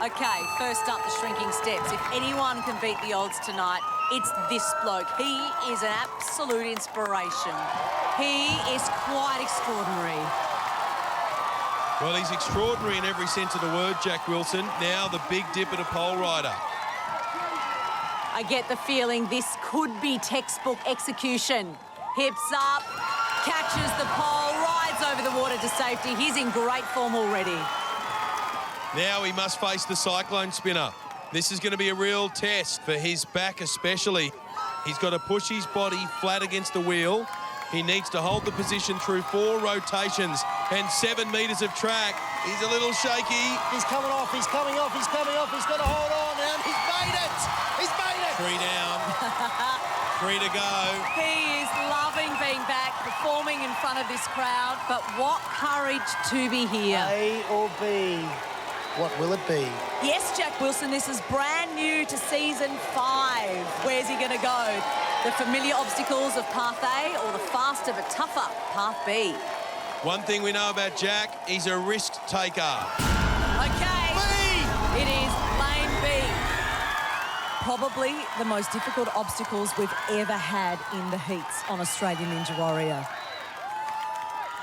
Okay, first up, the shrinking steps. If anyone can beat the odds tonight, it's this bloke. He is an absolute inspiration. He is quite extraordinary. Well, he's extraordinary in every sense of the word, Jack Wilson. Now the big dip at a pole rider. I get the feeling this could be textbook execution. Hips up, catches the pole, rides over the water to safety. He's in great form already. Now he must face the cyclone spinner. This is going to be a real test for his back especially. He's got to push his body flat against the wheel. He needs to hold the position through 4 rotations and 7 metres of track. He's a little shaky. He's coming off, he's coming off, he's coming off. He's got to hold on, and he's made it. He's made it. 3 down, 3 to go. He is loving being back, performing in front of this crowd, but what courage to be here. A or B? What will it be? Yes, Jack Wilson, this is brand new to season 5. Where's he going to go? The familiar obstacles of Path A or the faster but tougher Path B? One thing we know about Jack, he's a risk taker. Okay. B! It is lane B. Probably the most difficult obstacles we've ever had in the heats on Australian Ninja Warrior.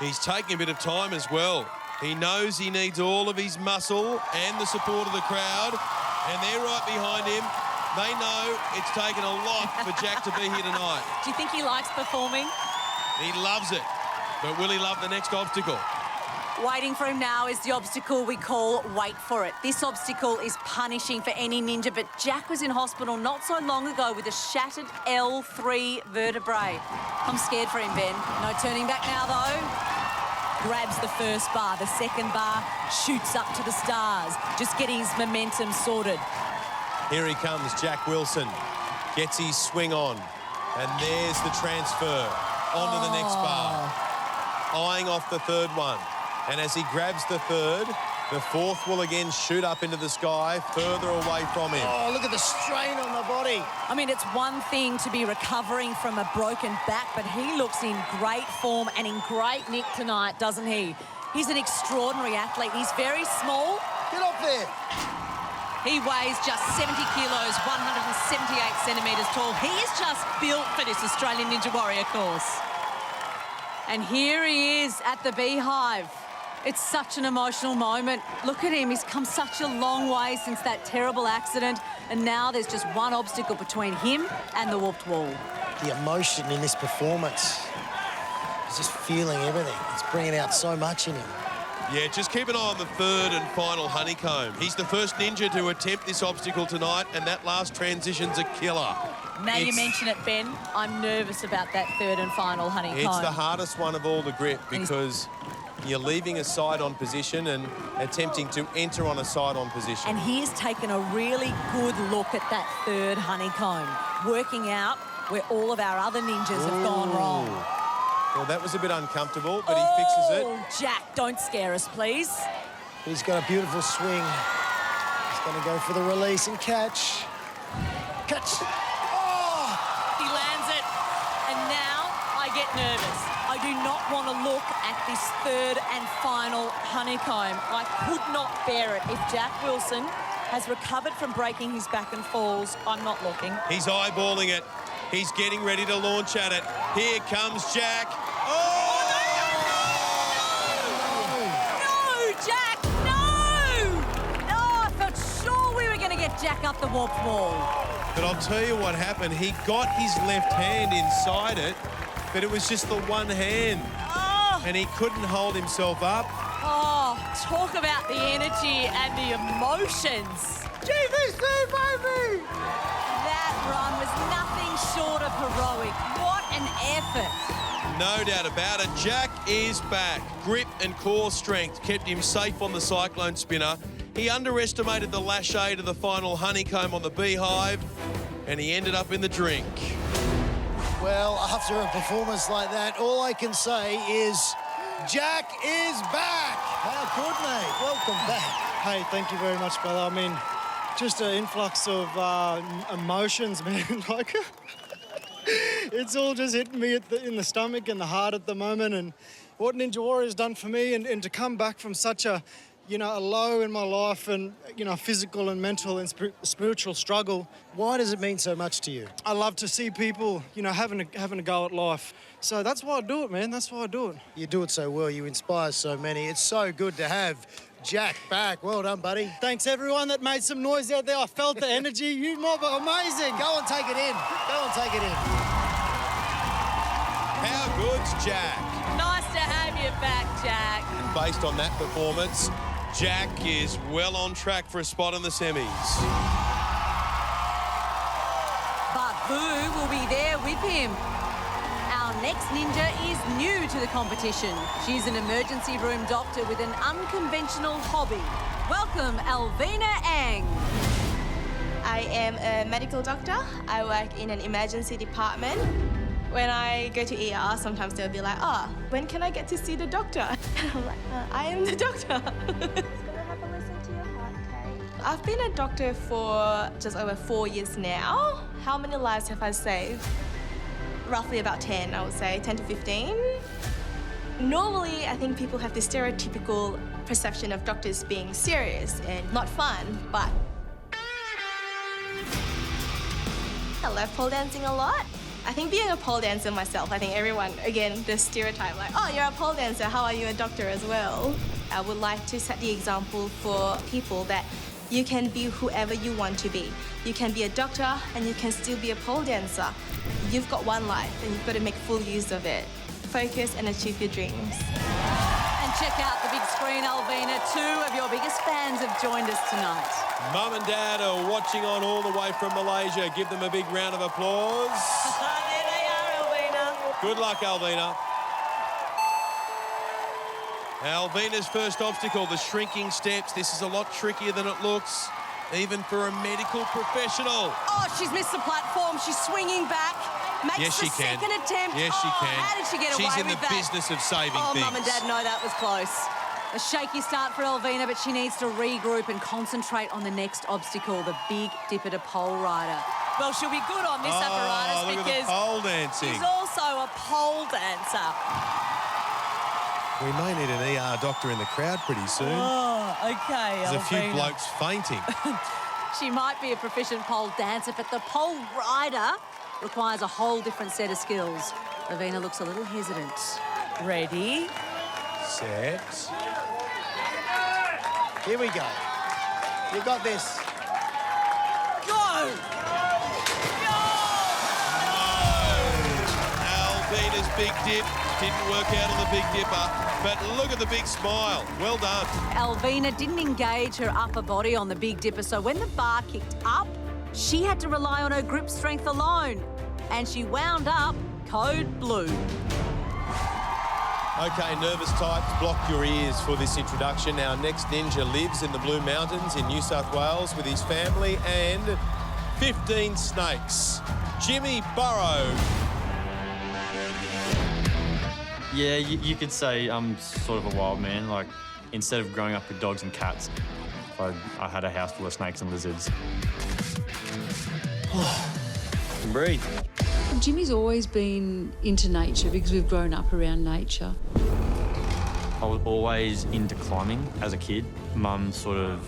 He's taking a bit of time as well. He knows he needs all of his muscle and the support of the crowd, and they're right behind him. They know it's taken a lot for Jack to be here tonight. Do you think he likes performing? He loves it, but will he love the next obstacle? Waiting for him now is the obstacle we call Wait For It. This obstacle is punishing for any ninja, but Jack was in hospital not so long ago with a shattered L3 vertebrae. I'm scared for him, Ben. No turning back now, though. Grabs the first bar, the second bar shoots up to the stars, just getting his momentum sorted. Here he comes, Jack Wilson. Gets his swing on, and there's the transfer onto the next bar. Eyeing off the third one. And as he grabs the third, the fourth will again shoot up into the sky, further away from him. Oh, look at the strain on the body. I mean, it's one thing to be recovering from a broken back, but he looks in great form and in great nick tonight, doesn't he? He's an extraordinary athlete. He's very small. Get up there. He weighs just 70 kilos, 178 centimetres tall. He is just built for this Australian Ninja Warrior course. And here he is at the Beehive. It's such an emotional moment. Look at him, he's come such a long way since that terrible accident, and now there's just one obstacle between him and the warped wall. The emotion in this performance. He's just feeling everything. It's bringing out so much in him. Yeah, just keep an eye on the third and final honeycomb. He's the first ninja to attempt this obstacle tonight, and that last transition's a killer. Now you mention it, Ben, I'm nervous about that third and final honeycomb. It's the hardest one of all to grip because you're leaving a side-on position and attempting to enter on a side-on position. And he has taken a really good look at that third honeycomb, working out where all of our other ninjas have gone wrong. Well, that was a bit uncomfortable, but he fixes it. Oh, Jack, don't scare us, please. He's got a beautiful swing. He's going to go for the release and catch. Catch. Oh! He lands it, and now I get nervous. I do not want to look at this third and final honeycomb. I could not bear it. If Jack Wilson has recovered from breaking his back and falls, I'm not looking. He's eyeballing it. He's getting ready to launch at it. Here comes Jack. Oh! No, Jack, no! Oh, I felt sure we were going to get Jack up the warped wall. But I'll tell you what happened. He got his left hand inside it, but it was just the one hand. Oh. And he couldn't hold himself up. Oh, talk about the energy and the emotions. GVC, baby! That run was nothing short of heroic. What an effort. No doubt about it. Jack is back. Grip and core strength kept him safe on the cyclone spinner. He underestimated the lâcher to the final honeycomb on the Beehive, and he ended up in the drink. Well, after a performance like that, all I can say is Jack is back. How good, mate. Welcome back. Hey, thank you very much, brother. I mean, just an influx of emotions, man. Like, it's all just hitting me in the stomach and the heart at the moment. And what Ninja Warrior's done for me, and to come back from such a you know, a low in my life and, you know, physical and mental and spiritual struggle. Why does it mean so much to you? I love to see people, you know, having a go at life. So that's why I do it, man. That's why I do it. You do it so well. You inspire so many. It's so good to have Jack back. Well done, buddy. Thanks, everyone that made some noise out there. I felt the energy. You mob are amazing. Go and take it in. Go and take it in. How good's Jack? Nice to have you back, Jack. And based on that performance, Jack is well on track for a spot in the semis. But who will be there with him? Our next ninja is new to the competition. She's an emergency room doctor with an unconventional hobby. Welcome, Alvina Ang. I am a medical doctor. I work in an emergency department. When I go to ER, sometimes they'll be like, oh, when can I get to see the doctor? And I'm like, I am the doctor. I've been a doctor for just over 4 years now. How many lives have I saved? Roughly about 10, I would say, 10 to 15. Normally, I think people have this stereotypical perception of doctors being serious and not fun, but I love pole dancing a lot. I think being a pole dancer myself, I think everyone, again, the stereotype like, oh, you're a pole dancer, how are you a doctor as well? I would like to set the example for people that you can be whoever you want to be. You can be a doctor and you can still be a pole dancer. You've got one life and you've got to make full use of it. Focus and achieve your dreams. And check out the big screen, Alvina. 2 of your biggest fans have joined us tonight. Mum and Dad are watching on all the way from Malaysia. Give them a big round of applause. There they are, Alvina. Good luck, Alvina. Alvina's first obstacle, the shrinking steps. This is a lot trickier than it looks, even for a medical professional. Oh, she's missed the platform. She's swinging back. Makes Yes, she the can. second attempt. Yes, she can. How did she get away with that? She's in the business of saving Oh, things. Mum and Dad know that was close. A shaky start for Alvina, but she needs to regroup and concentrate on the next obstacle, the Big Dipper to pole rider. Well, she'll be good on this apparatus look because at the pole dancing. she's also a pole dancer. We may need an ER doctor in the crowd pretty soon. Oh, okay, There's a few Alvina. blokes fainting. She might be a proficient pole dancer, but the pole rider requires a whole different set of skills. Alvina looks a little hesitant. Ready? Set. Here we go. You got this. Go! Alvina's big dip didn't work out on the Big Dipper, but look at the big smile. Well done. Alvina didn't engage her upper body on the Big Dipper, so when the bar kicked up, she had to rely on her grip strength alone. And she wound up code blue. Okay, nervous types, block your ears for this introduction. Our next ninja lives in the Blue Mountains in New South Wales with his family and 15 snakes. Jimmy Burrow. Yeah, you could say I'm sort of a wild man. Like, instead of growing up with dogs and cats, I had a house full of snakes and lizards. Can breathe. Jimmy's always been into nature because we've grown up around nature. I was always into climbing as a kid. Mum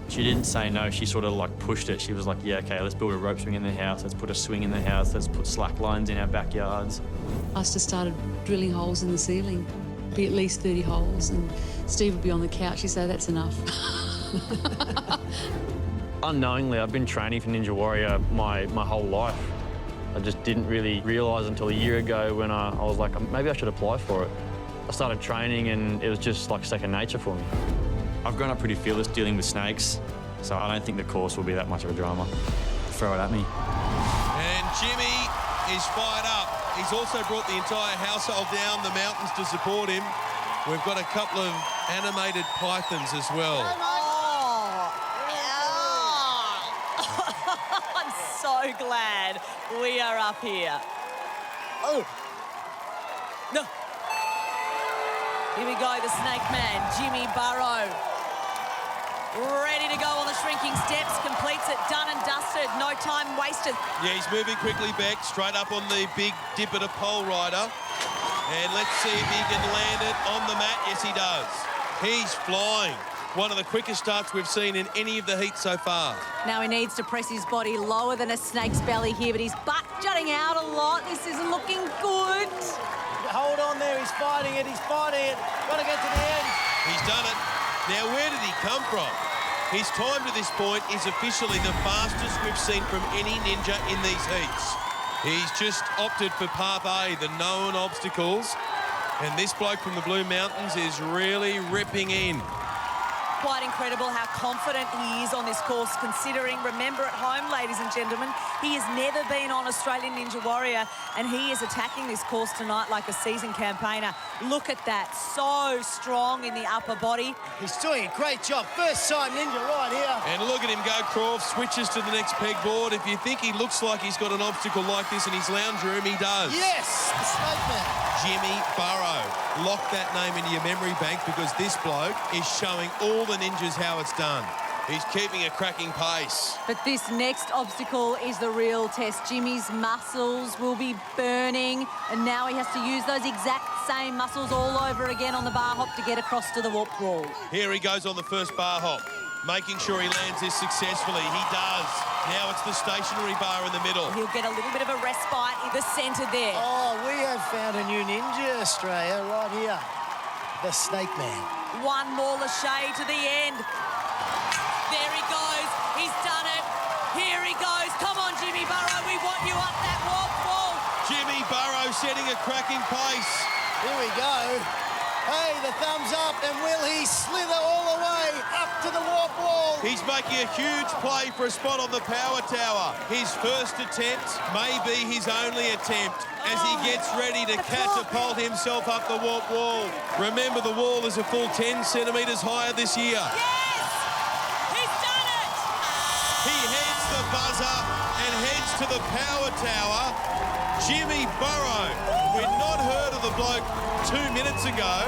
she didn't say no, she sort of like pushed it. She was like, yeah, okay, let's build a rope swing in the house, let's put a swing in the house, let's put slack lines in our backyards. I just started drilling holes in the ceiling, be at least 30 holes, and Steve would be on the couch, he'd say, that's enough. Unknowingly, I've been training for Ninja Warrior my whole life. I just didn't really realise until a year ago when I was like, maybe I should apply for it. I started training and it was just like second nature for me. I've grown up pretty fearless dealing with snakes, so I don't think the course will be that much of a drama. Throw it at me. And Jimmy is fired up. He's also brought the entire household down the mountains to support him. We've got a couple of animated pythons as well. I'm so glad we are up here. Oh. No. Here we go, the snake man, Jimmy Burrow. Ready to go on the shrinking steps, completes it, done and dusted, no time wasted. Yeah, he's moving quickly back, straight up on the Big Dipper to pole rider. And let's see if he can land it on the mat. Yes, he does. He's flying. One of the quickest starts we've seen in any of the heats so far. Now he needs to press his body lower than a snake's belly here, but his butt jutting out a lot. This isn't looking good. Hold on there, he's fighting it, Got to get to the end. He's done it. Now, where did he come from? His time to this point is officially the fastest we've seen from any ninja in these heats. He's just opted for Path A, the known obstacles, and this bloke from the Blue Mountains is really ripping in. Quite incredible how confident he is on this course, considering, remember at home, ladies and gentlemen, he has never been on Australian Ninja Warrior, and he is attacking this course tonight like a seasoned campaigner. Look at that, so strong in the upper body. He's doing a great job. First time ninja right here. And look at him go, Croft, switches to the next pegboard. If you think he looks like he's got an obstacle like this in his lounge room, he does. Yes, the snake man. Jimmy Burrow. Lock that name into your memory bank because this bloke is showing all the ninjas how it's done. He's keeping a cracking pace. But this next obstacle is the real test. Jimmy's muscles will be burning, and now he has to use those exact same muscles all over again on the bar hop to get across to the warped wall. Here he goes on the first bar hop, making sure he lands this successfully. He does. Now it's the stationary bar in the middle. He'll get a little bit of a respite in the centre there. Oh, we have found a new ninja, Australia, right here. The Snake Man. One more lâché to the end. There he goes. He's done it. Here he goes. Come on, Jimmy Burrow. We want you up that warped wall. Jimmy Burrow setting a cracking pace. Here we go. Hey, the thumbs up, and will he slither all the way up to the warp wall? He's making a huge play for a spot on the power tower. His first attempt may be his only attempt as he gets ready to catapult himself up the warp wall. Remember, the wall is a full 10 centimetres higher this year. Yes! He's done it! He heads the buzzer and heads to the power tower. Jimmy Burrow. We'd not heard of the bloke 2 minutes ago,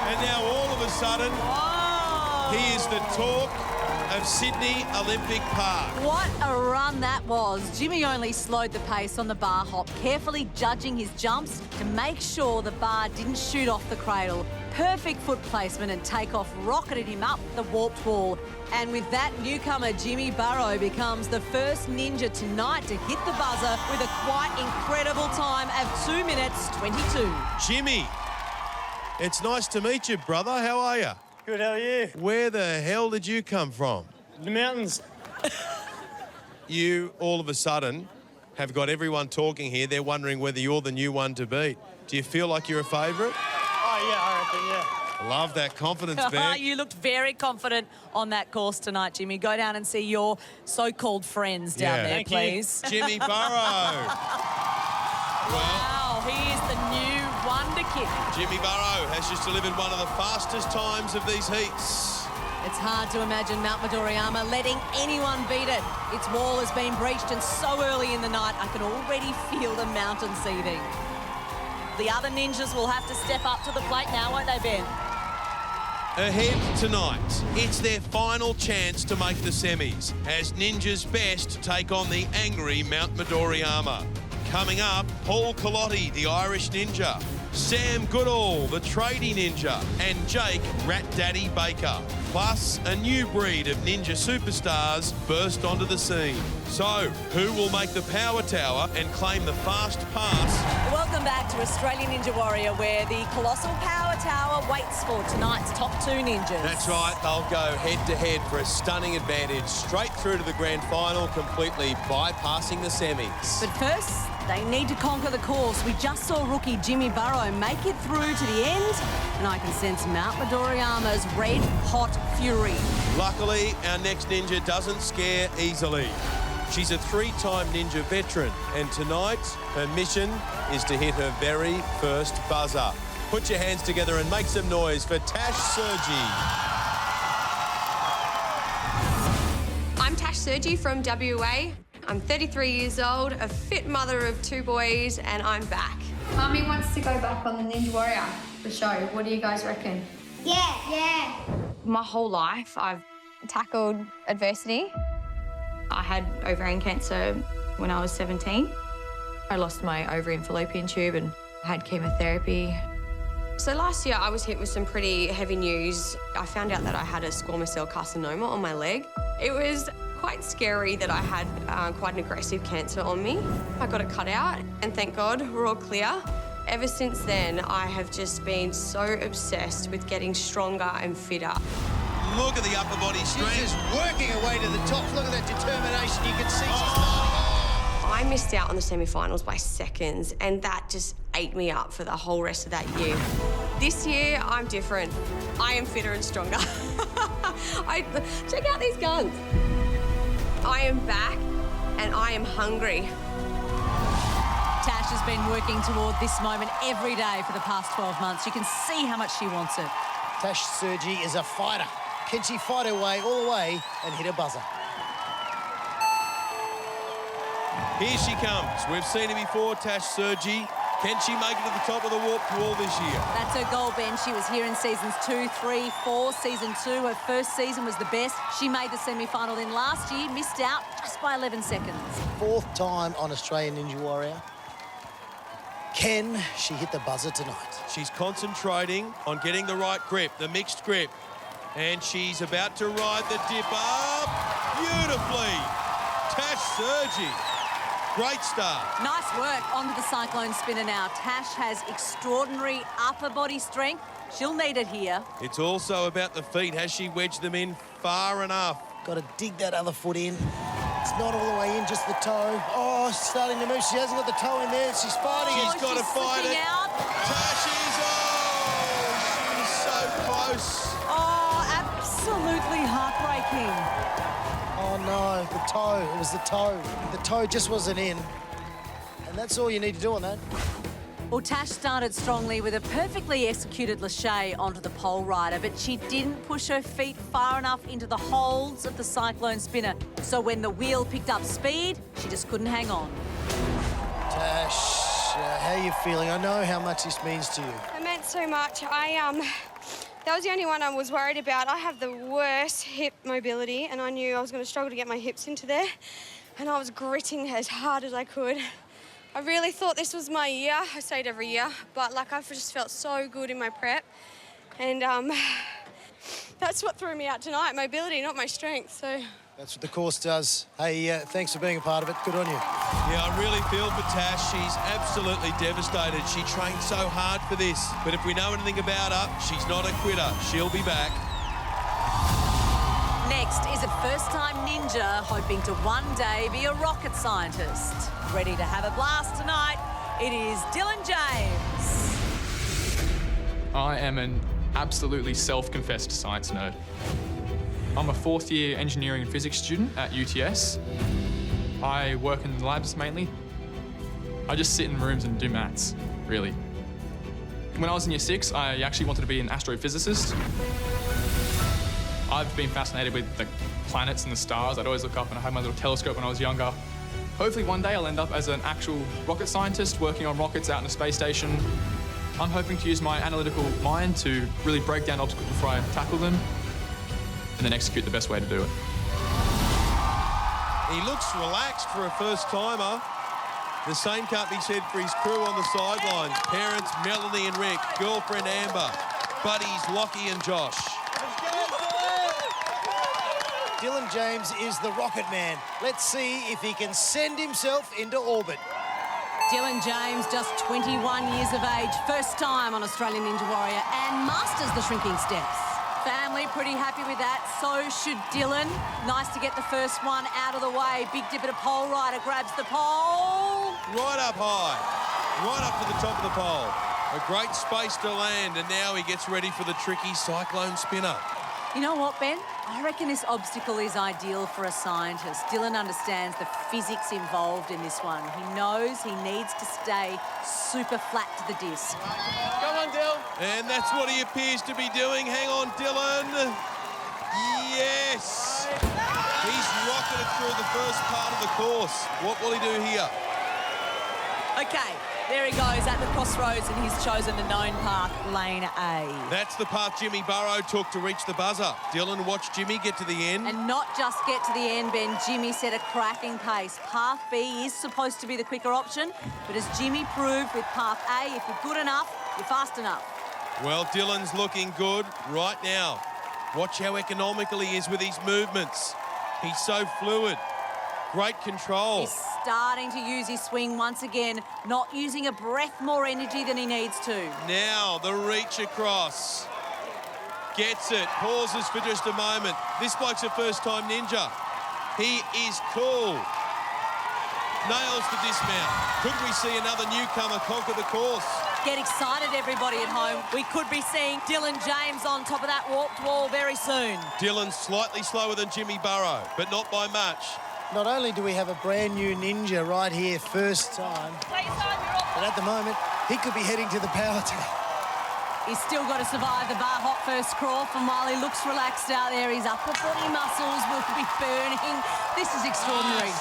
and now all of a sudden, he is the talk of Sydney Olympic Park. What a run that was. Jimmy only slowed the pace on the bar hop, carefully judging his jumps to make sure the bar didn't shoot off the cradle. Perfect foot placement and takeoff rocketed him up the warped wall. And with that, newcomer Jimmy Burrow becomes the first ninja tonight to hit the buzzer with a quite incredible time of 2 minutes 22. Jimmy, it's nice to meet you, brother. How are you? Good, how are you? Where the hell did you come from? The mountains. You, all of a sudden, have got everyone talking here. They're wondering whether you're the new one to beat. Do you feel like you're a favourite? Oh, yeah, I reckon, yeah. Love that confidence, Beck. You looked very confident on that course tonight, Jimmy. Go down and see your so-called friends down there, Thank you. please. Jimmy Burrow. Wow, he is the new wonder kid. Jimmy Burrow has just delivered one of the fastest times of these heats. It's hard to imagine Mount Midoriyama letting anyone beat it. Its wall has been breached, and so early in the night, I can already feel the mountain seething. The other ninjas will have to step up to the plate now, won't they, Ben? Ahead tonight, it's their final chance to make the semis as Ninja's best take on the angry Mount Midoriyama. Coming up, Paul Colotti, the Irish ninja, Sam Goodall, the tradie ninja, and Jake Rat Daddy Baker. Plus, a new breed of ninja superstars burst onto the scene. So, who will make the power tower and claim the fast pass? Welcome back to Australian Ninja Warrior, where the colossal power tower waits for tonight's top 2 ninjas. That's right, they'll go head-to-head for a stunning advantage, straight through to the grand final, completely bypassing the semis. But first, they need to conquer the course. We just saw rookie Jimmy Burrow make it through to the end, and I can sense Mount Midoriyama's red-hot fury. Luckily, our next ninja doesn't scare easily. She's a 3-time ninja veteran, and tonight, her mission is to hit her very first buzzer. Put your hands together and make some noise for Tash Sergi. I'm Tash Sergi from WA. I'm 33 years old, a fit mother of 2 boys, and I'm back. Mummy wants to go back on the Ninja Warrior for show. What do you guys reckon? Yeah. My whole life, I've tackled adversity. I had ovarian cancer when I was 17. I lost my ovary and fallopian tube and had chemotherapy. So last year I was hit with some pretty heavy news. I found out that I had a squamous cell carcinoma on my leg. It was quite scary that I had quite an aggressive cancer on me. I got it cut out and thank God we're all clear. Ever since then, I have just been so obsessed with getting stronger and fitter. Look at the upper body strength. She's just working her way to the top. Look at that determination. You can see she's starting. I missed out on the semi-finals by seconds, and that just ate me up for the whole rest of that year. This year, I'm different. I am fitter and stronger. Check out these guns. I am back, and I am hungry. Tash has been working toward this moment every day for the past 12 months. You can see how much she wants it. Tash Sergi is a fighter. Can she fight her way all the way and hit a buzzer? Here she comes. We've seen her before, Tash Sergi. Can she make it to the top of the warp wall this year? That's her goal, Ben. She was here in seasons 2, 3, 4. Season 2, her first season was the best. She made the semi-final in last year, missed out just by 11 seconds. Fourth time on Australian Ninja Warrior. Can she hit the buzzer tonight? She's concentrating on getting the right grip, the mixed grip. And she's about to ride the dip up beautifully. Tash Sergi. Great start. Nice work onto the cyclone spinner now. Tash has extraordinary upper body strength. She'll need it here. It's also about the feet. Has she wedged them in far enough? Got to dig that other foot in. It's not all the way in, just the toe. Oh, she's starting to move. She hasn't got the toe in there. She's fighting it. She's got to fight it. Out. Tash is, she's so close. Oh, absolutely heartbreaking. Oh, no, the toe. It was the toe. The toe just wasn't in. And that's all you need to do on that. Well, Tash started strongly with a perfectly executed lâché onto the pole rider, but she didn't push her feet far enough into the holds of the cyclone spinner. So when the wheel picked up speed, she just couldn't hang on. Tash, how are you feeling? I know how much this means to you. It meant so much. That was the only one I was worried about. I have the worst hip mobility, and I knew I was going to struggle to get my hips into there, and I was gritting as hard as I could. I really thought this was my year. I say it every year, but like I've just felt so good in my prep, and that's what threw me out tonight, mobility, not my strength, so... That's what the course does. Hey, thanks for being a part of it. Good on you. Yeah, I really feel for Tash. She's absolutely devastated. She trained so hard for this. But if we know anything about her, she's not a quitter. She'll be back. Next is a first-time ninja hoping to one day be a rocket scientist. Ready to have a blast tonight, it is Dylan James. I am an absolutely self-confessed science nerd. I'm a fourth-year engineering and physics student at UTS. I work in the labs mainly. I just sit in rooms and do maths, really. When I was in year 6, I actually wanted to be an astrophysicist. I've been fascinated with the planets and the stars. I'd always look up, and I had my little telescope when I was younger. Hopefully one day I'll end up as an actual rocket scientist working on rockets out in a space station. I'm hoping to use my analytical mind to really break down obstacles before I tackle them, and then execute the best way to do it. He looks relaxed for a first-timer. The same can't be said for his crew on the sidelines. Parents Melanie and Rick, girlfriend Amber, buddies Lockie and Josh. Dylan James is the rocket man. Let's see if he can send himself into orbit. Dylan James, just 21 years of age, first time on Australian Ninja Warrior, and masters the shrinking steps. Family pretty happy with that, so should Dylan. Nice to get the first one out of the way. Big dip at a pole rider, grabs the pole. Right up high, right up to the top of the pole. A great space to land, and now he gets ready for the tricky cyclone spinner. You know what, Ben? I reckon this obstacle is ideal for a scientist. Dylan understands the physics involved in this one. He knows he needs to stay super flat to the disc. Come on, Dylan. And that's what he appears to be doing. Hang on, Dylan. Yes. He's rocketed through the first part of the course. What will he do here? Okay, there he goes at the crossroads, and he's chosen the known path, lane A. That's the path Jimmy Burrow took to reach the buzzer. Dylan watched Jimmy get to the end. And not just get to the end, Ben. Jimmy set a cracking pace. Path B is supposed to be the quicker option, but as Jimmy proved with path A, if you're good enough, you're fast enough. Well, Dylan's looking good right now. Watch how economical he is with his movements. He's so fluid. Great control. He's starting to use his swing once again, not using a breath more energy than he needs to. Now the reach across. Gets it, pauses for just a moment. This bloke's a first-time ninja. He is cool. Nails the dismount. Could we see another newcomer conquer the course? Get excited, everybody at home. We could be seeing Dylan James on top of that warped wall very soon. Dylan's slightly slower than Jimmy Burrow, but not by much. Not only do we have a brand new ninja right here, first time, but at the moment, he could be heading to the power tower. He's still got to survive the bar hop first crawl, and while he looks relaxed out there, his upper body muscles will be burning. This is extraordinary.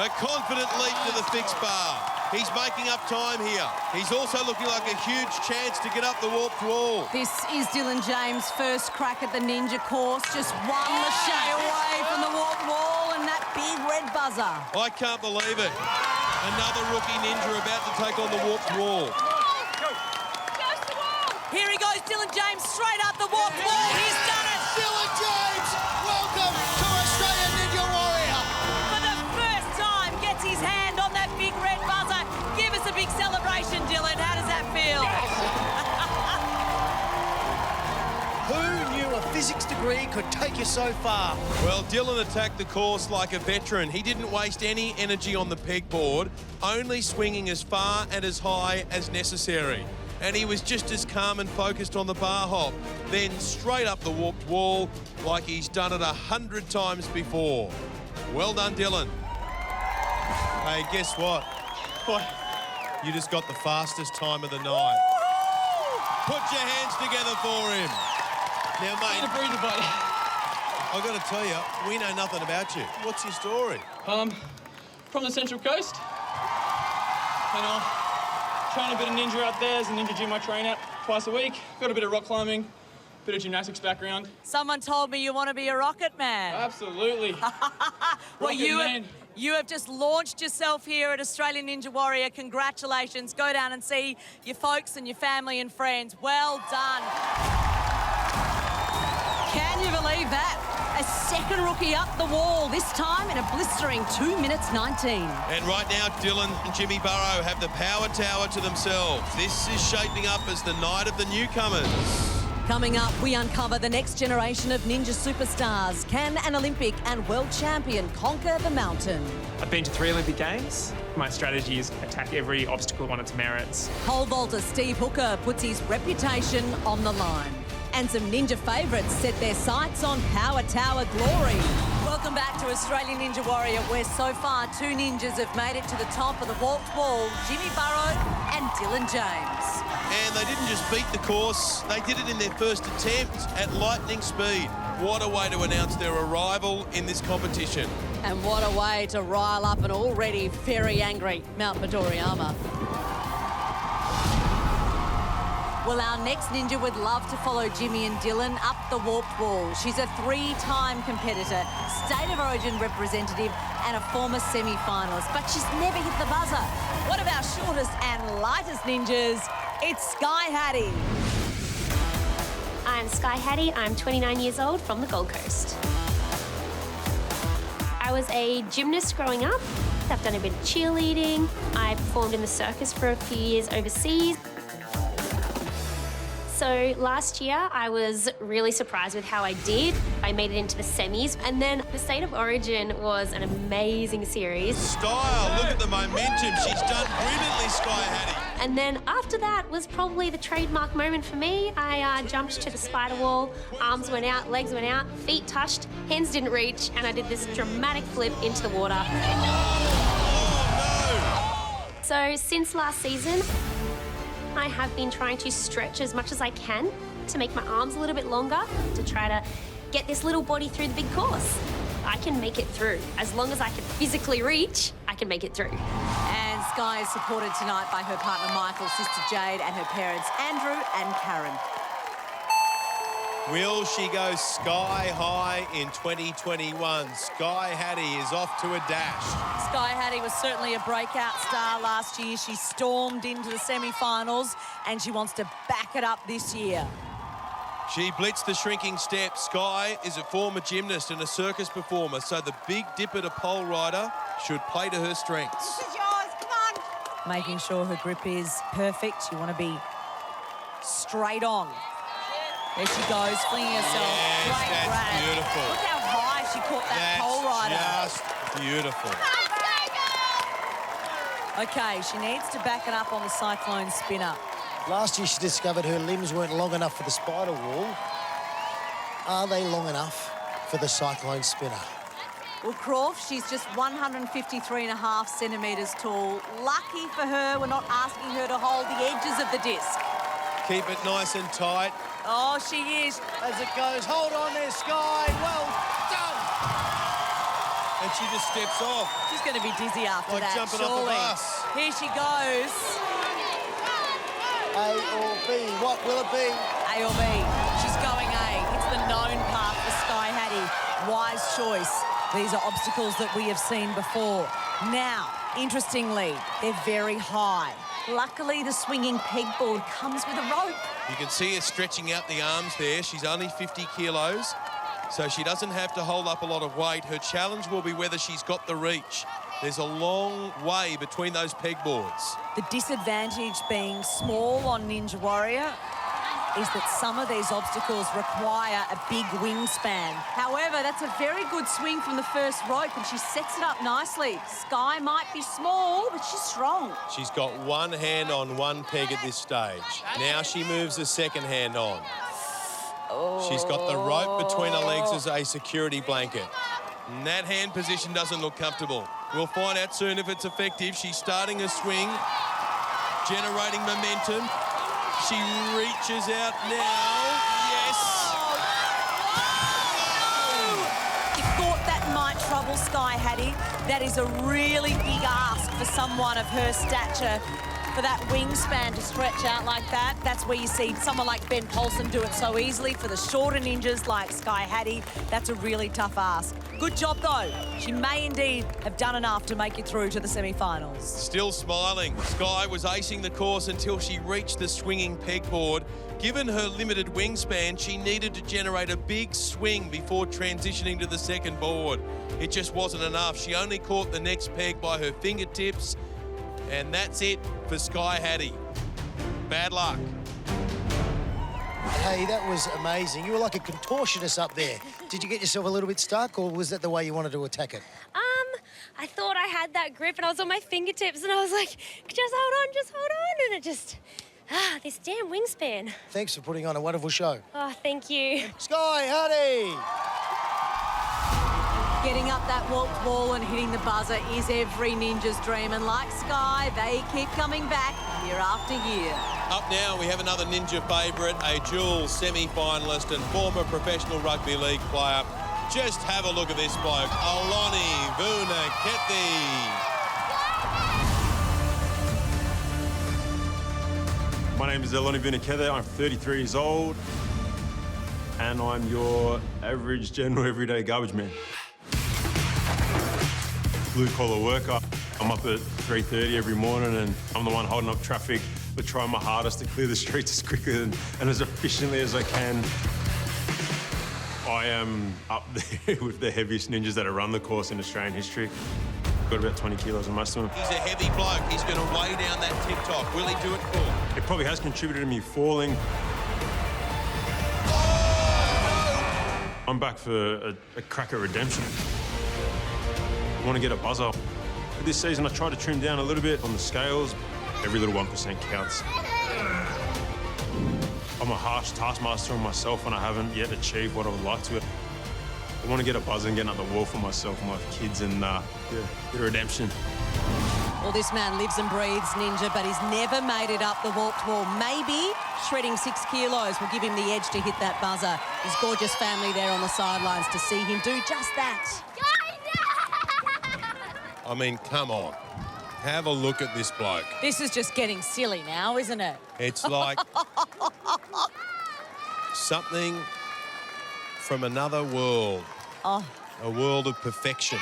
A confident leap to the fixed bar. He's making up time here. He's also looking like a huge chance to get up the warped wall. This is Dylan James' first crack at the ninja course. Just one lachet away from the warped wall and that big red buzzer. I can't believe it. Another rookie ninja about to take on the warped wall. Here he goes, Dylan James, straight up the warped wall. He's done it. Dylan James, welcome to Australian Ninja Warrior. For the first time, gets his hand on that big red buzzer. Give us a big celebration, Dylan. How does that feel? Who knew a physics degree could take you so far? Well, Dylan attacked the course like a veteran. He didn't waste any energy on the pegboard, only swinging as far and as high as necessary. And he was just as calm and focused on the bar hop, then straight up the warped wall like he's done it 100 times before. Well done, Dylan. Hey, guess what? What? You just got the fastest time of the night. Put your hands together for him. Now, mate, breather, buddy. I've got to tell you, we know nothing about you. What's your story? From the Central Coast. And train a bit of ninja out there. As a ninja gym I train at twice a week. Got a bit of rock climbing, bit of gymnastics background. Someone told me you want to be a rocket man. Absolutely. Well, Rocket man. you have just launched yourself here at Australian Ninja Warrior. Congratulations. Go down and see your folks and your family and friends. Well done. Can you believe that? A second rookie up the wall, this time in a blistering 2 minutes 19. And right now, Dylan and Jimmy Burrow have the power tower to themselves. This is shaping up as the night of the newcomers. Coming up, we uncover the next generation of ninja superstars. Can an Olympic and world champion conquer the mountain? I've been to 3 Olympic Games. My strategy is attack every obstacle on its merits. Pole vaulter Steve Hooker puts his reputation on the line. And some ninja favourites set their sights on Power Tower glory. Welcome back to Australian Ninja Warrior, where so far 2 ninjas have made it to the top of the warped wall, Jimmy Burrow and Dylan James. And they didn't just beat the course, they did it in their first attempt at lightning speed. What a way to announce their arrival in this competition. And what a way to rile up an already very angry Mount Midoriyama. Well, our next ninja would love to follow Jimmy and Dylan up the warped wall. She's a 3-time competitor, State of Origin representative and a former semi-finalist, but she's never hit the buzzer. One of our shortest and lightest ninjas, it's Sky Hattie. I'm Sky Hattie. I'm 29 years old from the Gold Coast. I was a gymnast growing up. I've done a bit of cheerleading. I performed in the circus for a few years overseas. So last year, I was really surprised with how I did. I made it into the semis, and then the State of Origin was an amazing series. Style, look at the momentum. She's done brilliantly, Sky Hattie. And then after that was probably the trademark moment for me. I jumped to the spider wall, arms went out, legs went out, feet touched, hands didn't reach, and I did this dramatic flip into the water. Oh, no! So since last season, I have been trying to stretch as much as I can to make my arms a little bit longer to try to get this little body through the big course. I can make it through. As long as I can physically reach, I can make it through. And Sky is supported tonight by her partner Michael, sister Jade, and her parents Andrew and Karen. Will she go sky high in 2021? Sky Hattie is off to a dash. Sky Hattie was certainly a breakout star last year. She stormed into the semi-finals and she wants to back it up this year. She blitzed the shrinking step. Sky is a former gymnast and a circus performer, so the big dipper to pole rider should play to her strengths. This is yours, come on. Making sure her grip is perfect. You want to be straight on. There she goes, flinging herself. Yes, Great that's grab. beautiful. Look how high she caught that pole rider. That's just beautiful. Okay, she needs to back it up on the cyclone spinner. Last year she discovered her limbs weren't long enough for the spider wall. Are they long enough for the cyclone spinner? Well, Croft, she's just 153.5 centimetres tall. Lucky for her, we're not asking her to hold the edges of the disc. Keep it nice and tight. Oh, she is. As it goes, hold on there, Sky. Well done. And she just steps off. She's going to be dizzy after Like that, jumping surely. off a bus. Here she goes. A or B, what will it be? A or B. She's going A. It's the known path for Sky Hattie. Wise choice. These are obstacles that we have seen before. Now, interestingly, they're very high. Luckily, the swinging pegboard comes with a rope. You can see her stretching out the arms there. She's only 50 kilos, so she doesn't have to hold up a lot of weight. Her challenge will be whether she's got the reach. There's a long way between those pegboards. The disadvantage being small on Ninja Warrior is that some of these obstacles require a big wingspan. However, that's a very good swing from the first rope, and she sets it up nicely. Sky might be small, but she's strong. She's got one hand on one peg at this stage. Now she moves the second hand on. She's got the rope between her legs as a security blanket. And that hand position doesn't look comfortable. We'll find out soon if it's effective. She's starting a swing, generating momentum. She reaches out now. Yes. You thought that might trouble Sky Hattie. That is a really big ask for someone of her stature. For that wingspan to stretch out like that, that's where you see someone like Ben Paulson do it so easily. For the shorter ninjas like Sky Hattie, that's a really tough ask. Good job, though. She may indeed have done enough to make it through to the semi-finals. Still smiling. Sky was acing the course until she reached the swinging pegboard. Given her limited wingspan, she needed to generate a big swing before transitioning to the second board. It just wasn't enough. She only caught the next peg by her fingertips, and that's it for Sky Hattie. Bad luck. Hey, that was amazing. You were like a contortionist up there. Did you get yourself a little bit stuck, or was that the way you wanted to attack it? I thought I had that grip and I was on my fingertips and I was like, just hold on, and it just, this damn wingspan. Thanks for putting on a wonderful show. Oh, thank you. Sky Hattie! Getting up that warped wall and hitting the buzzer is every ninja's dream. And like Sky, they keep coming back year after year. Up now, we have another Ninja favourite, a dual semi-finalist and former professional rugby league player. Just have a look at this bloke, Aloni Vunakethe. My name is Aloni Vunakethe. I'm 33 years old, and I'm your average general everyday garbage man. Blue-collar worker. I'm up at 3:30 every morning, and I'm the one holding up traffic, but trying my hardest to clear the streets as quickly and as efficiently as I can. I am up there with the heaviest ninjas that have run the course in Australian history. Got about 20 kilos on most of them. He's a heavy bloke. He's going to weigh down that tip-top. Will he do it cool? It probably has contributed to me falling. I'm back for a crack at redemption. I want to get a buzzer. This season, I try to trim down a little bit on the scales. Every little 1% counts. I'm a harsh taskmaster on myself and I haven't yet achieved what I would like to. I want to get a buzzer and get another wall for myself and my kids and yeah, get a redemption. Well, this man lives and breathes ninja, but he's never made it up the warped wall. Maybe shredding 6 kilos will give him the edge to hit that buzzer. His gorgeous family there on the sidelines to see him do just that. I mean, come on. Have a look at this bloke. This is just getting silly now, isn't it? It's like something from another world. Oh. A world of perfection.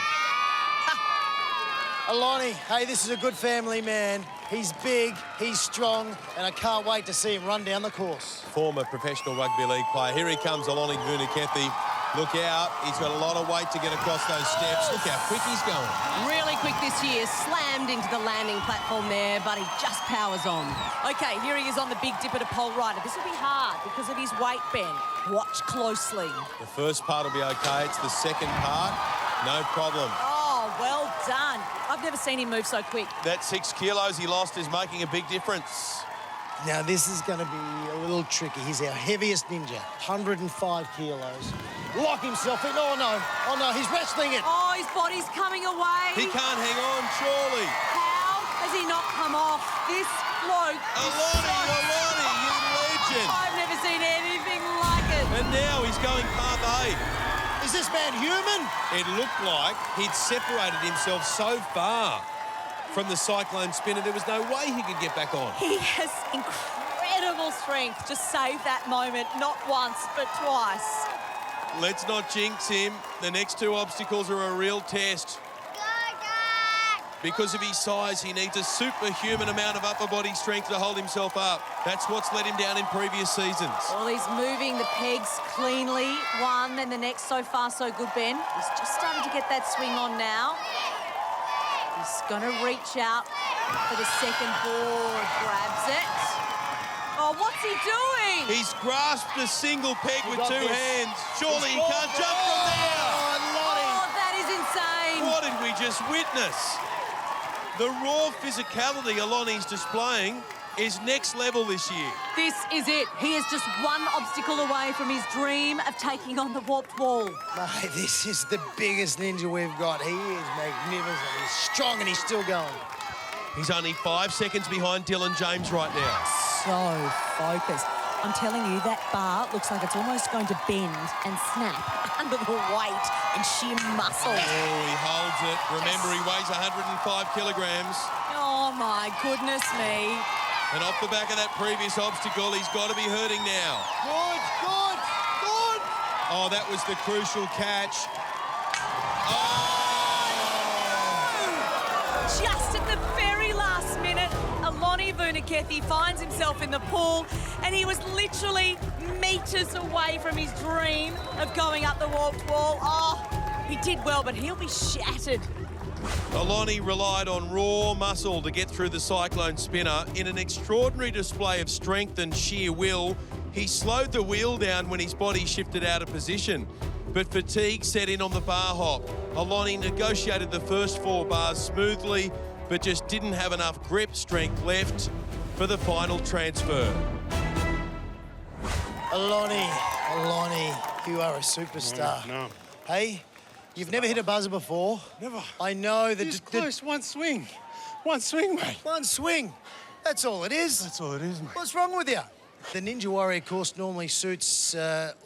Aloni, hey, this is a good family man. He's big, he's strong, and I can't wait to see him run down the course. Former professional rugby league player. Here he comes, Aloni Vunakethi. Look out, he's got a lot of weight to get across those steps. Look how quick he's going. Really quick this year, slammed into the landing platform there, but he just powers on. Okay, here he is on the Big Dipper to pole rider. This will be hard because of his weight, Ben. Watch closely. The first part will be okay. It's the second part, no problem. Oh, well done. I've never seen him move so quick. That 6 kilos he lost is making a big difference. Now, this is going to be a little tricky. He's our heaviest ninja, 105 kilos. Lock himself in. Oh, no. Oh, no, he's wrestling it. Oh, his body's coming away. He can't hang on, surely. How has he not come off? This bloke Aloni, you legend. I've never seen anything like it. And now he's going part A. Is this man human? It looked like he'd separated himself so far from the cyclone spinner, there was no way he could get back on. He has incredible strength to save that moment, not once, but twice. Let's not jinx him. The next 2 obstacles are a real test. Because of his size, he needs a superhuman amount of upper body strength to hold himself up. That's what's let him down in previous seasons. Well, he's moving the pegs cleanly. One, then the next. So far, so good, Ben. He's just starting to get that swing on now. He's going to reach out for the second board. Grabs it. Oh, what's he doing? He's grasped a single peg with 2 hands. Surely he can't jump from there. Oh, that is insane. What did we just witness? The raw physicality Aloni's displaying is next level this year. This is it. He is just one obstacle away from his dream of taking on the warped wall. Mate, this is the biggest ninja we've got. He is magnificent. He's strong and he's still going. He's only 5 seconds behind Dylan James right now. So focused. I'm telling you, that bar looks like it's almost going to bend and snap under the weight and sheer muscle. Oh, he holds it. Remember, he weighs 105 kilograms. Oh, my goodness me. And off the back of that previous obstacle, he's got to be hurting now. Good. Oh, that was the crucial catch. Oh! Just at the very last minute, Aloni Vunakethi finds himself in the pool, and he was literally metres away from his dream of going up the warped wall. Oh, he did well, but he'll be shattered. Aloni relied on raw muscle to get through the cyclone spinner. In an extraordinary display of strength and sheer will, he slowed the wheel down when his body shifted out of position. But fatigue set in on the bar hop. Aloni negotiated the first 4 bars smoothly, but just didn't have enough grip strength left for the final transfer. Aloni, you are a superstar. No. Hey, you've never hit a buzzer before. Never. I know that. It's close, one swing. One swing, mate. One swing. That's all it is. That's all it is, mate. What's wrong with you? The Ninja Warrior course normally suits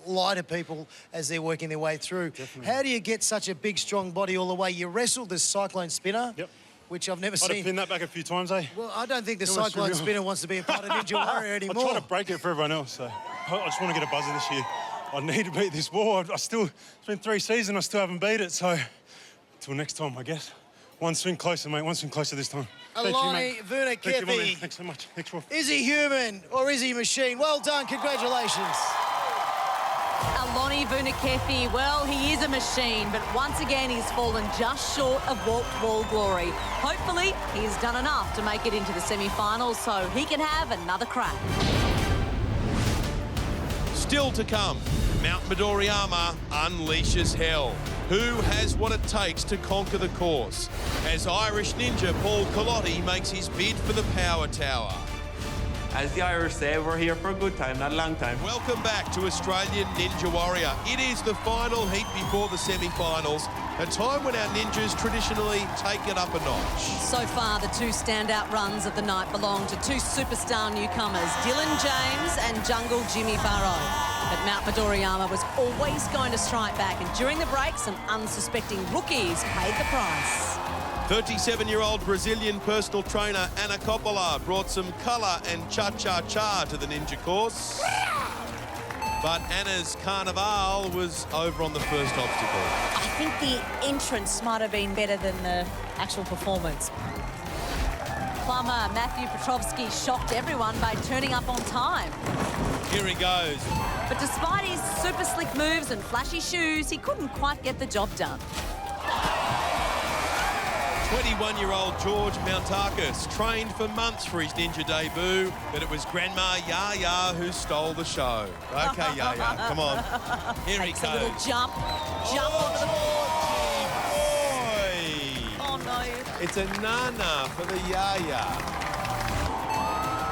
lighter people as they're working their way through. Definitely. How do you get such a big, strong body all the way? You wrestled the cyclone spinner. Yep. Which I've never I'd seen. have pinned that back a few times, eh? Well, I don't think the It was cyclone surreal. spinner wants to be a part of Ninja Warrior anymore. I'm trying to break it for everyone else, so I just want to get a buzzer this year. I need to beat this wall. It's been 3 seasons, I still haven't beat it, so till next time, I guess. One swing closer, mate. One swing closer this time. Thank you, Aloni mate. Thank you, my man. Vunakethi. Thanks so much. Thanks, Rob. Is he human or is he machine? Well done, congratulations. Aloni Vunakethi, well, he is a machine, but once again, he's fallen just short of warped wall glory. Hopefully, he's done enough to make it into the semi-finals so he can have another crack. Still to come, Mount Midoriyama unleashes hell. Who has what it takes to conquer the course? As Irish ninja Paul Colotti makes his bid for the Power Tower. As the Irish say, we're here for a good time, not a long time. Welcome back to Australian Ninja Warrior. It is the final heat before the semi-finals, a time when our ninjas traditionally take it up a notch. So far, the 2 standout runs of the night belong to 2 superstar newcomers, Dylan James and Jungle Jimmy Barrow. But Mount Midoriyama was always going to strike back, and during the break, some unsuspecting rookies paid the price. 37-year-old Brazilian personal trainer Ana Coppola brought some colour and cha-cha-cha to the ninja course. But Anna's Carnival was over on the first obstacle. I think the entrance might have been better than the actual performance. Plumber Matthew Petrovsky shocked everyone by turning up on time. Here he goes. But despite his super slick moves and flashy shoes, he couldn't quite get the job done. 21-year-old George Mountakis trained for months for his ninja debut, but it was Grandma Yaya who stole the show. Okay, Yaya, come on. Here he Takes goes. a little jump onto the Boy! Oh, no. It's a nana for the Yaya.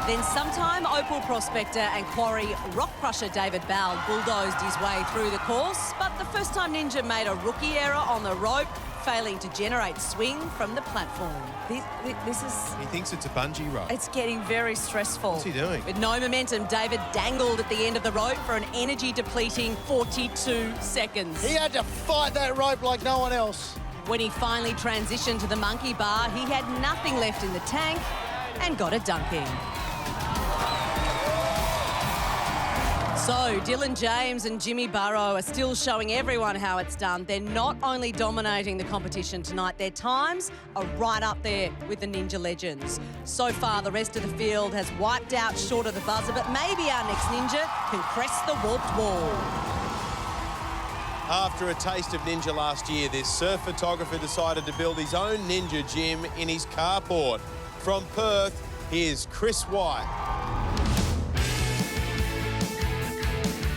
Then sometime Opal prospector and quarry rock crusher David Bell bulldozed his way through the course, but the first time Ninja made a rookie error on the rope, failing to generate swing from the platform. This is... He thinks it's a bungee rope. It's getting very stressful. What's he doing? With no momentum, David dangled at the end of the rope for an energy-depleting 42 seconds. He had to fight that rope like no one else. When he finally transitioned to the monkey bar, he had nothing left in the tank and got a dunking. So, Dylan James and Jimmy Burrow are still showing everyone how it's done. They're not only dominating the competition tonight, their times are right up there with the Ninja legends. So far, the rest of the field has wiped out short of the buzzer, but maybe our next Ninja can crest the warped wall. After a taste of Ninja last year, this surf photographer decided to build his own Ninja gym in his carport. From Perth, here's Chris White.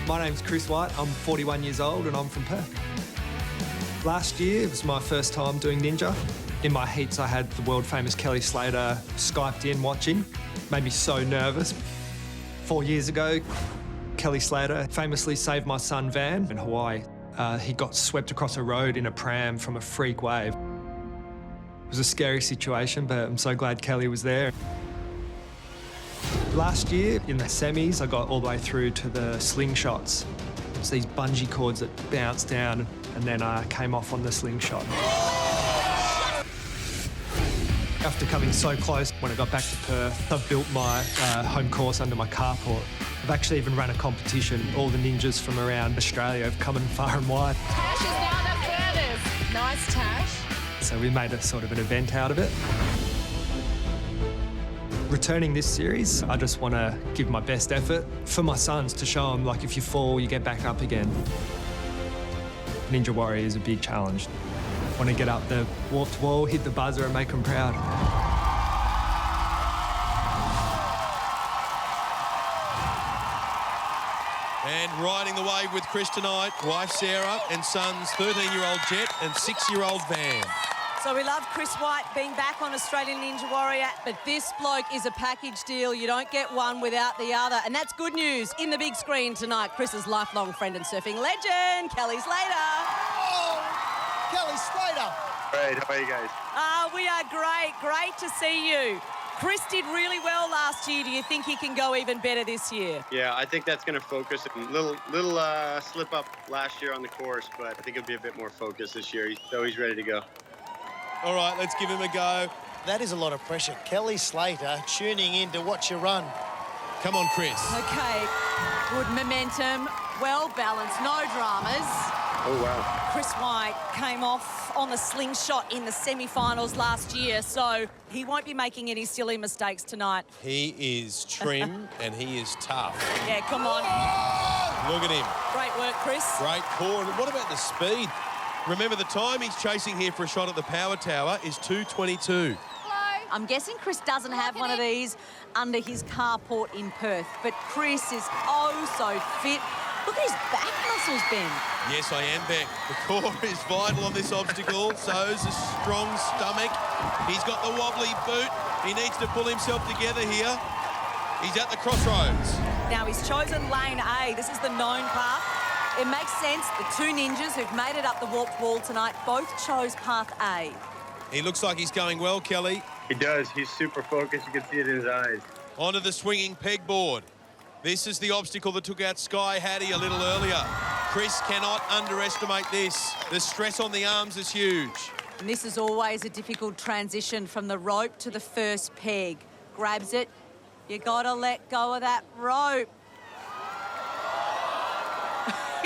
My name's Chris White, I'm 41 years old and I'm from Perth. Last year, it was my first time doing Ninja. In my heats, I had the world famous Kelly Slater Skyped in watching. Made me so nervous. 4 years ago, Kelly Slater famously saved my son Van in Hawaii. He got swept across a road in a pram from a freak wave. It was a scary situation, but I'm so glad Kelly was there. Last year, in the semis, I got all the way through to the slingshots. It's these bungee cords that bounce down, and then I came off on the slingshot. After coming so close, when I got back to Perth, I built my home course under my carport. I've actually even run a competition. All the ninjas from around Australia have come in far and wide. Tash is now the furthest. Nice, Tash. So we made a sort of an event out of it. Returning this series, I just want to give my best effort for my sons to show them, like, if you fall, you get back up again. Ninja Warrior is a big challenge. Want to get up the warped wall, hit the buzzer and make them proud. And riding the wave with Chris tonight, wife Sarah and sons 13-year-old Jet and 6-year-old Van. So we love Chris White being back on Australian Ninja Warrior, but this bloke is a package deal. You don't get one without the other, and that's good news. In the big screen tonight, Chris's lifelong friend and surfing legend, Kelly Slater. Oh, Kelly Slater. Great, how are you guys? We are great to see you. Chris did really well last year. Do you think he can go even better this year? Yeah, I think that's going to focus. A little slip up last year on the course, but I think it'll be a bit more focused this year. So he's ready to go. All right, let's give him a go. That is a lot of pressure. Kelly Slater tuning in to watch you run. Come on, Chris. Okay, good momentum, well balanced, no dramas. Oh, wow. Chris White came off on the slingshot in the semi-finals last year, so he won't be making any silly mistakes tonight. He is trim and he is tough. Yeah, come on. Look at him. Great work, Chris. Great core. And what about the speed? Remember, the time he's chasing here for a shot at the power tower is 2:22. I'm guessing Chris doesn't have one of these under his carport in Perth, but Chris is oh so fit. Look at his back muscles, Ben. Yes, I am, Beck. The core is vital on this obstacle, so's a strong stomach. He's got the wobbly boot. He needs to pull himself together here. He's at the crossroads. Now, he's chosen lane A. This is the known path. It makes sense. The two ninjas who've made it up the warped wall tonight both chose path A. He looks like he's going well, Kelly. He does. He's super focused. You can see it in his eyes. Onto the swinging pegboard. This is the obstacle that took out Sky Hattie a little earlier. Chris cannot underestimate this. The stress on the arms is huge. And this is always a difficult transition from the rope to the first peg. Grabs it. You got to let go of that rope.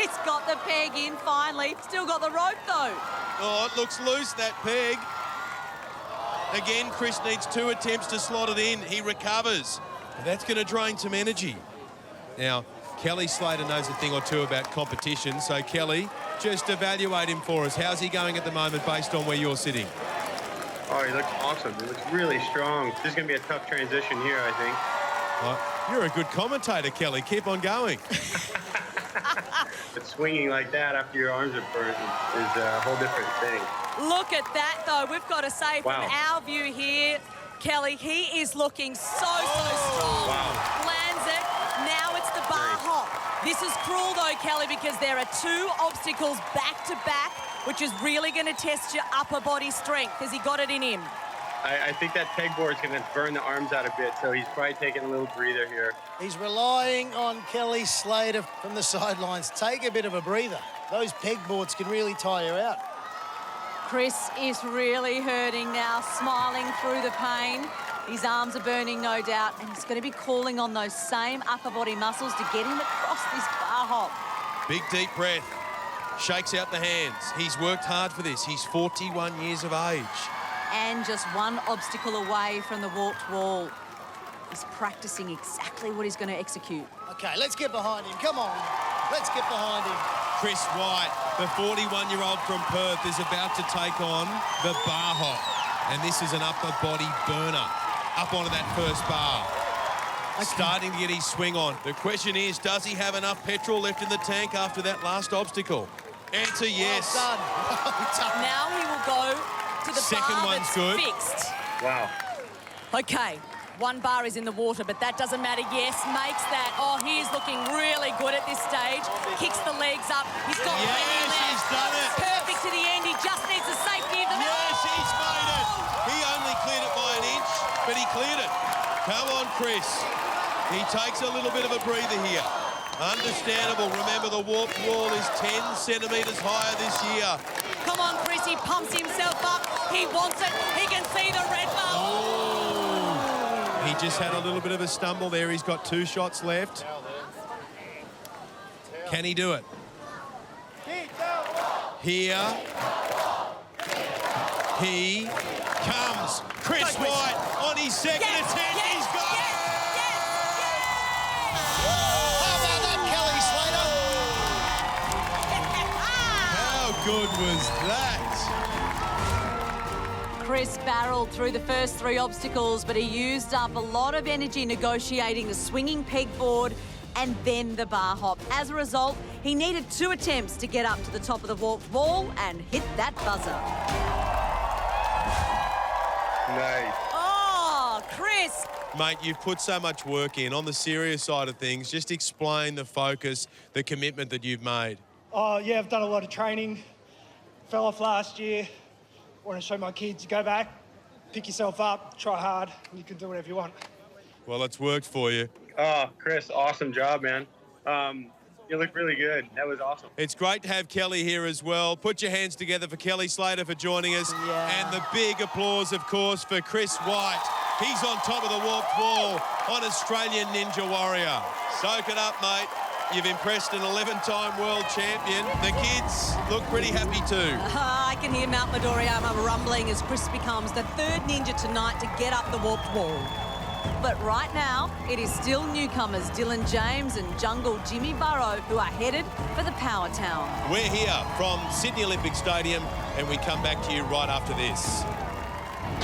He's got the peg in finally. Still got the rope though. Oh, it looks loose, that peg. Again, Chris needs 2 attempts to slot it in. He recovers. That's going to drain some energy. Now, Kelly Slater knows a thing or two about competition. So, Kelly, just evaluate him for us. How's he going at the moment based on where you're sitting? Oh, he looks awesome. He looks really strong. This is going to be a tough transition here, I think. Well, you're a good commentator, Kelly. Keep on going. But swinging like that after your arms are burnt is a whole different thing. Look at that, though. We've got to say, from our view here, Kelly, he is looking so strong. Wow. Lands it. Now it's the bar hop. This is cruel, though, Kelly, because there are 2 obstacles back-to-back, which is really going to test your upper body strength. Has he got it in him? I think that pegboard's going to burn the arms out a bit, so he's probably taking a little breather here. He's relying on Kelly Slater from the sidelines. Take a bit of a breather. Those pegboards can really tire you out. Chris is really hurting now, smiling through the pain. His arms are burning, no doubt, and he's going to be calling on those same upper body muscles to get him across this bar hop. Big, deep breath. Shakes out the hands. He's worked hard for this. He's 41 years of age. And just 1 obstacle away from the warped wall. He's practicing exactly what he's going to execute. Okay, let's get behind him. Come on. Let's get behind him. Chris White, the 41-year-old from Perth, is about to take on the bar hop. And this is an upper body burner up onto that first bar. Okay. Starting to get his swing on. The question is, does he have enough petrol left in the tank after that last obstacle? Answer yes. Well done. Well done. Now he will go to the Second bar one's that's good. fixed. Wow. Okay, 1 bar is in the water, but that doesn't matter. Yes, makes that. Oh, he's looking really good at this stage. Kicks the legs up. He's got plenty left. He's done it. Perfect to the end. He just needs the safety of the Yes, he's made it. He only cleared it by an inch, but he cleared it. Come on, Chris. He takes a little bit of a breather here. Understandable. Remember, the warped wall is 10 centimetres higher this year. Come on, Chris. He pumps himself up. He wants it. He can see the red bar. Oh. He just had a little bit of a stumble there. He's got 2 shots left. Can he do it? Here he comes. Chris White on his second attempt. He's got it. How about that, Kelly Slater? How good was that? Chris barreled through the first 3 obstacles, but he used up a lot of energy negotiating the swinging pegboard and then the bar hop. As a result, he needed 2 attempts to get up to the top of the warped wall and hit that buzzer. Nice. Oh, Chris. Mate, you've put so much work in. On the serious side of things, just explain the focus, the commitment that you've made. Oh, yeah, I've done a lot of training. Fell off last year. Want to show my kids, you go back, pick yourself up, try hard, and you can do whatever you want. Well, it's worked for you. Oh, Chris, awesome job, man. You look really good. That was awesome. It's great to have Kelly here as well. Put your hands together for Kelly Slater for joining us. Yeah. And the big applause, of course, for Chris White. He's on top of the warped wall on Australian Ninja Warrior. Soak it up, mate. You've impressed an 11-time world champion. The kids look pretty happy too. I can hear Mount Midoriyama rumbling as Chris becomes the 3rd ninja tonight to get up the warped wall. But right now, it is still newcomers Dylan James and Jungle Jimmy Burrow who are headed for the Power Town. We're here from Sydney Olympic Stadium, and we come back to you right after this.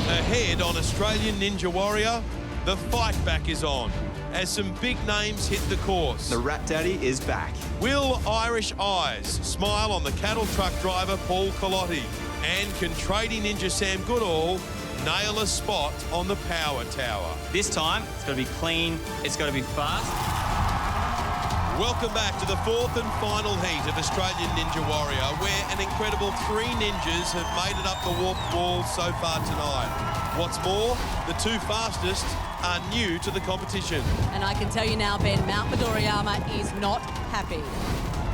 Ahead on Australian Ninja Warrior, the fight back is on as some big names hit the course. The Rat Daddy is back. Will Irish Eyes smile on the cattle truck driver Paul Colotti? And can tradie ninja Sam Goodall nail a spot on the Power Tower? This time, it's got to be clean, it's got to be fast. Welcome back to the 4th and final heat of Australian Ninja Warrior, where an incredible 3 ninjas have made it up the warped wall so far tonight. What's more, the 2 fastest are new to the competition. And I can tell you now, Ben, Mount Midoriyama is not happy.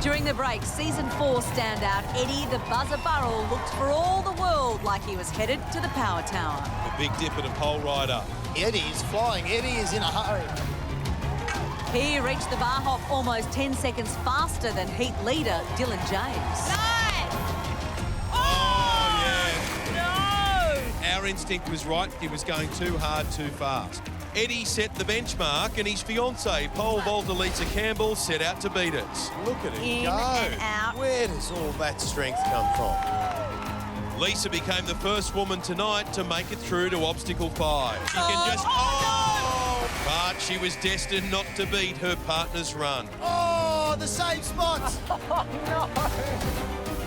During the break, Season 4 standout Eddie the Buzzer Burrell looked for all the world like he was headed to the Power Tower. The big dip and a pole rider. Eddie is flying. Eddie is in a hurry. He reached the bar hop almost 10 seconds faster than heat leader Dylan James. Oh, yeah. Our instinct was right. He was going too hard, too fast. Eddie set the benchmark and his fiancée, pole vaulter Lisa Campbell, set out to beat it. Look at him In go. and out. Where does all that strength come from? Lisa became the first woman tonight to make it through to obstacle 5. She can just... But she was destined not to beat her partner's run. Oh, the same spot.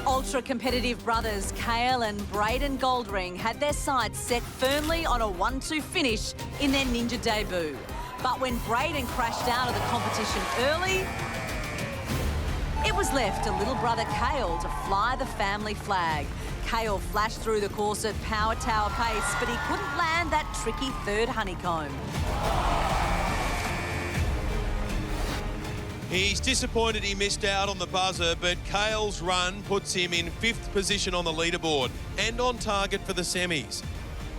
Ultra-competitive brothers Kale and Braden Goldring had their sights set firmly on a 1-2 finish in their ninja debut. But when Braden crashed out of the competition early, it was left to little brother Kale to fly the family flag. Kale flashed through the course at power tower pace, but he couldn't land that tricky third honeycomb. He's disappointed he missed out on the buzzer, but Kale's run puts him in 5th position on the leaderboard and on target for the semis.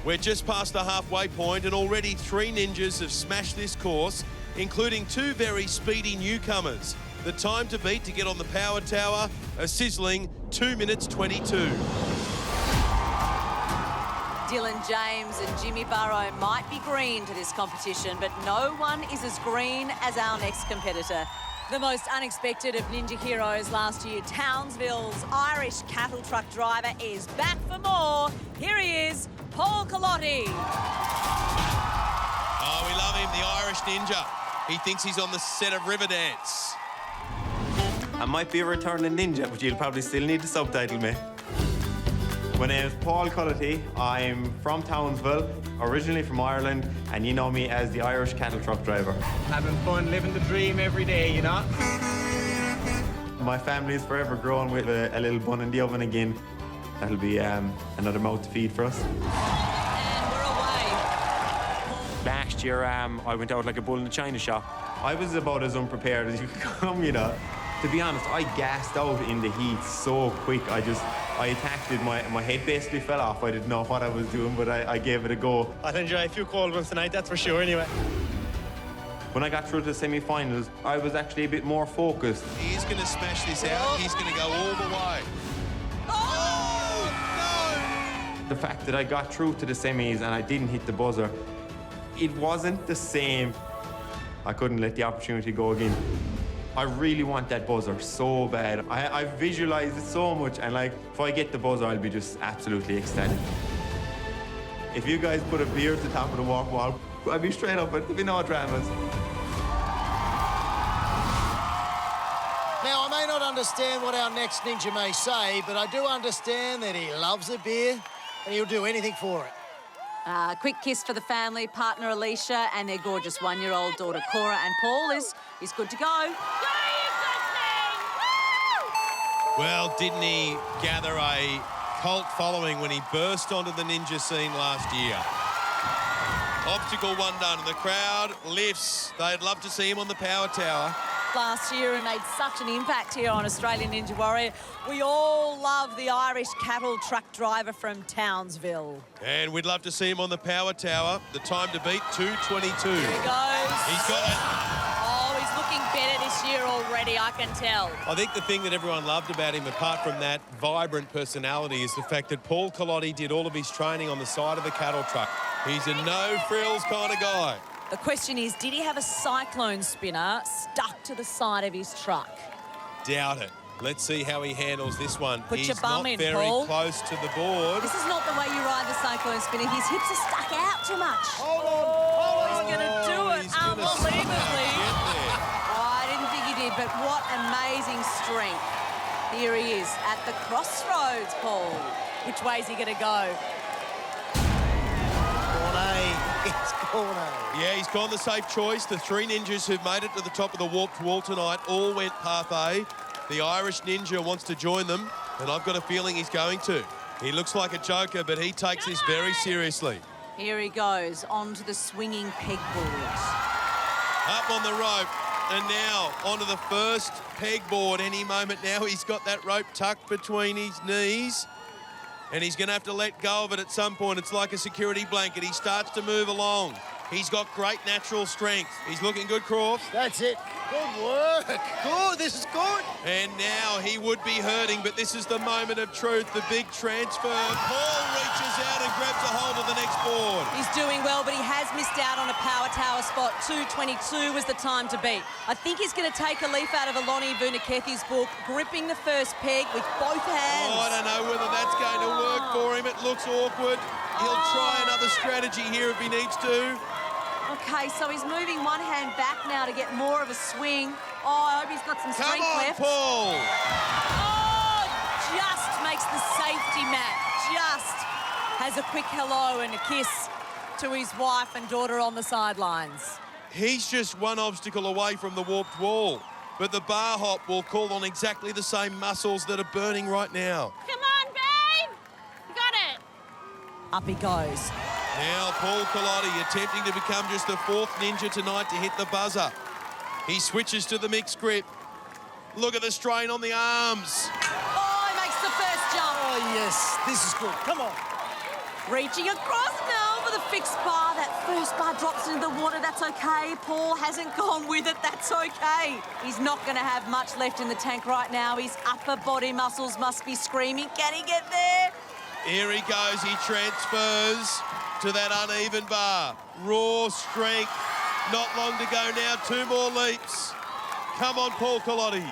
We're just past the halfway point and already 3 ninjas have smashed this course, including 2 very speedy newcomers. The time to beat to get on the power tower, a sizzling 2 minutes 22. Dylan James and Jimmy Burrow might be green to this competition, but no one is as green as our next competitor. The most unexpected of Ninja heroes last year, Townsville's Irish cattle truck driver is back for more. Here he is, Paul Colotti. Oh, we love him, the Irish ninja. He thinks he's on the set of Riverdance. I might be a returning ninja, but you'll probably still need to subtitle me. My name is Paul Cullity. I'm from Townsville, originally from Ireland, and you know me as the Irish cattle truck driver. Having fun, living the dream every day, you know? My family is forever growing with a little bun in the oven again. That'll be another mouth to feed for us. And we're away. Last year, I went out like a bull in a china shop. I was about as unprepared as you could come, you know. To be honest, I gassed out in the heat so quick. I attacked it. My head basically fell off. I didn't know what I was doing, but I gave it a go. I'll enjoy a few cold ones tonight, that's for sure, anyway. When I got through to the semi-finals, I was actually a bit more focused. He's going to smash this out. He's going to go all the way. Oh, no! The fact that I got through to the semis and I didn't hit the buzzer, it wasn't the same. I couldn't let the opportunity go again. I really want that buzzer so bad. I visualized it so much, and like, if I get the buzzer, I'll be just absolutely ecstatic. If you guys put a beer at the top of the walk wall, I'd be straight up, but there'd be no dramas. Now, I may not understand what our next ninja may say, but I do understand that he loves a beer and he'll do anything for it. Quick kiss for the family, partner Alicia and their gorgeous 1-year-old daughter Cora, and Paul is good to go. Well, didn't he gather a cult following when he burst onto the ninja scene last year? Obstacle 1 done, and the crowd lifts. They'd love to see him on the power tower. Last year and made such an impact here on Australian Ninja Warrior. We all love the Irish cattle truck driver from Townsville. And we'd love to see him on the power tower. The time to beat, 2:22. Here he goes. He's got it. Oh, he's looking better this year already, I can tell. I think the thing that everyone loved about him, apart from that vibrant personality, is the fact that Paul Colotti did all of his training on the side of the cattle truck. He's a no-frills kind of guy. The question is, did he have a cyclone spinner stuck to the side of his truck? Doubt it. Let's see how he handles this one. Put your bum in, He's not very close to the board. This is not the way you ride the cyclone spinner. His hips are stuck out too much. Hold on. He's going to do it He's gonna unbelievably. get there. Oh, I didn't think he did, but what amazing strength. Here he is at the crossroads, Paul. Which way is he going to go? It's corner. Yeah, he's gone the safe choice. The 3 ninjas who've made it to the top of the warped wall tonight all went path A. The Irish ninja wants to join them, and I've got a feeling he's going to. He looks like a joker, but he takes this very seriously. Here he goes, onto the swinging pegboard. Up on the rope, and now onto the first pegboard. Any moment now, he's got that rope tucked between his knees. And he's going to have to let go of it at some point. It's like a security blanket. He starts to move along. He's got great natural strength. He's looking good, Croft. That's it. Good work. Good, this is good. And now he would be hurting, but this is the moment of truth, the big transfer. Paul reaches out and grabs a hold of the next board. He's doing well, but he has missed out on a power tower spot. 2:22 was the time to beat. I think he's going to take a leaf out of Aloni Vunakethi's book, gripping the first peg with both hands. Oh, I don't know whether that's going to work for him. It looks awkward. He'll try another strategy here if he needs to. Okay, so he's moving one hand back now to get more of a swing. Oh, I hope he's got some strength left. Come on, Paul! Oh, just makes the safety mat. Just has a quick hello and a kiss to his wife and daughter on the sidelines. He's just one obstacle away from the warped wall, but the bar hop will call on exactly the same muscles that are burning right now. Come on, babe! You got it! Up he goes. Now Paul Culotti attempting to become just the fourth ninja tonight to hit the buzzer. He switches to the mixed grip. Look at the strain on the arms. Oh, he makes the first jump. Oh, yes, this is good. Come on. Reaching across now for the fixed bar. That first bar drops into the water. That's okay. Paul hasn't gone with it. That's okay. He's not going to have much left in the tank right now. His upper body muscles must be screaming. Can he get there? Here he goes. He transfers to that uneven bar. Raw strength. Not long to go now. 2 more leaps. Come on, Paul Culotti.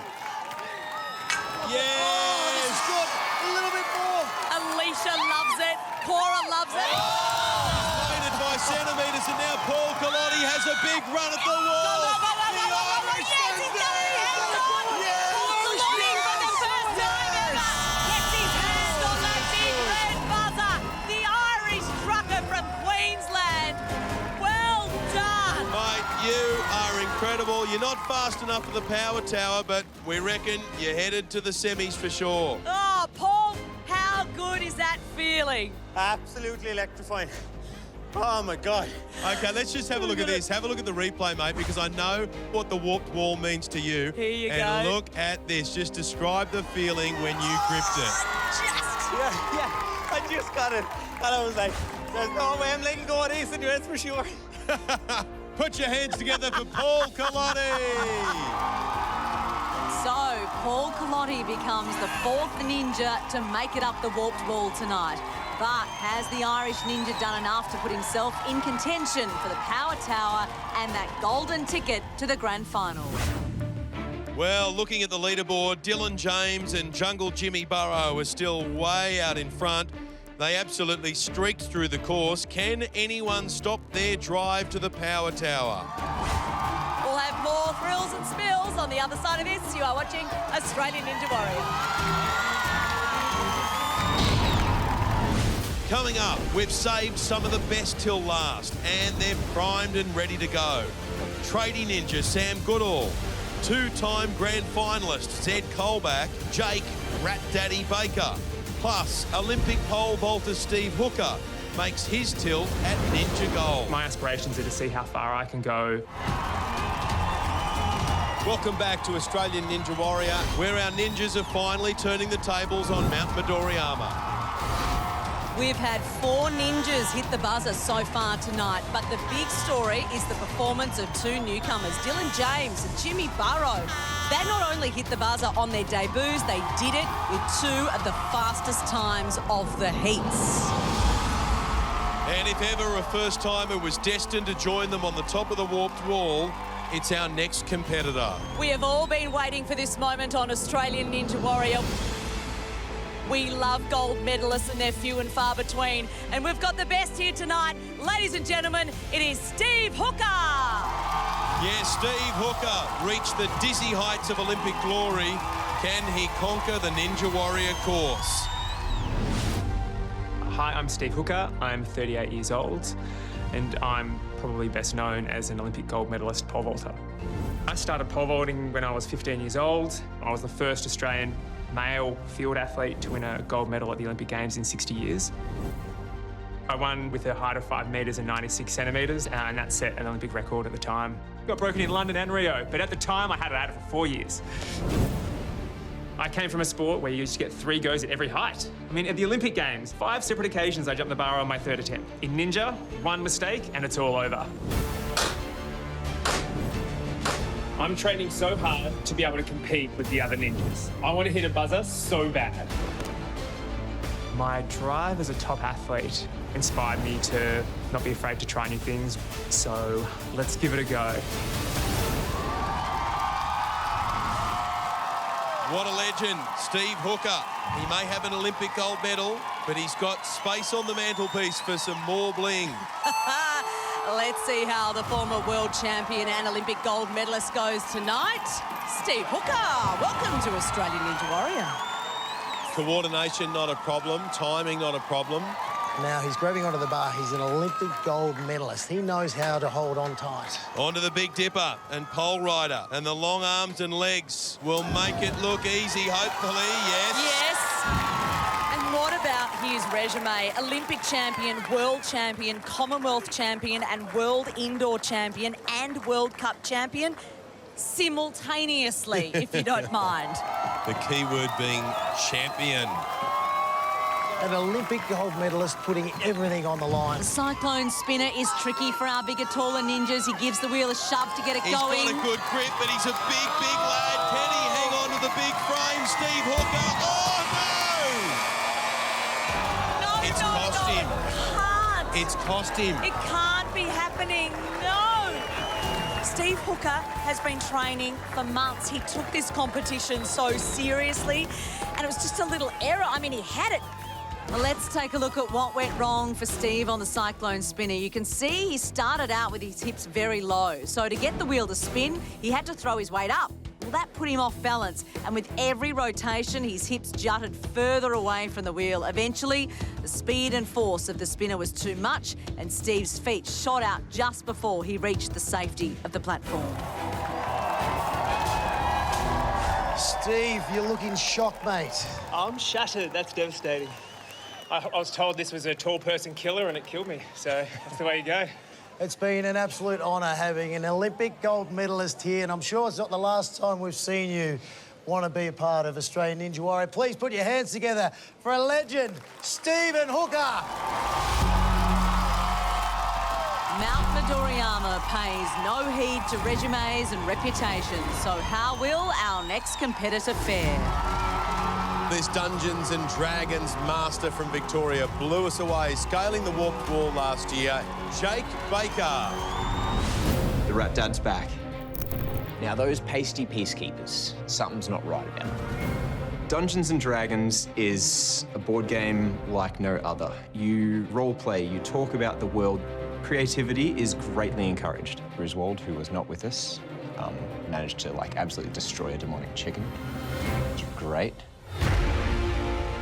Yes! Oh, this is good. A little bit more. Alicia loves it. Cora loves it. Weighted by centimetres, and now Paul Culotti has a big run at the wall. Yes, he's got it. Hands on. Paul Culotti for the first time ever gets his hand on that big red buzzer. The Irish trucker from Queensland. Well done. Mate, you are incredible. You're not fast enough for the power tower, but we reckon you're headed to the semis for sure. Oh, Paul, how good is that feeling? Absolutely electrifying. Oh, my God. Okay, let's just have a look at this. Have a look at the replay, mate, because I know what the warped wall means to you. Here you and go. Look at this. Just describe the feeling when you gripped it. Yeah, I just got it. And I was like, there's no way I'm letting go of this, and that's for sure. Put your hands together for Paul Culotti. So, Paul Culotti becomes the 4th ninja to make it up the warped wall tonight. But has the Irish ninja done enough to put himself in contention for the power tower and that golden ticket to the grand final? Well, looking at the leaderboard, Dylan James and Jungle Jimmy Burrow are still way out in front. They absolutely streaked through the course. Can anyone stop their drive to the power tower? We'll have more thrills and spills on the other side of this. You are watching Australian Ninja Warrior. Coming up, we've saved some of the best till last, and they're primed and ready to go. Tradie ninja Sam Goodall, 2-time grand finalist Zed Colback, Jake Rat Daddy Baker, plus Olympic pole vaulter Steve Hooker makes his tilt at Ninja Gold. My aspirations are to see how far I can go. Welcome back to Australian Ninja Warrior, where our ninjas are finally turning the tables on Mount Midoriyama. We've had 4 ninjas hit the buzzer so far tonight, but the big story is the performance of 2 newcomers, Dylan James and Jimmy Burrow. They not only hit the buzzer on their debuts, they did it with 2 of the fastest times of the heats. And if ever a first-timer was destined to join them on the top of the warped wall, it's our next competitor. We have all been waiting for this moment on Australian Ninja Warrior. We love gold medalists and they're few and far between. And we've got the best here tonight. Ladies and gentlemen, it is Steve Hooker. Yes, Steve Hooker reached the dizzy heights of Olympic glory. Can he conquer the Ninja Warrior course? Hi, I'm Steve Hooker. I'm 38 years old, and I'm probably best known as an Olympic gold medalist pole vaulter. I started pole vaulting when I was 15 years old. I was the first Australian male field athlete to win a gold medal at the Olympic Games in 60 years. I won with a height of 5 metres and 96 centimetres, and that set an Olympic record at the time. Got broken in London and Rio, but at the time I had it out for 4 years. I came from a sport where you used to get 3 goes at every height. I mean, at the Olympic Games, 5 separate occasions I jumped the bar on my 3rd attempt. In ninja, 1 mistake and it's all over. I'm training so hard to be able to compete with the other ninjas. I want to hit a buzzer so bad. My drive as a top athlete inspired me to not be afraid to try new things. So let's give it a go. What a legend, Steve Hooker. He may have an Olympic gold medal, but he's got space on the mantelpiece for some more bling. Let's see how the former world champion and Olympic gold medalist goes tonight. Steve Hooker, welcome to Australian Ninja Warrior. Coordination, not a problem. Timing, not a problem. Now he's grabbing onto the bar. He's an Olympic gold medalist. He knows how to hold on tight. Onto the Big Dipper and pole rider. And the long arms and legs will make it look easy, hopefully, yes. Yes. And what about his resume? Olympic champion, world champion, Commonwealth champion and world indoor champion and World Cup champion simultaneously, if you don't mind. The key word being champion. An Olympic gold medalist putting everything on the line. The cyclone spinner is tricky for our bigger, taller ninjas. He gives the wheel a shove to get it going. He's got a good grip, but he's a big, big lad. Can he hang on to the big frame? Steve Hooker. Oh, no! No, It's cost him. Can't. It's cost him. It can't be happening. No! Steve Hooker has been training for months. He took this competition so seriously, and it was just a little error. I mean, he had it. Let's take a look at what went wrong for Steve on the cyclone spinner. You can see he started out with his hips very low. So to get the wheel to spin, he had to throw his weight up. Well, that put him off balance. And with every rotation, his hips jutted further away from the wheel. Eventually, the speed and force of the spinner was too much, and Steve's feet shot out just before he reached the safety of the platform. Steve, you're looking shocked, mate. I'm shattered. That's devastating. I was told this was a tall person killer and it killed me, so that's the way you go. It's been an absolute honour having an Olympic gold medalist here, and I'm sure it's not the last time we've seen you want to be a part of Australian Ninja Warrior. Please put your hands together for a legend, Stephen Hooker. Mount Midoriyama pays no heed to resumes and reputations, so how will our next competitor fare? This Dungeons and Dragons master from Victoria blew us away, scaling the warped wall last year, Jake Baker. The Rat Dad's back. Now, those pasty peacekeepers, something's not right about them. Dungeons and Dragons is a board game like no other. You role play, you talk about the world. Creativity is greatly encouraged. Griswold, who was not with us, managed to absolutely destroy a demonic chicken. Great.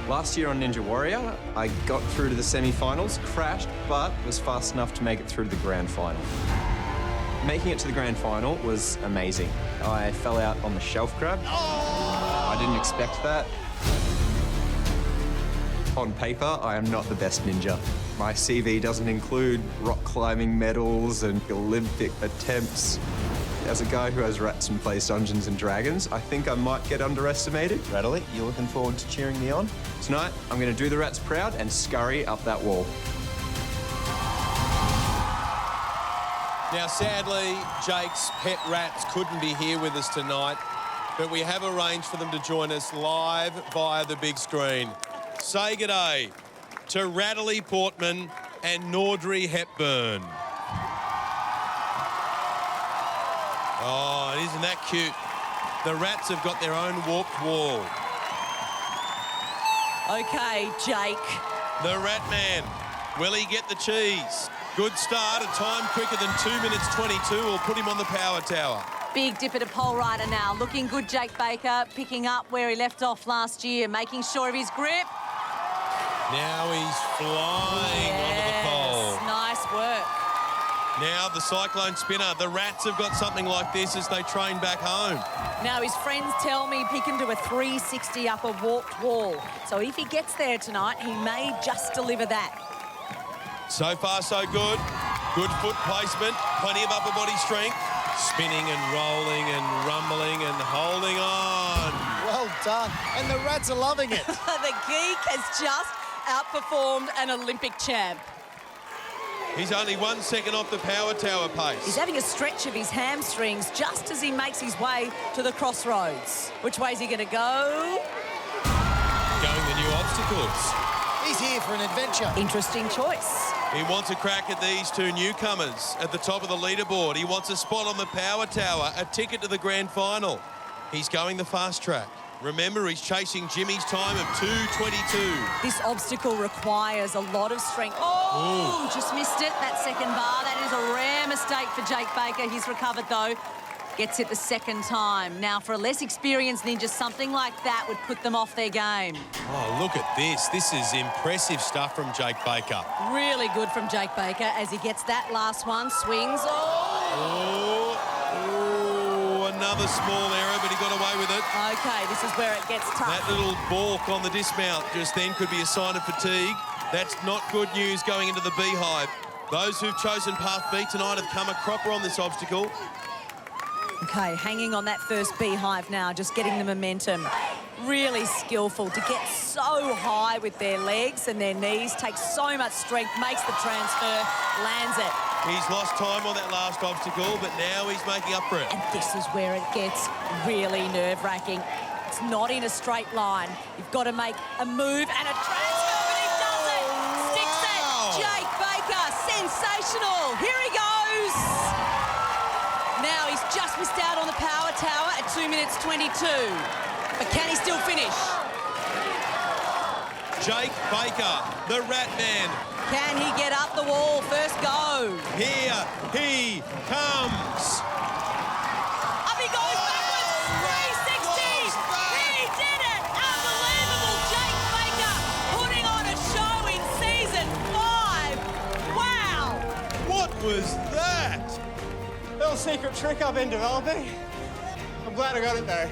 Last year on Ninja Warrior, I got through to the semi-finals, crashed, but was fast enough to make it through to the grand final. Making it to the grand final was amazing. I fell out on the shelf grab. I didn't expect that. On paper, I am not the best ninja. My CV doesn't include rock climbing medals and Olympic attempts. As a guy who has rats and plays Dungeons and Dragons, I think I might get underestimated. Rattly, you looking forward to cheering me on? Tonight, I'm going to do the rats proud and scurry up that wall. Now, sadly, Jake's pet rats couldn't be here with us tonight, but we have arranged for them to join us live via the big screen. Say g'day to Rattly Portman and Nordry Hepburn. Oh, isn't that cute? The rats have got their own warped wall. OK, Jake. The Rat Man. Will he get the cheese? Good start. A time quicker than 2 minutes 22 will put him on the power tower. Big dipper to pole rider now. Looking good, Jake Baker. Picking up where he left off last year. Making sure of his grip. Now he's flying onto the pole. Nice work. Now the cyclone spinner. The rats have got something like this as they train back home. Now his friends tell me he can do a 360 up a warped wall. So if he gets there tonight, he may just deliver that. So far, so good. Good foot placement. Plenty of upper body strength. Spinning and rolling and rumbling and holding on. Well done. And the rats are loving it. The geek has just outperformed an Olympic champ. He's only 1 second off the power tower pace. He's having a stretch of his hamstrings just as he makes his way to the crossroads. Which way is he going to go? Going the new obstacles. He's here for an adventure. Interesting choice. He wants a crack at these two newcomers at the top of the leaderboard. He wants a spot on the power tower, a ticket to the grand final. He's going the fast track. Remember, he's chasing Jimmy's time of 2:22. This obstacle requires a lot of strength. Oh, just missed it, that second bar. That is a rare mistake for Jake Baker. He's recovered, though. Gets it the second time. Now, for a less experienced ninja, something like that would put them off their game. Oh, look at this. This is impressive stuff from Jake Baker. Really good from Jake Baker as he gets that last one. Swings. Another small error, but he got away with it. OK, this is where it gets tough. That little balk on the dismount just then could be a sign of fatigue. That's not good news going into the beehive. Those who've chosen Path B tonight have come a cropper on this obstacle. OK, hanging on that first beehive now, just getting the momentum. Really skillful to get so high with their legs and their knees, takes so much strength, makes the transfer, lands it. He's lost time on that last obstacle, but now he's making up for it. And this is where it gets really nerve-wracking. It's not in a straight line. You've got to make a move and a transfer, but he does it! Sticks it! Jake Baker, sensational! Here he goes! Now he's just missed out on the power tower at 2 minutes 22. But can he still finish? Jake Baker, the Rat Man. Can he get up the wall? First go. Here he comes. Up he goes backwards. 360. He did it. Unbelievable. Jake Baker putting on a show in season 5. Wow. What was that? Little secret trick I've been developing. I'm glad I got it though.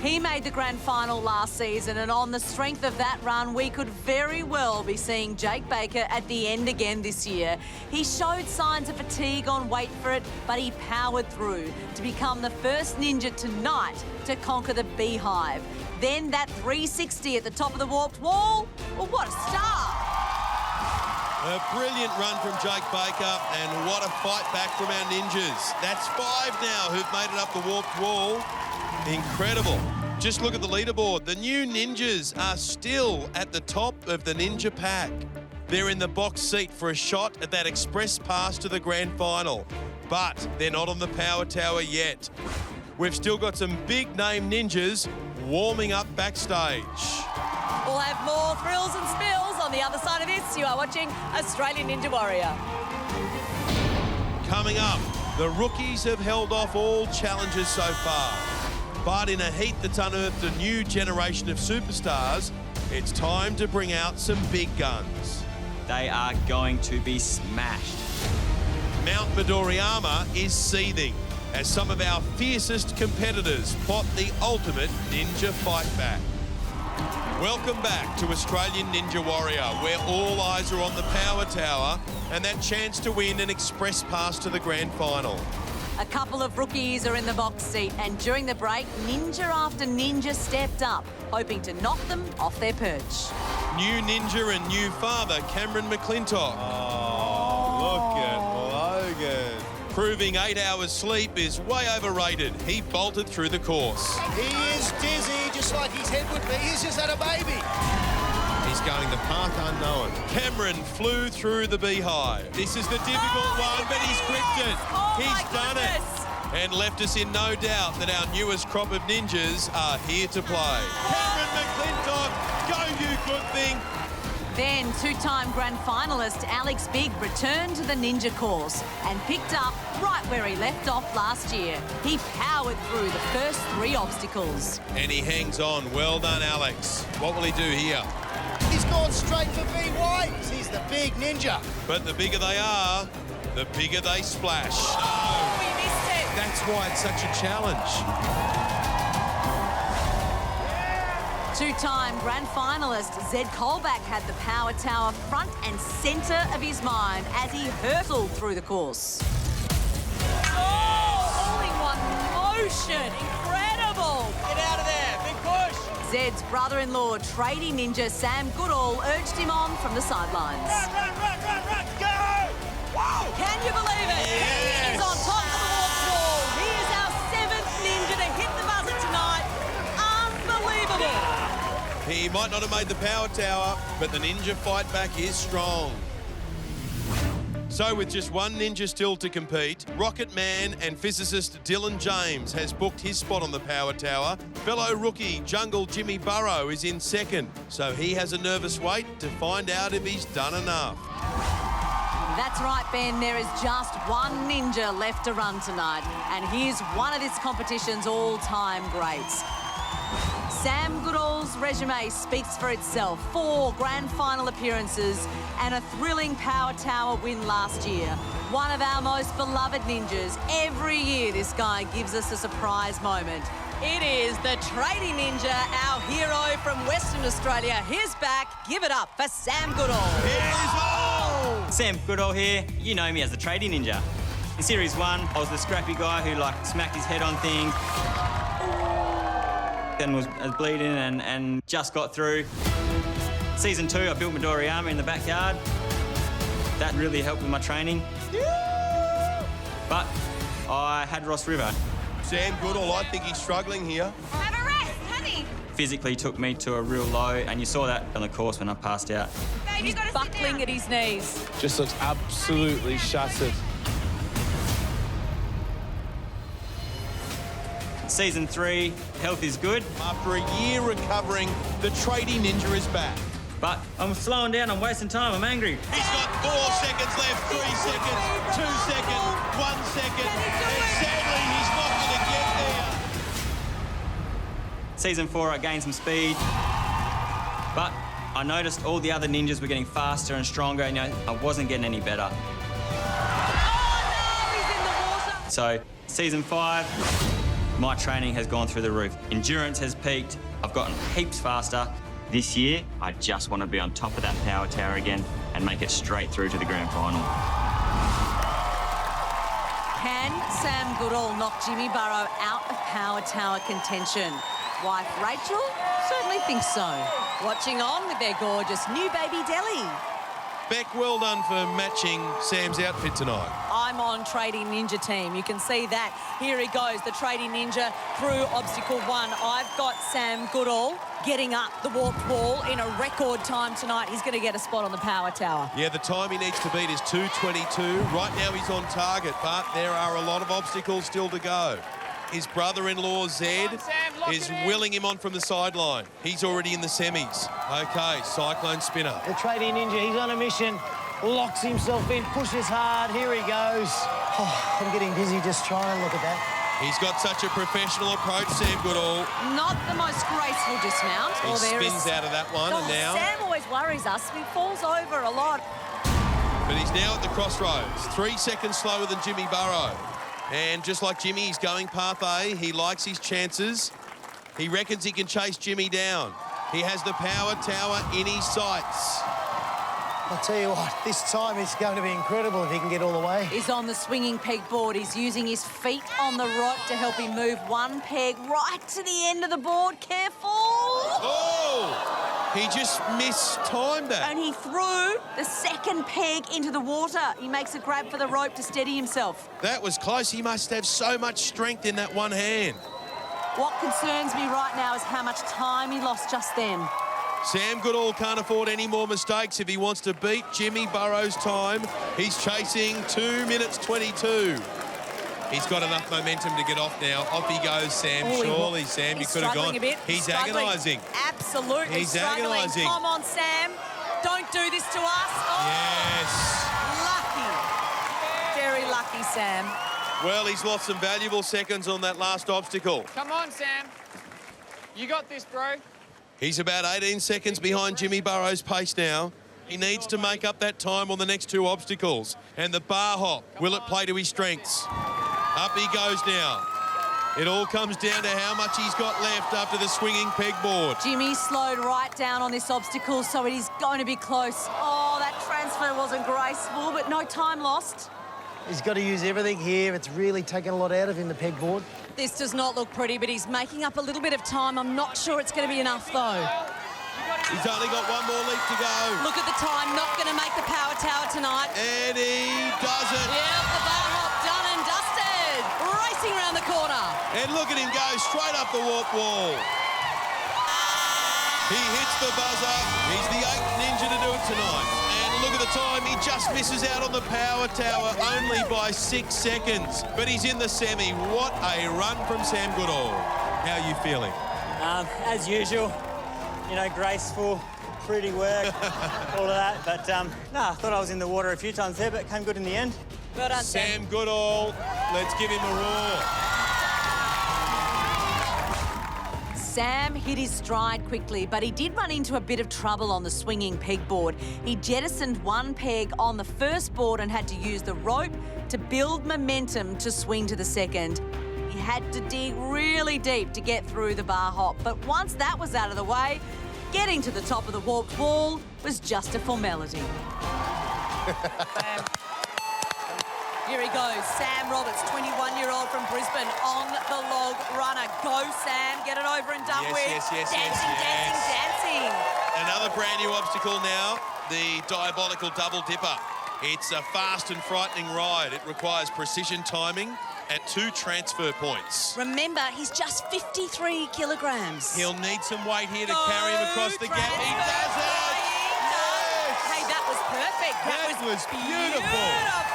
He made the grand final last season, and on the strength of that run, we could very well be seeing Jake Baker at the end again this year. He showed signs of fatigue on Wait For It, but he powered through to become the first ninja tonight to conquer the beehive. Then that 360 at the top of the warped wall. Well, what a start! A brilliant run from Jake Baker, and what a fight back from our ninjas. That's 5 now who've made it up the warped wall. Incredible. Just look at the leaderboard. The new ninjas are still at the top of the ninja pack. They're in the box seat for a shot at that express pass to the grand final. But they're not on the power tower yet. We've still got some big name ninjas warming up backstage. We'll have more thrills and spills on the other side of this. You are watching Australian Ninja Warrior. Coming up, the rookies have held off all challenges so far. But in a heat that's unearthed a new generation of superstars, it's time to bring out some big guns. They are going to be smashed. Mount Midoriyama is seething as some of our fiercest competitors plot the ultimate ninja fight back. Welcome back to Australian Ninja Warrior, where all eyes are on the power tower and that chance to win an express pass to the grand final. A couple of rookies are in the box seat, and during the break, ninja after ninja stepped up, hoping to knock them off their perch. New ninja and new father, Cameron McClintock. Oh, look at Logan. Proving 8 hours sleep is way overrated. He bolted through the course. He is dizzy, just like his head would be. He's just had a baby. He's going the path unknown. Cameron flew through the beehive. This is the difficult one, but he's gripped it. He's done it. And left us in no doubt that our newest crop of ninjas are here to play. Cameron McClintock, go you good thing. Then two-time grand finalist Alex Bigg returned to the ninja course and picked up right where he left off last year. He powered through the first 3 obstacles. And he hangs on. Well done, Alex. What will he do here? He's gone straight for V-Waves. He's the big ninja. But the bigger they are, the bigger they splash. Oh, we missed it. That's why it's such a challenge. Two-time grand finalist Zed Colback had the power tower front and centre of his mind as he hurtled through the course. Oh, all in one motion. Incredible. Get out of there. Zed's brother-in-law, tradie ninja Sam Goodall, urged him on from the sidelines. Run, go! Whoa! Can you believe it? Yes! He is on top of the walk wall. He is our 7th ninja to hit the buzzer tonight. Unbelievable. He might not have made the power tower, but the ninja fight back is strong. So with just one ninja still to compete, Rocket Man and physicist Dylan James has booked his spot on the power tower. Fellow rookie Jungle Jimmy Burrow is in second, so he has a nervous wait to find out if he's done enough. That's right, Ben. There is just one ninja left to run tonight, and he's one of this competition's all-time greats. Sam Goodall's resume speaks for itself. 4 grand final appearances and a thrilling power tower win last year. One of our most beloved ninjas. Every year this guy gives us a surprise moment. It is the tradie ninja, our hero from Western Australia. He's back. Give it up for Sam Goodall. Sam Goodall here. You know me as the tradie ninja. In Series 1, I was the scrappy guy who smacked his head on things and was bleeding and just got through. Season 2, I built Midoriyama in the backyard. That really helped with my training. But I had Ross River. Sam Goodall, I think he's struggling here. Have a rest, honey. Physically took me to a real low, and you saw that on the course when I passed out. Babe, He's buckling at his knees. Just looks absolutely shattered. Season 3, health is good. After a year recovering, the tradie ninja is back. But I'm slowing down, I'm wasting time, I'm angry. He's got 4 seconds left, 3 seconds, 2 seconds, 1 second, and sadly he's not going to get there. Season 4, I gained some speed, but I noticed all the other ninjas were getting faster and stronger, and I wasn't getting any better. So, Season 5, my training has gone through the roof. Endurance has peaked, I've gotten heaps faster. This year, I just want to be on top of that power tower again and make it straight through to the grand final. Can Sam Goodall knock Jimmy Burrow out of power tower contention? Wife Rachel certainly thinks so. Watching on with their gorgeous new baby Delhi. Beck, well done for matching Sam's outfit tonight. I'm on Tradie Ninja team. You can see that. Here he goes, the Tradie Ninja through obstacle 1. I've got Sam Goodall getting up the warped wall in a record time tonight. He's going to get a spot on the power tower. Yeah, the time he needs to beat is 2:22. Right now he's on target, but there are a lot of obstacles still to go. His brother-in-law, Zed, is willing him on from the sideline. He's already in the semis. OK, cyclone spinner. The tradie ninja, he's on a mission, locks himself in, pushes hard. Here he goes. Oh, I'm getting dizzy just trying to look at that. He's got such a professional approach, Sam Goodall. Not the most graceful dismount. He spins out of that one, and now... Sam always worries us. He falls over a lot. But he's now at the crossroads. 3 seconds slower than Jimmy Burrow. And just like Jimmy, he's going path A. He likes his chances. He reckons he can chase Jimmy down. He has the power tower in his sights. I'll tell you what, this time is going to be incredible if he can get all the way. He's on the swinging peg board. He's using his feet on the rope to help him move one peg right to the end of the board. Careful! Oh! He just mistimed that. And he threw the second peg into the water. He makes a grab for the rope to steady himself. That was close. He must have so much strength in that one hand. What concerns me right now is how much time he lost just then. Sam Goodall can't afford any more mistakes if he wants to beat Jimmy Burrow's time. He's chasing 2 minutes 22. He's got enough momentum to get off now. Off he goes, Sam. Surely, Sam, you could have gone. He's agonising. Absolutely He's struggling. agonising. Come on, Sam. Don't do this to us. Oh, yes. Lucky. Very lucky, Sam. Well, he's lost some valuable seconds on that last obstacle. Come on, Sam. You got this, bro. He's about 18 seconds behind Jimmy Burrow's pace now. He needs to make up that time on the next 2 obstacles. And the bar hop, will it play to his strengths? Up he goes now. It all comes down to how much he's got left after the swinging pegboard. Jimmy slowed right down on this obstacle, so it is going to be close. Oh, that transfer wasn't graceful, but no time lost. He's got to use everything here. It's really taken a lot out of him, the pegboard. This does not look pretty, but he's making up a little bit of time. I'm not sure it's going to be enough, though. He's only got one more leap to go. Look at the time. Not going to make the power tower tonight. And he does it. Yep, the bar hop done and dusted. Racing around the corner. And look at him go straight up the warp wall. He hits the buzzer. He's the 8th ninja to do it tonight. And look at the time. He just misses out on the power tower only by 6 seconds. But he's in the semi. What a run from Sam Goodall. How are you feeling? As usual, you know, graceful, pretty work, all of that. But, I thought I was in the water a few times there, but came good in the end. Well done, Sam Goodall. Let's give him a roar. Sam hit his stride quickly, but he did run into a bit of trouble on the swinging pegboard. He jettisoned one peg on the first board and had to use the rope to build momentum to swing to the second. He had to dig really deep to get through the bar hop, but once that was out of the way, getting to the top of the warped wall was just a formality. Here he goes, Sam Roberts, 21-year-old from Brisbane, on the log runner. Go, Sam, get it over and done with. Dancing. Another brand new obstacle now, the diabolical double dipper. It's a fast and frightening ride. It requires precision timing at 2 transfer points. Remember, he's just 53 kilograms. He'll need some weight here to carry him across the gap. He does it! Hey, that was perfect. That was beautiful.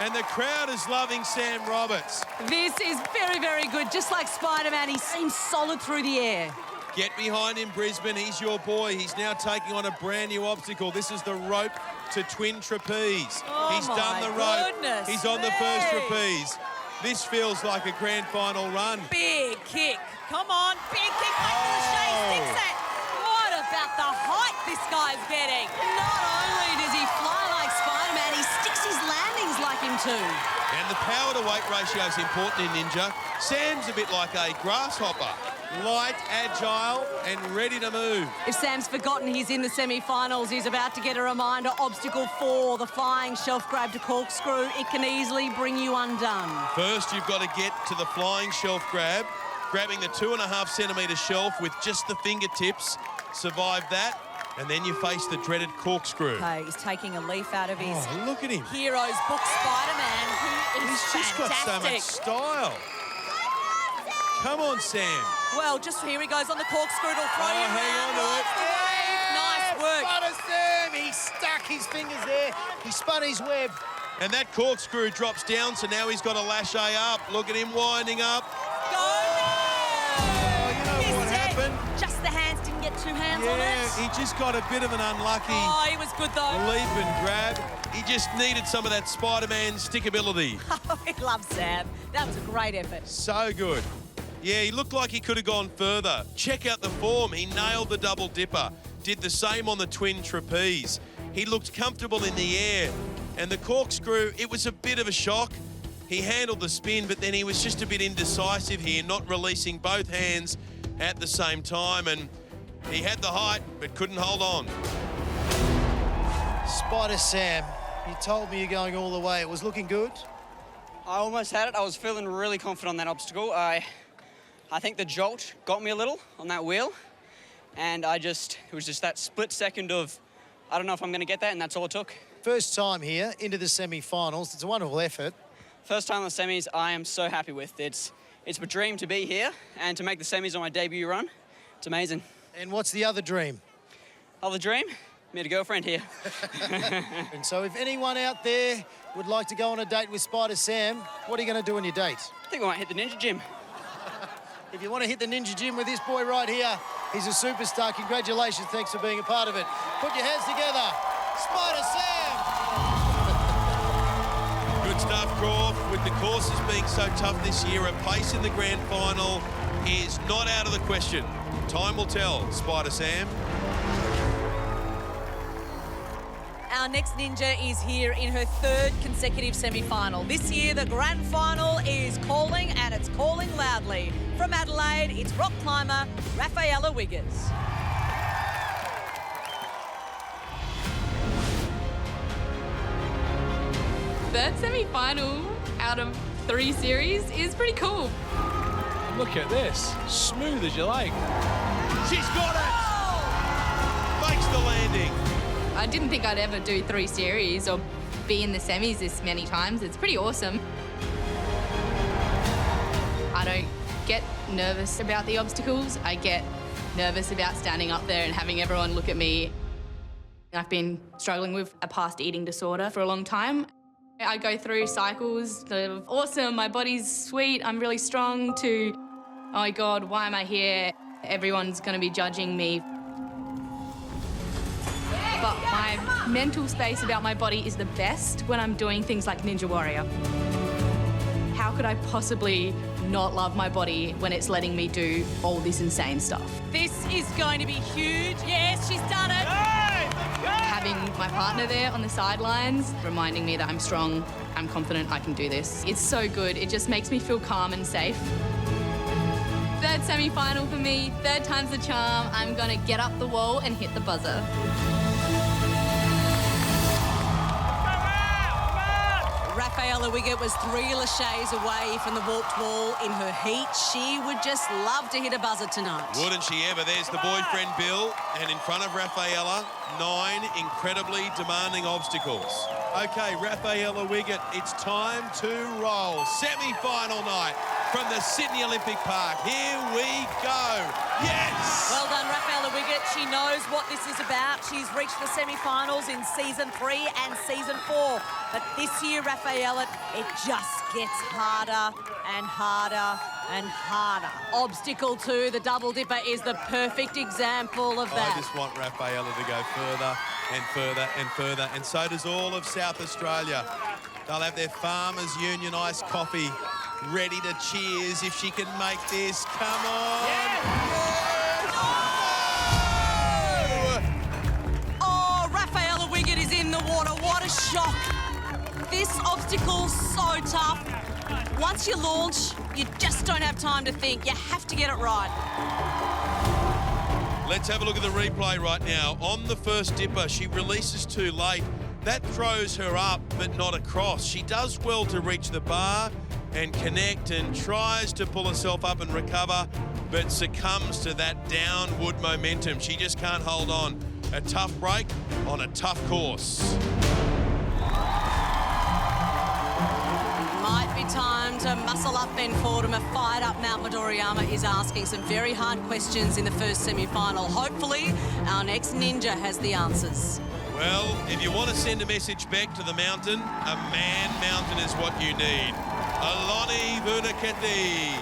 And the crowd is loving Sam Roberts. This is very, very good. Just like Spider-Man, he seems solid through the air. Get behind him, Brisbane. He's your boy. He's now taking on a brand new obstacle. This is the rope to twin trapeze. He's done the rope. He's on the first trapeze. This feels like a grand final run. Big kick. Come on, big kick back to the Shea. Sticks it. What about the height this guy's getting? Not only does he fly like Spider-Man, he sticks his landings like him too. And the power to weight ratio is important in Ninja. Sam's a bit like a grasshopper. Light, agile, and ready to move. If Sam's forgotten he's in the semi-finals, he's about to get a reminder. Obstacle 4, the flying shelf grab to corkscrew. It can easily bring you undone. First, you've got to get to the flying shelf grab, grabbing the 2.5 centimetre shelf with just the fingertips. Survive that, and then you face the dreaded corkscrew. Okay, he's taking a leaf out of his look at him. Heroes book, Spider-Man, who is He's just got so much style. Come on, Sam. Well, just here he goes on the corkscrew. It'll throw you hang around. on to it. Nice work. Spider Sam, he stuck his fingers there. He spun his web. And that corkscrew drops down, so now he's got a lache up. Look at him winding up. Go! Oh, you know what happened? Just the hands, didn't get 2 hands on it. Yeah, he just got a bit of an unlucky Oh, he was good though. leap and grab. He just needed some of that Spider-Man stickability. I love Sam. That was a great effort. So good. Yeah, he looked like he could have gone further. Check out the form. He nailed the double dipper. Did the same on the twin trapeze. He looked comfortable in the air. And the corkscrew, it was a bit of a shock. He handled the spin, but then he was just a bit indecisive here, not releasing both hands at the same time. And he had the height, but couldn't hold on. Spider Sam, you told me you're going all the way. It was looking good. I almost had it. I was feeling really confident on that obstacle. I think the jolt got me a little on that wheel, and it was just that split second of, I don't know if I'm going to get that, and that's all it took. First time here into the semi-finals. It's a wonderful effort. First time in the semis, I am so happy with. It's a dream to be here and to make the semis on my debut run. It's amazing. And what's the other dream? Other dream? Meet a girlfriend here. And so if anyone out there would like to go on a date with Spider Sam, what are you going to do on your date? I think I might hit the Ninja Gym. If you want to hit the Ninja Gym with this boy right here, he's a superstar. Congratulations. Thanks for being a part of it. Put your hands together. Spider Sam! Good stuff, Croft. With the courses being so tough this year, a place in the grand final is not out of the question. Time will tell, Spider Sam. Our next ninja is here in her 3rd consecutive semi-final. This year, the grand final is calling, and it's calling loudly. From Adelaide, it's rock climber Rafaela Wiggers. Third semi-final out of 3 series is pretty cool. Look at this. Smooth as you like. She's got it! Makes the landing. I didn't think I'd ever do 3 series or be in the semis this many times. It's pretty awesome. I don't get nervous about the obstacles. I get nervous about standing up there and having everyone look at me. I've been struggling with a past eating disorder for a long time. I go through cycles of awesome, my body's sweet, I'm really strong, to, oh my God, why am I here? Everyone's gonna be judging me. But my mental space about my body is the best when I'm doing things like Ninja Warrior. How could I possibly not love my body when it's letting me do all this insane stuff? This is going to be huge. Yes, she's done it. Having my partner there on the sidelines, reminding me that I'm strong, I'm confident, I can do this. It's so good. It just makes me feel calm and safe. Third semi-final for me, third time's the charm. I'm gonna get up the wall and hit the buzzer. Rafaela Wiggett was 3 laches away from the warped wall in her heat. She would just love to hit a buzzer tonight. Wouldn't she ever? There's the boyfriend, Bill, and in front of Rafaela, 9 incredibly demanding obstacles. Okay, Rafaela Wiggett, it's time to roll. Semi-final night from the Sydney Olympic Park. Here we go. Yes! Well done, Rafaela Wiggett. She knows what this is about. She's reached the semi-finals in season 3 and season 4. But this year, Rafaela, it just gets harder and harder and harder. Obstacle 2, the double dipper, is the perfect example of that. I just want Rafaela to go further and further and further, and so does all of South Australia. They'll have their Farmers Union iced coffee ready to cheers if she can make this. Come on! Yes! Oh, Rafaela Wiggett is in the water. What a shock. This obstacle's so tough. Once you launch, you just don't have time to think. You have to get it right. Let's have a look at the replay right now. On the first dipper, she releases too late. That throws her up, but not across. She does well to reach the bar and connect and tries to pull herself up and recover, but succumbs to that downward momentum. She just can't hold on. A tough break on a tough course. Might be time to muscle up Ben Fordham. A fired-up Mount Midoriyama is asking some very hard questions in the first semi-final. Hopefully, our next ninja has the answers. Well, if you want to send a message back to the mountain, a man mountain is what you need. Aloni Vunaketi.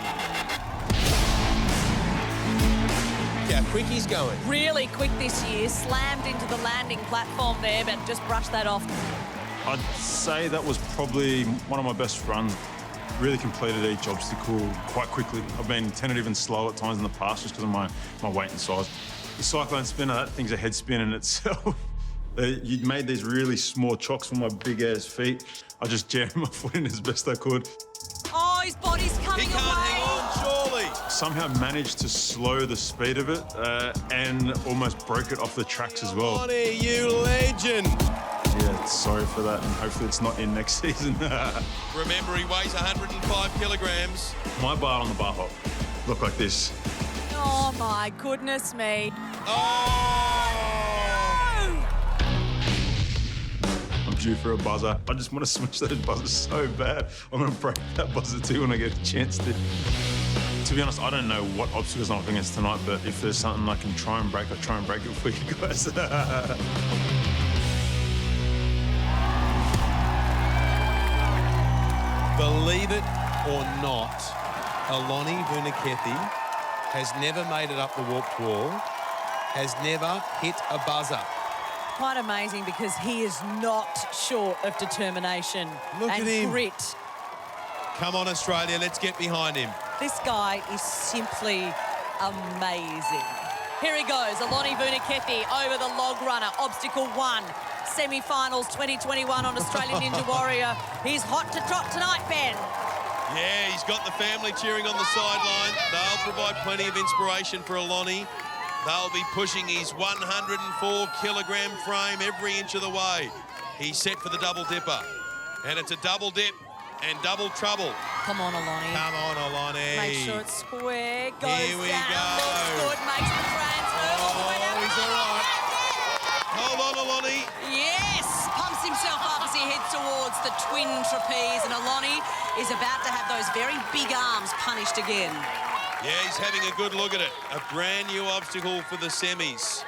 Look how quick he's going. Really quick this year. Slammed into the landing platform there, but just brushed that off. I'd say that was probably one of my best runs. Really completed each obstacle quite quickly. I've been tentative and slow at times in the past just because of my weight and size. The cyclone spinner, that thing's a head spin in itself. You made these really small chocks from my big-ass feet. I just jammed my foot in as best I could. Oh, his body's coming away. He can't hang on, surely. Somehow managed to slow the speed of it and almost broke it off the tracks as well. Lonnie, you legend. Yeah, sorry for that, and hopefully it's not in next season. Remember, he weighs 105 kilograms. My bar on the bar hop looked like this. Oh, my goodness me. I'm due for a buzzer. I just want to switch those buzzers so bad. I'm going to break that buzzer too when I get a chance to. To be honest, I don't know what obstacles I'm up against tonight, but if there's something I can try and break, I'll try and break it for you guys. Believe it or not, Aloni Vunaketi has never made it up the warped wall, has never hit a buzzer. Quite amazing because he is not short of determination Look and at him. grit. Come on, Australia, let's get behind him. This guy is simply amazing. Here he goes, Aloni Vunaketi over the log runner, obstacle 1. Semi-finals 2021 on Australian Ninja Warrior. He's hot to trot tonight, Ben. Yeah, he's got the family cheering on the sideline. They'll provide plenty of inspiration for Aloni. They'll be pushing his 104-kilogram frame every inch of the way. He's set for the double dipper. And it's a double dip and double trouble. Come on, Aloni. Come on, Aloni. Make sure it's square. Goes Here we down. go. Looks good. Makes the transfer. All the way down. He's all right. Hold on, Aloni. Yes! Pumps himself up as he heads towards the twin trapeze, and Aloni is about to have those very big arms punished again. Yeah, he's having a good look at it. A brand new obstacle for the semis.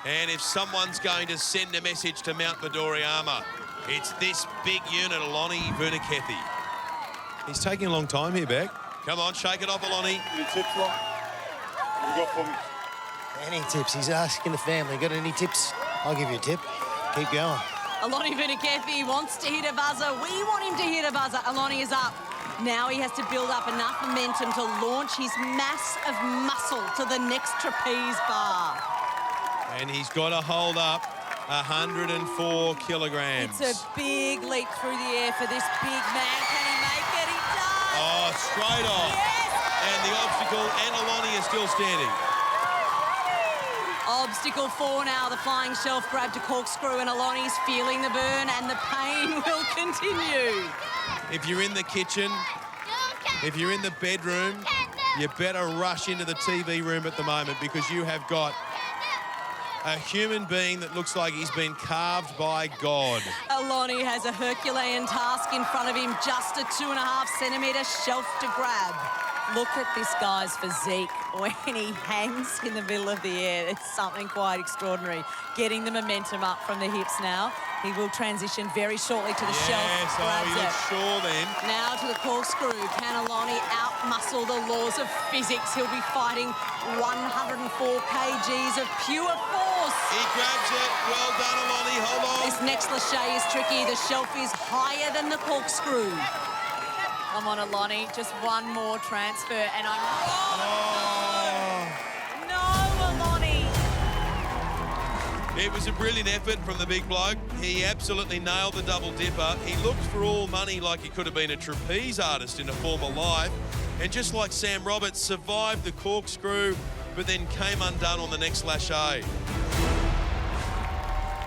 And if someone's going to send a message to Mount Midoriyama, it's this big unit, Aloni Vunikethi. He's taking a long time here, Beck. Come on, shake it off, Aloni. Any tips, Lon? What you got for me? Any tips? He's asking the family. Got any tips? I'll give you a tip. Keep going. Aloni Vunikethi wants to hit a buzzer. We want him to hit a buzzer. Aloni is up. Now he has to build up enough momentum to launch his mass of muscle to the next trapeze bar. And he's got to hold up 104 kilograms. It's a big leap through the air for this big man. Can he make it? He does! Oh, straight off. Yes! And the obstacle and Aloni are still standing. Obstacle 4 now, the flying shelf grab to corkscrew, and Aloni's feeling the burn, and the pain will continue. If you're in the kitchen, if you're in the bedroom, you better rush into the TV room at the moment, because you have got a human being that looks like he's been carved by God. Aloni has a Herculean task in front of him, just a 2.5 centimetre shelf to grab. Look at this guy's physique when he hangs in the middle of the air. It's something quite extraordinary. Getting the momentum up from the hips now. He will transition very shortly to the shelf. Yes, oh, he looks sure then. Now to the corkscrew. Can Aloni out-muscle the laws of physics? He'll be fighting 104 kgs of pure force. He grabs it. Well done, Aloni. Hold on. This next lâché is tricky. The shelf is higher than the corkscrew. Come on, Aloni. Just one more transfer, and I'm... Oh! No, Aloni! It was a brilliant effort from the big bloke. He absolutely nailed the double dipper. He looked for all money like he could have been a trapeze artist in a former life. And just like Sam Roberts, survived the corkscrew, but then came undone on the next lâché.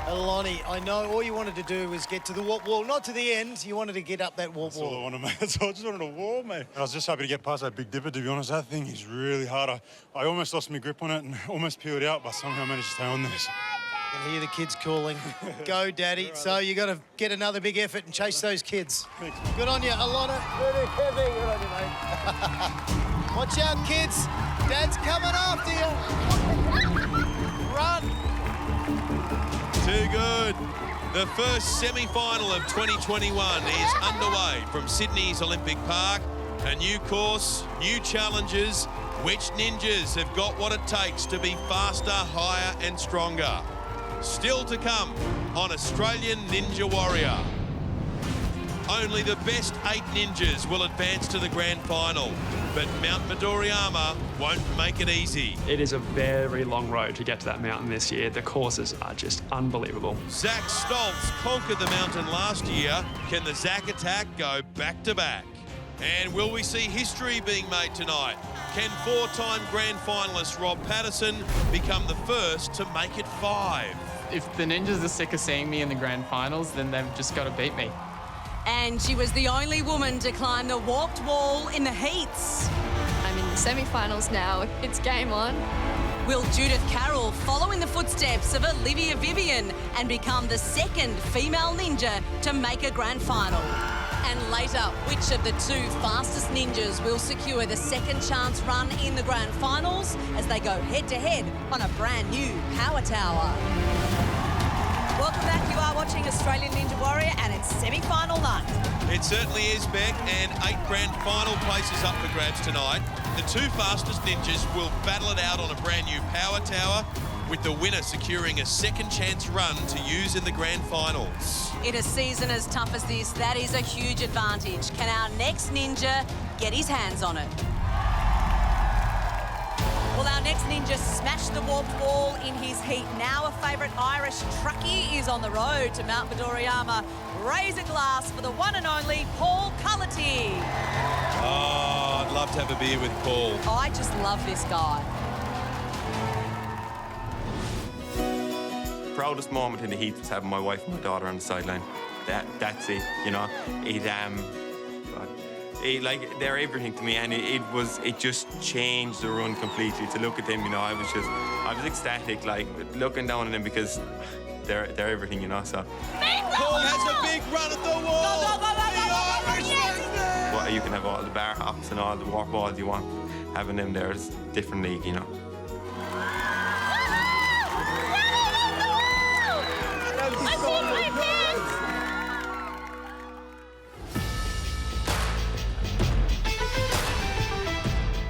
Aloni, I know all you wanted to do was get to the warp wall, not to the end. You wanted to get up that warp wall. That's all I wanted, mate. That's all. I just wanted a wall, mate. I was just happy to get past that big dipper, to be honest. That thing is really hard. I almost lost my grip on it and almost peeled out, but somehow I managed to stay on this. You can hear the kids calling, go, Daddy. Right, so you got to get another big effort and chase those kids. Thanks. Good on you, Aloni. Good on you, mate. Watch out, kids. Dad's coming after you. Run. Too good. The first semi-final of 2021 is underway from Sydney's Olympic Park. A new course, new challenges. Which ninjas have got what it takes to be faster, higher and stronger? Still to come on Australian Ninja Warrior. Only the best 8 ninjas will advance to the grand final, but Mount Midoriyama won't make it easy. It is a very long road to get to that mountain this year. The courses are just unbelievable. Zach Stoltz conquered the mountain last year. Can the Zach attack go back to back? And will we see history being made tonight? Can 4-time grand finalist Rob Patterson become the first to make it 5? If the ninjas are sick of seeing me in the grand finals, then they've just got to beat me. And she was the only woman to climb the warped wall in the heats. I'm in the semi-finals now. It's game on. Will Judith Carroll follow in the footsteps of Olivia Vivian and become the second female ninja to make a grand final? And later, which of the 2 fastest ninjas will secure the second chance run in the grand finals as they go head-to-head on a brand new power tower? Welcome back. You are watching Australian Ninja Warrior, and it's semi-final night. It certainly is, Beck, and 8 grand final places up for grabs tonight. The 2 fastest ninjas will battle it out on a brand new power tower, with the winner securing a second chance run to use in the grand finals. In a season as tough as this, that is a huge advantage. Can our next ninja get his hands on it? Well, our next ninja smashed the warped wall in his heat. Now a favourite Irish truckie is on the road to Mount Midoriyama. Raise a glass for the one and only Paul Cullity. Oh, I'd love to have a beer with Paul. Oh, I just love this guy. proudest moment in the heat was having my wife and my daughter on the sideline. That's it, you know. Like, they're everything to me, and it just changed the run completely. To look at them, you know, I was ecstatic, like looking down on them, because they're everything, you know. So Paul has a big run at the wall. Well, you can have all the bar hops and all the warp balls you want. Having them there is a different league, you know.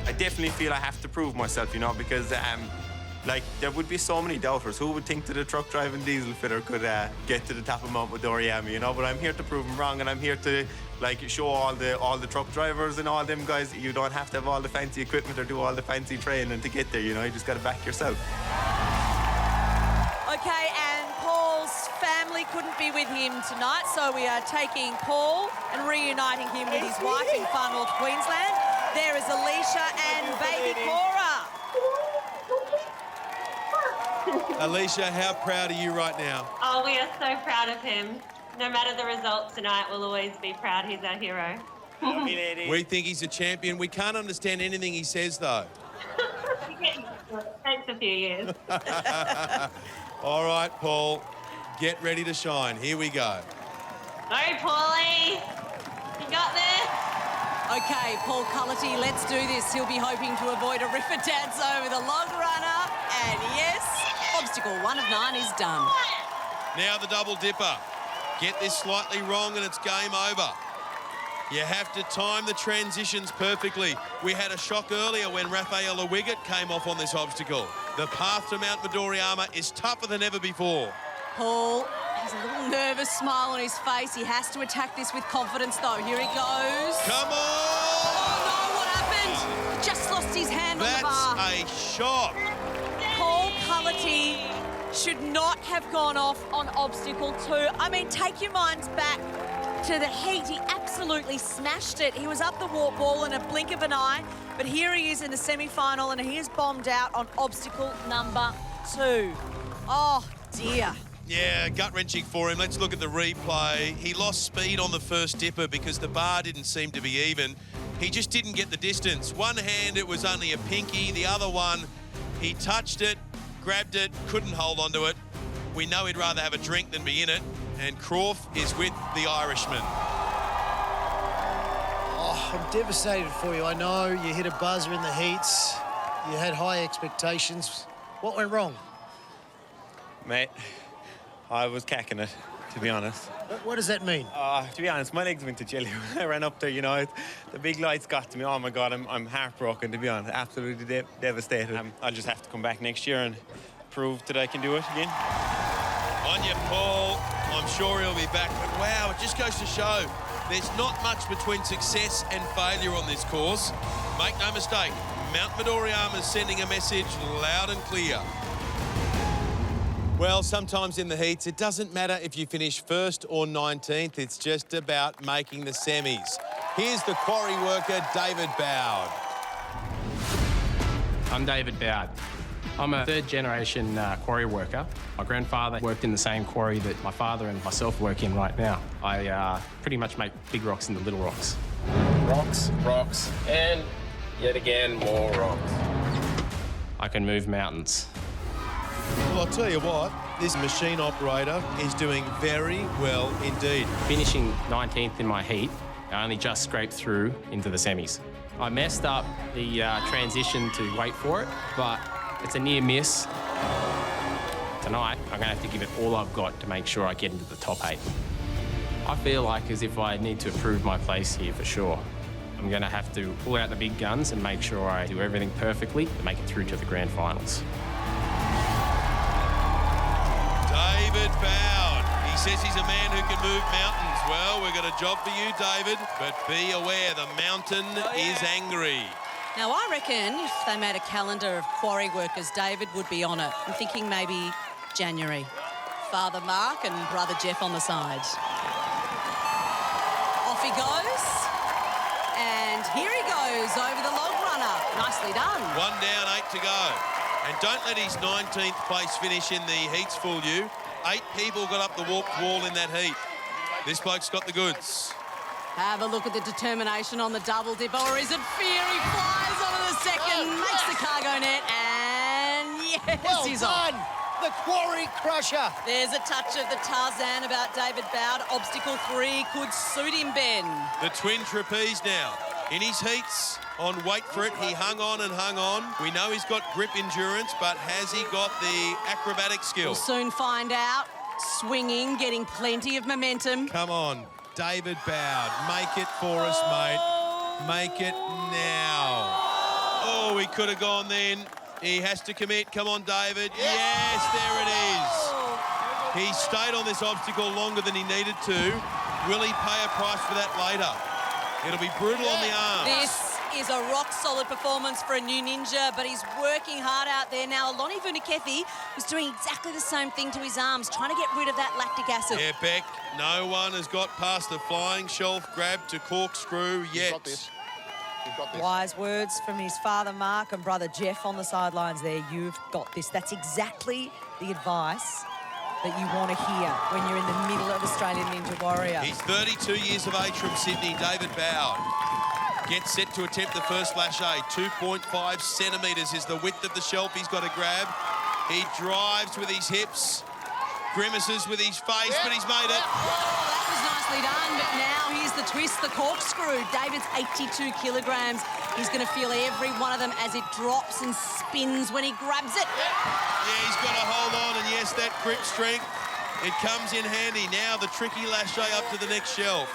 I definitely feel I have to prove myself, you know, because like, there would be so many doubters. Who would think that a truck driving diesel fitter could get to the top of Mount Midoriyama, you know? But I'm here to prove them wrong, and I'm here to, like, show all the truck drivers and all them guys you don't have to have all the fancy equipment or do all the fancy training to get there, you know? You just got to back yourself. Okay, and Paul's family couldn't be with him tonight, so we are taking Paul and reuniting him with his wife in far north Queensland. There is Alicia and baby Cora. Alicia, how proud are you right now? Oh, we are so proud of him. No matter the result tonight, we'll always be proud. He's our hero. We think he's a champion. We can't understand anything he says, though. Takes a few years. All right, Paul, get ready to shine. Here we go. Go, Paulie. You got this. Okay, Paul Cullity, let's do this. He'll be hoping to avoid a river dance over the log runner. And yes, obstacle 1 of 9 is done. Now the double dipper. Get this slightly wrong and it's game over. You have to time the transitions perfectly. We had a shock earlier when Rafaela Wiggett came off on this obstacle. The path to Mount Midoriyama is tougher than ever before. Paul has a little nervous smile on his face. He has to attack this with confidence, though. Here he goes. Come on! Oh, no, what happened? Just lost his hand on the bar. That's a shock. Paul Cullity should not have gone off on obstacle 2. I mean, take your minds back to the heat. He absolutely smashed it. He was up the warp wall in a blink of an eye, but here he is in the semi-final, and he is bombed out on obstacle number 2. Oh, dear. Yeah, gut-wrenching for him. Let's look at the replay. He lost speed on the first dipper because the bar didn't seem to be even. He just didn't get the distance. One hand, it was only a pinky. The other one, he touched it, grabbed it, couldn't hold onto it. We know he'd rather have a drink than be in it. And Croft is with the Irishman. Oh, I'm devastated for you. I know you hit a buzzer in the heats. You had high expectations. What went wrong? Mate, I was cacking it, to be honest. What does that mean? To be honest, my legs went to jelly when I ran up there, you know. The big lights got to me. Oh, my God, I'm heartbroken, to be honest. Absolutely devastated. I'll just have to come back next year and prove that I can do it again. On you, Paul. I'm sure he'll be back. But, wow, it just goes to show there's not much between success and failure on this course. Make no mistake, Mount Midoriyama is sending a message loud and clear. Well, sometimes in the heats, it doesn't matter if you finish 1st or 19th. It's just about making the semis. Here's the quarry worker, David Bowd. I'm David Bowd. I'm a third-generation quarry worker. My grandfather worked in the same quarry that my father and myself work in right now. I pretty much make big rocks into little rocks. Rocks, rocks, and yet again, more rocks. I can move mountains. Well, I'll tell you what, this machine operator is doing very well indeed. Finishing 19th in my heat, I only just scraped through into the semis. I messed up the transition to wait for it, but it's a near miss. Tonight, I'm gonna have to give it all I've got to make sure I get into the top 8. I feel like as if I need to prove my place here for sure. I'm gonna have to pull out the big guns and make sure I do everything perfectly to make it through to the grand finals. David Bowd. He says he's a man who can move mountains. Well, we've got a job for you, David, but be aware the mountain is angry. Now, I reckon if they made a calendar of quarry workers, David would be on it. I'm thinking maybe January. Father Mark and Brother Jeff on the side. Off he goes. And here he goes over the log runner. Nicely done. 1 down, 8 to go. And don't let his 19th place finish in the heats fool you. 8 people got up the warped wall in that heat. This bloke's got the goods. Have a look at the determination on the double dip, or is it fear? He flies onto the second, makes the cargo net, and yes, he's on. The quarry crusher. There's a touch of the Tarzan about David Bowd. Obstacle 3 could suit him, Ben. The twin trapeze now. In his heats, on wait for it, he hung on and hung on. We know he's got grip endurance, but has he got the acrobatic skill? We'll soon find out. Swinging, getting plenty of momentum. Come on, David Bowd. Make it for us, mate. Make it now. Oh, he could have gone then. He has to commit. Come on, David. Yes, there it is. He stayed on this obstacle longer than he needed to. Will he pay a price for that later? It'll be brutal on the arms. This is a rock-solid performance for a new ninja, but he's working hard out there. Now, Aloni Vunakethi was doing exactly the same thing to his arms, trying to get rid of that lactic acid. Yeah, Beck, no one has got past the flying shelf grab to corkscrew yet. You've got this. You've got this. Wise words from his father, Mark, and brother Jeff on the sidelines there. You've got this. That's exactly the advice that you want to hear when you're in the middle of Australian Ninja Warrior. He's 32 years of age from Sydney, David Bowd. Gets set to attempt the first lâché. 2.5 centimetres is the width of the shelf he's got to grab. He drives with his hips, grimaces with his face, but he's made it. That was nicely done, but now here's the twist, the corkscrew. David's 82 kilograms. He's going to feel every one of them as it drops and spins when he grabs it. Yeah, he's got to hold on, and yes, that grip strength, it comes in handy. Now the tricky lâché up to the next shelf.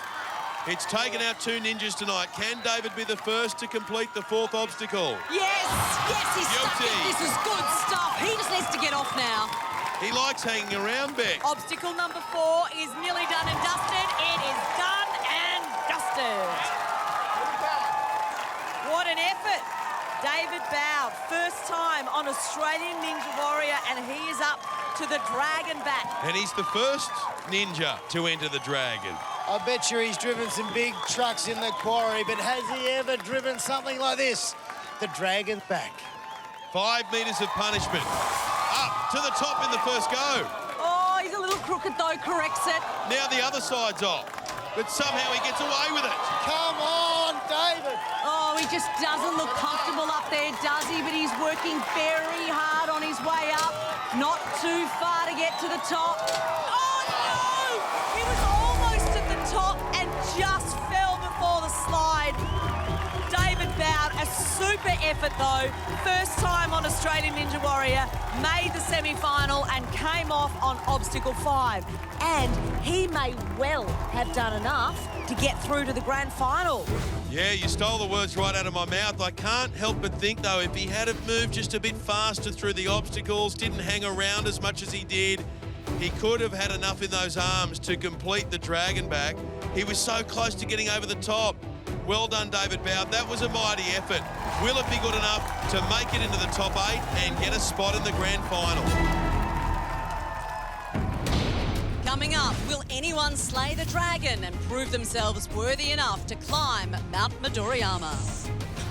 It's taken out 2 ninjas tonight. Can David be the first to complete the 4th obstacle? Yes, he's stuck it. This is good stuff. He just needs to get off now. He likes hanging around, Beck. Obstacle number 4 is nearly done and dusted. It is done and dusted. What an effort. David Bowd, first time on Australian Ninja Warrior, and he is up to the Dragon back. And he's the first ninja to enter the Dragon. I bet you he's driven some big trucks in the quarry, but has he ever driven something like this? The Dragon back. 5 metres of punishment. Up to the top in the first go. Oh, he's a little crooked though, corrects it. Now the other side's off, but somehow he gets away with it. Come on, David. Oh, he just doesn't look comfortable up there, does he? But he's working very hard on his way up. Not too far to get to the top. Oh, no! He was almost at the top and just fell before the slide. David Bowd, a super effort though. First time on Australian Ninja Warrior, made the semi-final and came off on obstacle 5. And he may well have done enough to get through to the grand final. Yeah, you stole the words right out of my mouth. I can't help but think, though, if he had have moved just a bit faster through the obstacles, didn't hang around as much as he did, he could have had enough in those arms to complete the Dragon back. He was so close to getting over the top. Well done, David Bowd. That was a mighty effort. Will it be good enough to make it into the top 8 and get a spot in the grand final? Coming up, will anyone slay the dragon and prove themselves worthy enough to climb Mount Midoriyama?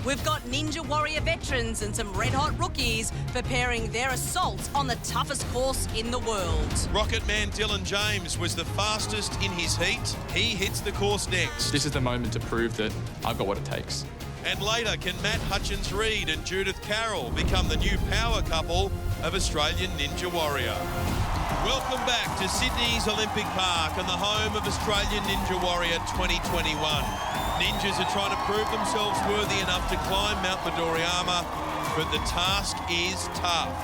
We've got Ninja Warrior veterans and some red-hot rookies preparing their assaults on the toughest course in the world. Rocket Man Dylan James was the fastest in his heat. He hits the course next. This is the moment to prove that I've got what it takes. And later, can Matt Hutchins-Reid and Judith Carroll become the new power couple of Australian Ninja Warrior? Welcome back to Sydney's Olympic Park and the home of Australian Ninja Warrior 2021. Ninjas are trying to prove themselves worthy enough to climb Mount Midoriyama, but the task is tough.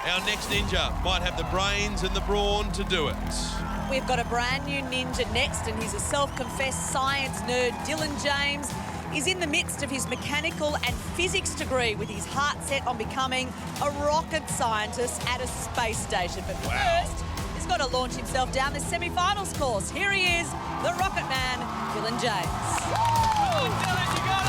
Our next ninja might have the brains and the brawn to do it. We've got a brand new ninja next, and he's a self-confessed science nerd. Dylan James is in the midst of his mechanical and physics degree with his heart set on becoming a rocket scientist at a space station. But first, he's got to launch himself down this semi-finals course. Here he is, the Rocket Man, Dylan James. Oh, Dylan, you got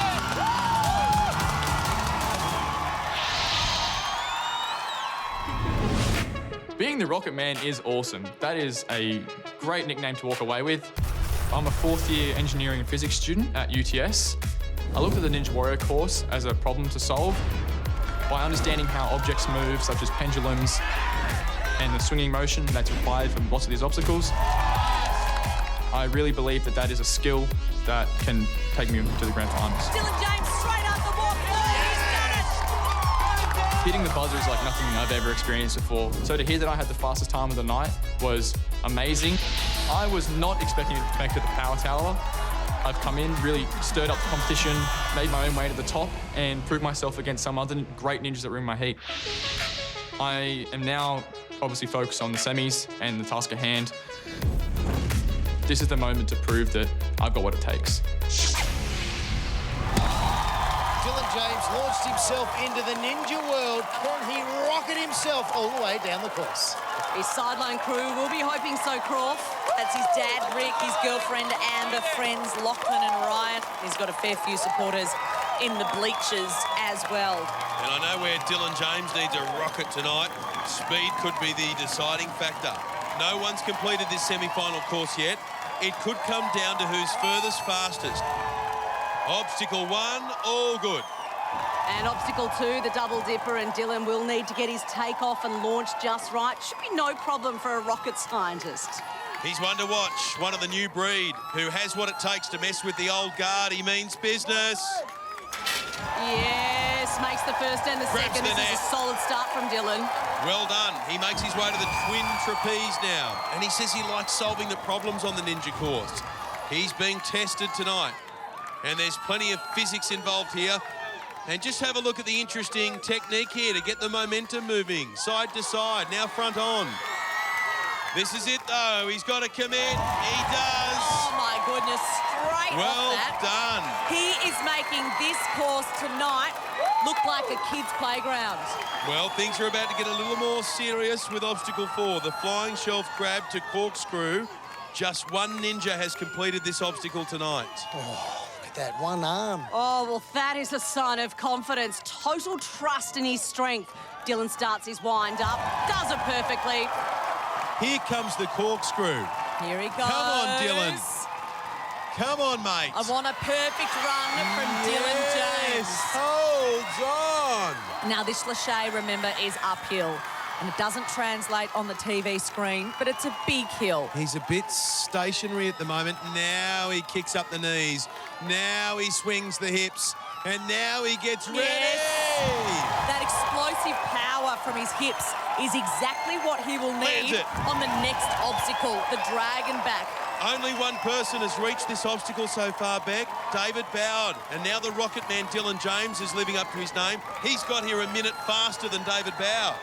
it! Being the Rocket Man is awesome. That is a great nickname to walk away with. I'm a 4th-year engineering and physics student at UTS. I looked at the Ninja Warrior course as a problem to solve by understanding how objects move, such as pendulums, and the swinging motion that's required from lots of these obstacles. I really believe that that is a skill that can take me to the grand finals. Dylan James straight up the walk. He's done it! Hitting the buzzer is like nothing I've ever experienced before. So to hear that I had the fastest time of the night was amazing. I was not expecting to make it to the power tower. I've come in, really stirred up the competition, made my own way to the top, and proved myself against some other great ninjas that were in my heat. I am now obviously focused on the semis and the task at hand. This is the moment to prove that I've got what it takes. Dylan James launched himself into the ninja world. Can he rocket himself all the way down the course? His sideline crew will be hoping so, Croft. That's his dad, Rick, his girlfriend, and the friends, Lachlan and Ryan. He's got a fair few supporters in the bleachers as well. And I know where Dylan James needs a rocket tonight. Speed could be the deciding factor. No one's completed this semi-final course yet. It could come down to who's furthest fastest. Obstacle 1, all good. And obstacle 2, the double dipper, and Dylan will need to get his takeoff and launch just right. Should be no problem for a rocket scientist. He's one to watch, one of the new breed, who has what it takes to mess with the old guard. He means business. Yes, makes the first and the second. This is a solid start from Dylan. Well done. He makes his way to the twin trapeze now. And he says he likes solving the problems on the ninja course. He's being tested tonight. And there's plenty of physics involved here. And just have a look at the interesting technique here to get the momentum moving, side to side, now front on. This is it, though. He's got to commit. He does. Oh, my goodness. Straight well off that. done. He is making this course tonight look like a kid's playground. Well, things are about to get a little more serious with obstacle 4, the flying shelf grab to corkscrew. Just one ninja has completed this obstacle tonight. Oh, look at that one arm. Oh, well, that is a sign of confidence, total trust in his strength. Dylan starts his wind up, does it perfectly. Here comes the corkscrew. Here he goes. Come on, Dylan. Come on, mate. I want a perfect run from Dylan James. Holds on. Now, this lache, remember, is uphill. And it doesn't translate on the TV screen, but it's a big hill. He's a bit stationary at the moment. Now he kicks up the knees. Now he swings the hips. And now he gets ready. Yes. That explosive power from his hips is exactly what he will need on the next obstacle, the dragon back. Only one person has reached this obstacle so far, Beck, David Bowd. And now the rocket man, Dylan James, is living up to his name. He's got here a minute faster than David Bowd.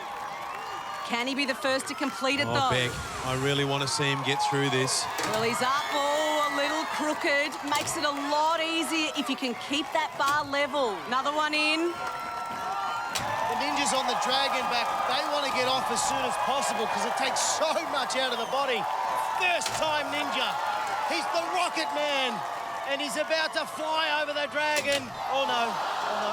Can he be the first to complete it, though? Beck, I really want to see him get through this. Well, he's up, a little crooked. Makes it a lot easier if you can keep that bar level. Another one in. The ninjas on the dragon back, they want to get off as soon as possible because it takes so much out of the body. First time ninja. He's the rocket man. And he's about to fly over the dragon. Oh, no.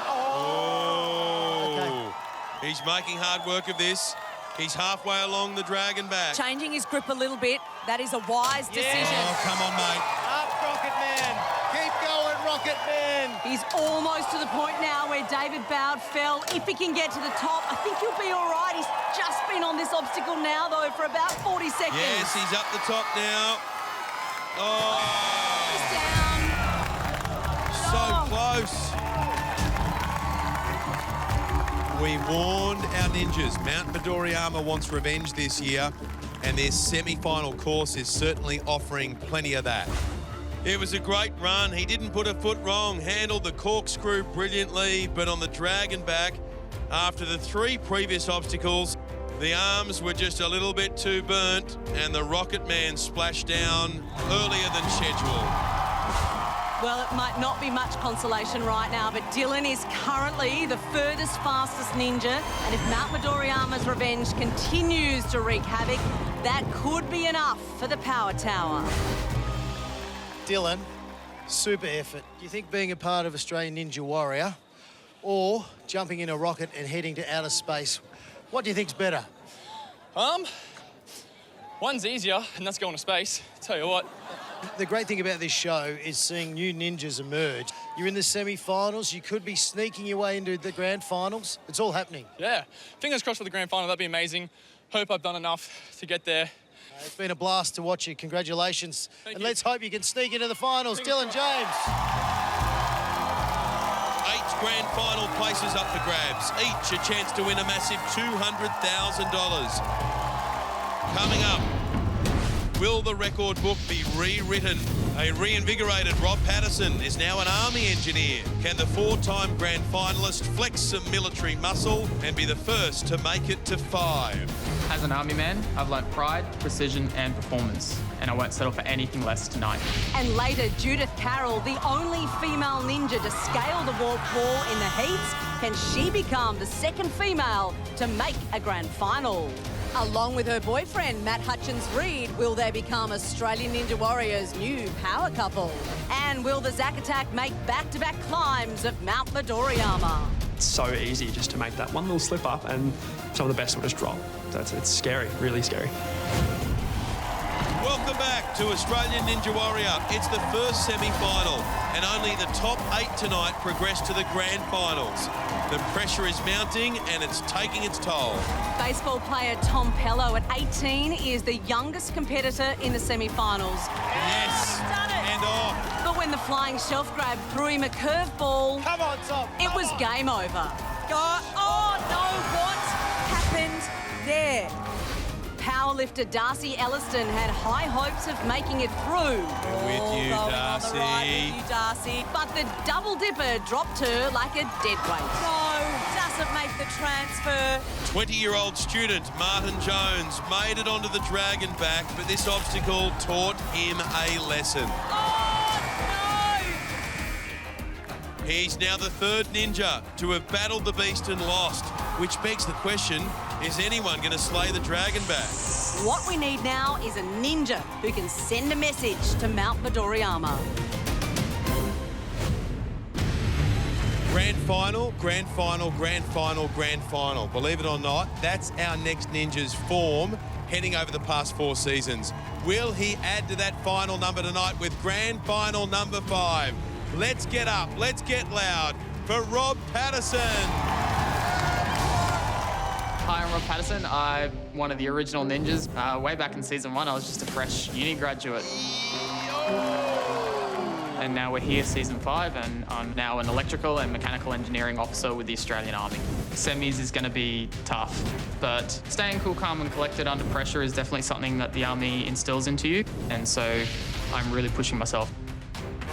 Oh, no. Okay. He's making hard work of this. He's halfway along the dragon back. Changing his grip a little bit. That is a wise decision. Oh, come on, mate. Up, Rocket Man. Keep going, Rocket Man. He's almost to the point now where David Bowd fell. If he can get to the top, I think he'll be all right. He's just been on this obstacle now, though, for about 40 seconds. Yes, he's up the top now. Oh. He's down. So close. We warned our ninjas. Mount Midoriyama wants revenge this year, and their semi-final course is certainly offering plenty of that. It was a great run. He didn't put a foot wrong, handled the corkscrew brilliantly, but on the dragon back, after the 3 previous obstacles, the arms were just a little bit too burnt, and the rocket man splashed down earlier than scheduled. Well, it might not be much consolation right now, but Dylan is currently the furthest, fastest ninja. And if Mount Midoriyama's revenge continues to wreak havoc, that could be enough for the power tower. Dylan, super effort. Do you think being a part of Australian Ninja Warrior or jumping in a rocket and heading to outer space, what do you think's better? One's easier, and that's going to space. Tell you what. The great thing about this show is seeing new ninjas emerge. You're in the semi-finals. You could be sneaking your way into the grand finals. It's all happening. Yeah. Fingers crossed for the grand final. That'd be amazing. hope I've done enough to get there. It's been a blast to watch you. Congratulations. Thank and you. let's hope you can sneak into the finals. Dylan James. 8 grand final places up for grabs. Each a chance to win a massive $200,000. Coming up, will the record book be rewritten? A reinvigorated Rob Patterson is now an Army engineer. Can the 4-time grand finalist flex some military muscle and be the first to make it to 5? As an Army man, I've learnt pride, precision and performance, and I won't settle for anything less tonight. And later, Judith Carroll, the only female ninja to scale the warp wall in the heats. Can she become the second female to make a grand final? Along with her boyfriend, Matt Hutchins-Reid, will they become Australian Ninja Warriors' new power couple? And will the Zack Attack make back-to-back climbs of Mount Midoriyama? It's so easy just to make that one little slip up and some of the best will just drop. It's scary, really scary. Welcome back to Australian Ninja Warrior. It's the first semi-final, and only the top 8 tonight progress to the grand finals. The pressure is mounting, and it's taking its toll. Baseball player Tom Pello at 18 is the youngest competitor in the semi-finals. Yes, and off. But when the flying shelf grab threw him a curveball, Come on, Tom. it was game over. Oh no, what happened there? Powerlifter Darcy Elliston had high hopes of making it through. With you, Going Darcy. On the right with you, Darcy. But the double dipper dropped her like a dead weight. No, doesn't make the transfer. 20-year-old student Martin Jones made it onto the dragon back, but this obstacle taught him a lesson. He's now the 3rd ninja to have battled the beast and lost, which begs the question, is anyone going to slay the dragon back? What we need now is a ninja who can send a message to Mount Midoriyama. Grand final, grand final, grand final, grand final. Believe it or not, that's our next ninja's form heading over the past 4 seasons. Will he add to that final number tonight with grand final number 5? Let's get up, let's get loud for Rob Patterson. Hi, I'm Rob Patterson. I'm one of the original ninjas. Way back in season 1, I was just a fresh uni graduate. And now we're here, season 5, and I'm now an electrical and mechanical engineering officer with the Australian Army. Semis is going to be tough, but staying cool, calm and collected under pressure is definitely something that the Army instills into you, and so I'm really pushing myself.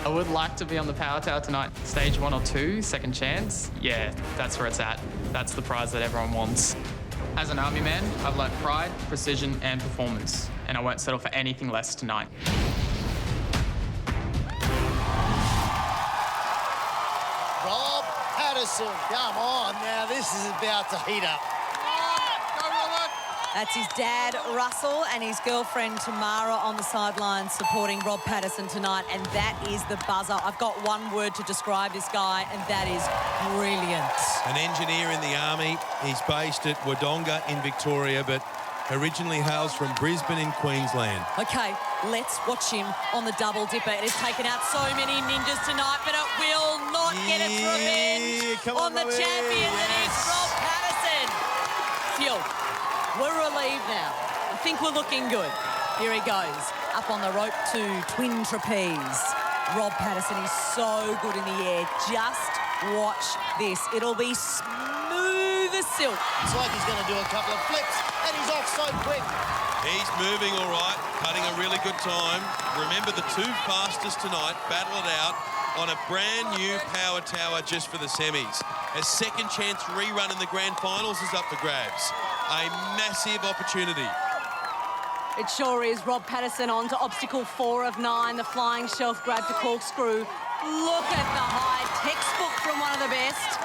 I would like to be on the power tower tonight. Stage 1 or 2, second chance. Yeah, that's where it's at. That's the prize that everyone wants. As an Army man, I've learnt pride, precision and performance, and I won't settle for anything less tonight. Rob Patterson, come on now. This is about to heat up. That's his dad, Russell, and his girlfriend, Tamara, on the sidelines supporting Rob Patterson tonight, and that is the buzzer. I've got one word to describe this guy, and that is brilliant. An engineer in the Army. He's based at Wodonga in Victoria, but originally hails from Brisbane in Queensland. Okay, let's watch him on the double dipper. It has taken out so many ninjas tonight, but it will not get its revenge on the champion that is Rob Patterson. Phew. We're relieved now. I think we're looking good. Here he goes, up on the rope to twin trapeze. Rob Patterson is so good in the air. Just watch this. It'll be smooth as silk. It's like he's going to do a couple of flips, and he's off so quick. He's moving all right, cutting a really good time. Remember, the 2 fastest tonight battle it out on a brand new power tower just for the semis. A second chance rerun in the grand finals is up for grabs. A massive opportunity. It sure is. Rob Patterson on to obstacle 4 of 9, the flying shelf grab to corkscrew. Look at the height, textbook from one of the best.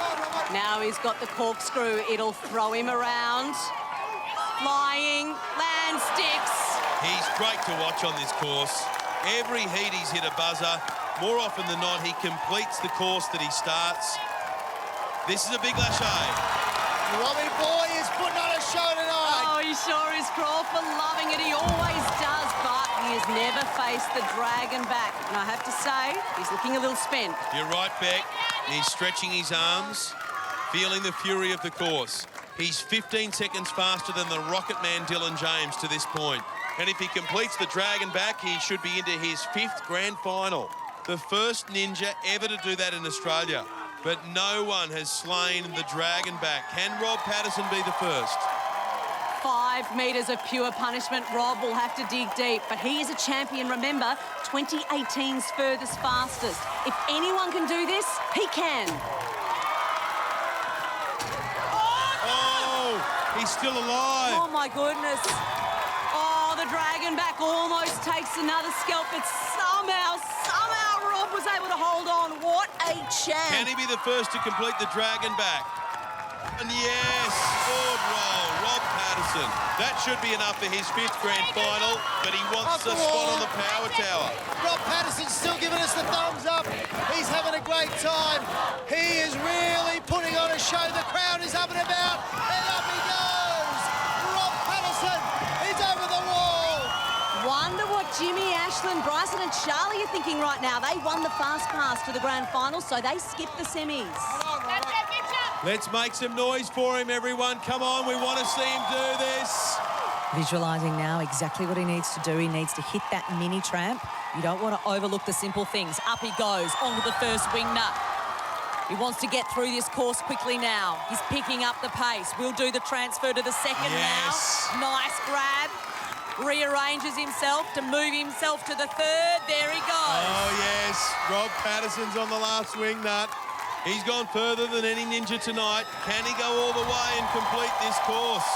Now he's got the corkscrew. It'll throw him around. Flying, land sticks. He's great to watch on this course. Every heat he's hit a buzzer. More often than not, he completes the course that he starts. This is a big lâcher. Robbie boy is putting on a show tonight. Oh, he sure is. Crawford loving it. He always does, but he has never faced the dragon back. And I have to say, he's looking a little spent. You're right, Beck. He's stretching his arms, feeling the fury of the course. He's 15 seconds faster than the rocket man Dylan James to this point. And if he completes the dragon back, he should be into his 5th grand final. The first ninja ever to do that in Australia. But no one has slain the dragon back. Can Rob Patterson be the first? 5 metres of pure punishment. Rob will have to dig deep, but he is a champion. Remember, 2018's furthest fastest. If anyone can do this, he can. Oh, he's still alive. Oh, my goodness. Oh, the dragon back almost takes another scalp, but somehow Rob was able to hold on. What a champ. Can he be the first to complete the dragon back? And yes, forward roll, Rob Patterson. That should be enough for his 5th grand final, but he wants a spot on the power tower. Rob Patterson's still giving us the thumbs up. He's having a great time. He is really putting on a show. The crowd is up and about, and up he goes. Rob Patterson is over the wall. Wonder what Jimmy, Ashland, Bryson and Charlie are thinking right now. They won the fast pass to the grand final, so they skipped the semis. Let's make some noise for him, everyone. Come on, we want to see him do this. Visualising now exactly what he needs to do. He needs to hit that mini tramp. You don't want to overlook the simple things. Up he goes, onto the first wing nut. He wants to get through this course quickly now. He's picking up the pace. We'll do the transfer to the second now. Nice grab. Rearranges himself to move himself to the third. There he goes. Oh, yes. Rob Patterson's on the last wing nut. He's gone further than any ninja tonight. Can he go all the way and complete this course?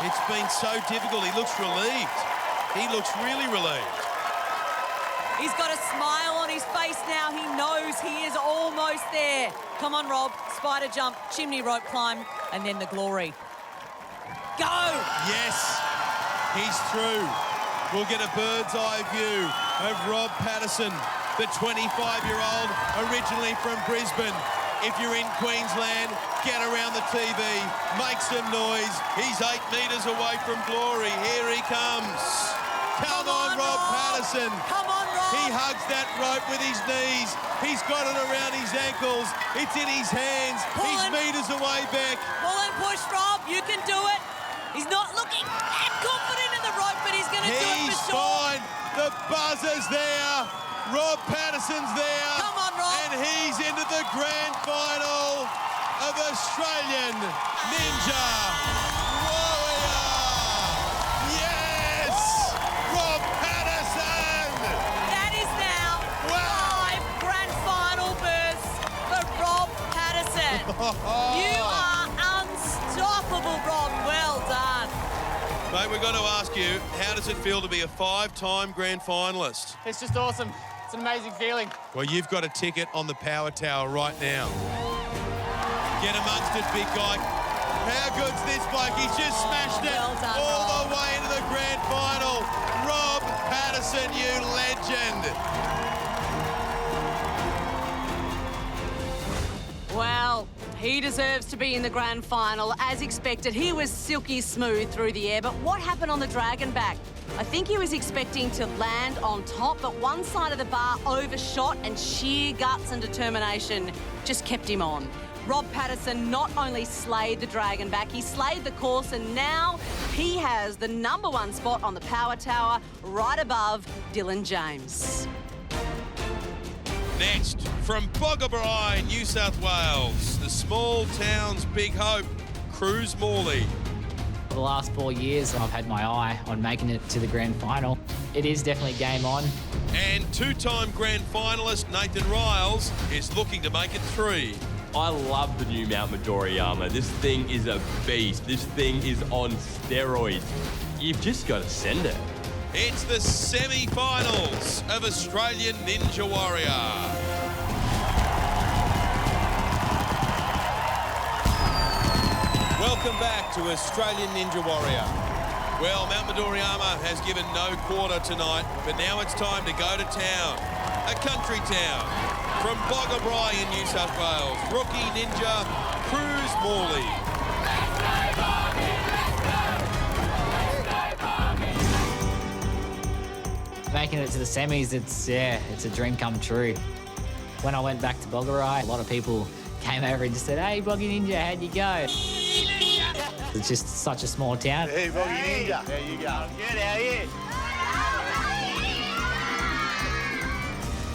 It's been so difficult. He looks relieved. He looks really relieved. He's got a smile on his face now. He knows he is almost there. Come on, Rob. Spider jump, chimney rope climb, and then the glory. Go! Yes, he's through. We'll get a bird's eye view of Rob Patterson, the 25-year-old, originally from Brisbane. If you're in Queensland, get around the TV, make some noise. He's 8 metres away from glory. Here he comes. Come on, Rob Patterson. Come on, Rob. He hugs that rope with his knees. He's got it around his ankles. It's in his hands. He's metres away back. Pull and push, Rob. You can do it. He's not looking that confident in the rope, but he's going to do it for sure. He's fine. The buzzer's there. Rob Patterson's there. Come on, Rob. And he's into the grand final of Australian Ninja Warrior. Yes! Rob Patterson! That is now 5 grand final bursts for Rob Patterson. You are unstoppable, Rob. Well done. Mate, we've got to ask you, how does it feel to be a 5-time grand finalist? It's just awesome. It's an amazing feeling. Well, you've got a ticket on the power tower right now. Get amongst it, big guy. How good's this bloke? He's just smashed it all the way into the grand final. Rob Patterson, you legend. Well, he deserves to be in the grand final. As expected, he was silky smooth through the air. But what happened on the dragon back? I think he was expecting to land on top, but one side of the bar overshot and sheer guts and determination just kept him on. Rob Patterson not only slayed the dragon back, he slayed the course, and now he has the #1 spot on the power tower right above Dylan James. Next, from Boggabri, New South Wales, the small town's big hope, Cruz Morley. For the last 4 years, I've had my eye on making it to the grand final. It is definitely game on. And 2-time grand finalist Nathan Riles is looking to make it 3. I love the new Mount Midoriyama. This thing is a beast. This thing is on steroids. You've just got to send it. It's the semi-finals of Australian Ninja Warrior. Welcome back to Australian Ninja Warrior. Well, Mount Midoriyama has given no quarter tonight, but now it's time to go to town. A country town. From Boggabri in New South Wales, rookie ninja Cruz Morley. Making it to the semis, it's a dream come true. When I went back to Boggabri, a lot of people came over and just said, "Hey, Boggy Ninja, how'd you go?" It's just such a small town. Hey, Boggy Ninja. There you go. Good, how are you?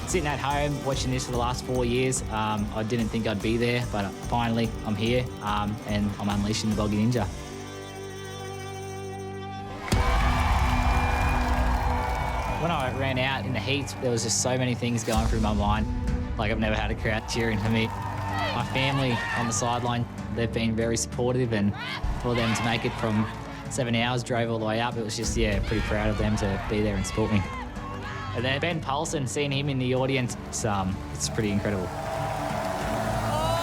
Sitting at home watching this for the last 4 years, I didn't think I'd be there, but finally I'm here and I'm unleashing the Boggy Ninja. When I ran out in the heats, there was just so many things going through my mind. Like I've never had a crowd cheering for me. My family on the sideline, they've been very supportive, and for them to make it from 7 hours, drove all the way up, it was just, yeah, pretty proud of them to be there and support me. And then Ben Paulson, seeing him in the audience, it's pretty incredible. Oh,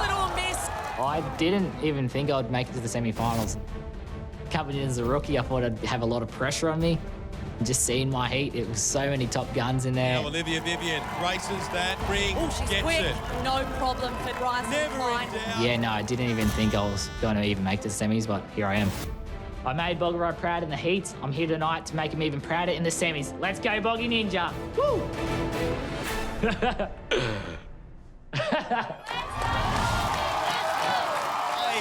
little miss. I didn't even think I'd make it to the semi-finals. Coming in as a rookie, I thought I'd have a lot of pressure on me. Just seeing my heat, it was so many top guns in there. Now Olivia Vivian races that ring, She's gets quick. it. No problem for Bryson Klein. Yeah, no, I didn't even think I was going to even make the semis, but here I am. I made Boggeroy proud in the heats. I'm here tonight to make him even prouder in the semis. Let's go, Boggy Ninja. Woo! Hey,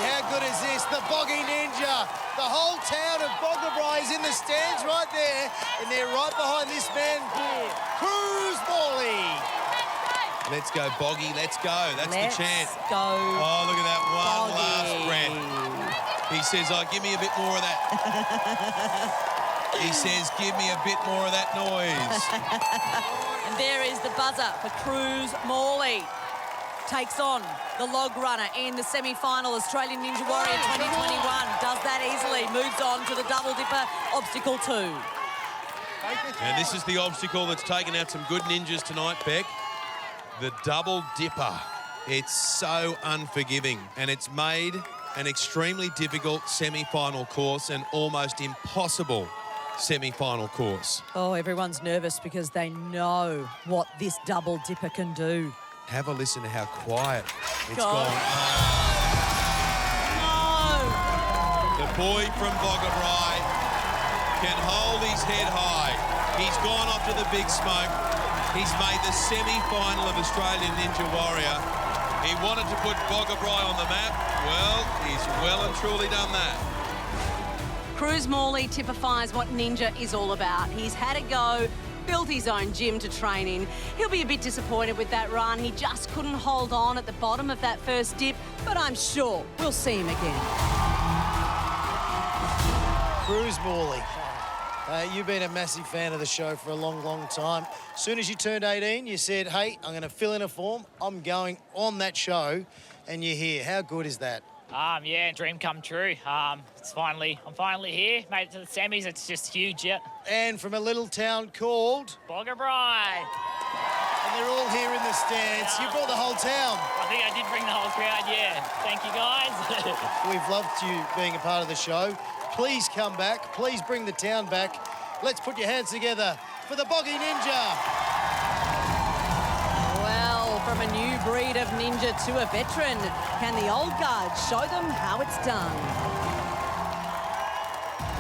how good is this? The Boggy Ninja. The whole town of Boggeroy is in the stands right there, and they're right behind this man here, Cruz Morley. Let's go, Boggy, let's go. That's the chant. Let's go. Oh, look at that one Boggy. last breath. He says, oh, give me a bit more of that. He says, give me a bit more of that noise. And there is the buzzer for Cruz Morley. Takes on the log runner in the semi-final, Australian Ninja Warrior 2021. Does that easily, moves on to the double dipper, obstacle 2. And this is the obstacle that's taken out some good ninjas tonight, Beck. The double dipper. It's so unforgiving, and it's made an extremely difficult semi-final course, an almost impossible semi-final course. Oh, everyone's nervous because they know what this double dipper can do. Have a listen to how quiet it's God. gone. The boy from Boggeroy can hold his head high. He's gone off to the big smoke. He's made the semi-final of Australian Ninja Warrior. He wanted to put Boggeroy on the map. Well, he's well and truly done that. Cruz Morley typifies what Ninja is all about. He's had a go, built his own gym to train in. He'll be a bit disappointed with that run. He just couldn't hold on at the bottom of that first dip, but I'm sure we'll see him again. Cruz Morley. You've been a massive fan of the show for a long, long time. As soon as you turned 18, you said, hey, I'm going to fill in a form. I'm going on that show, and you're here. How good is that? Yeah, dream come true. I'm finally here. Made it to the semis. It's just huge, yeah. And from a little town called Boggeroy. And they're all here in the stands. You brought the whole town. I think I did bring the whole crowd, yeah. Thank you, guys. We've loved you being a part of the show. Please come back. Please bring the town back. Let's put your hands together for the Boggy Ninja. Well, from a new breed of ninja to a veteran, can the old guard show them how it's done?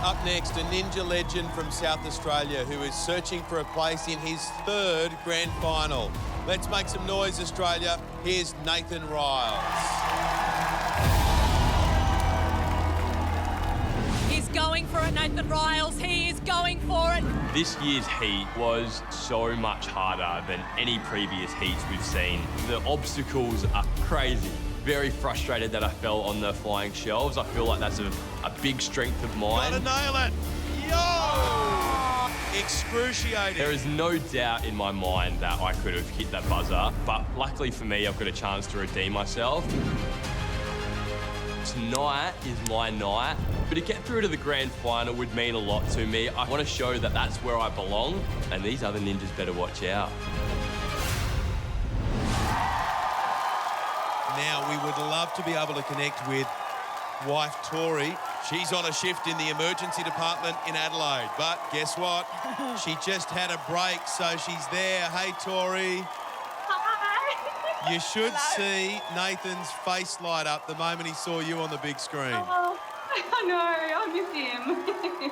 Up next, a ninja legend from South Australia who is searching for a place in his third grand final. Let's make some noise, Australia. Here's Nathan Riles. He's going for it, Nathan Riles. He is going for it. This year's heat was so much harder than any previous heats we've seen. The obstacles are crazy. Very frustrated that I fell on the flying shelves. I feel like that's a big strength of mine. Gotta nail it. Yo! Excruciating. There is no doubt in my mind that I could have hit that buzzer, but luckily for me, I've got a chance to redeem myself. Tonight is my night, but to get through to the grand final would mean a lot to me. I want to show that that's where I belong, and these other ninjas better watch out. Now, we would love to be able to connect with wife Tori. She's on a shift in the emergency department in Adelaide, but guess what? She just had a break, so she's there. Hey, Tori. Hi. You should see Nathan's face light up the moment he saw you on the big screen. Oh, I know, I miss him.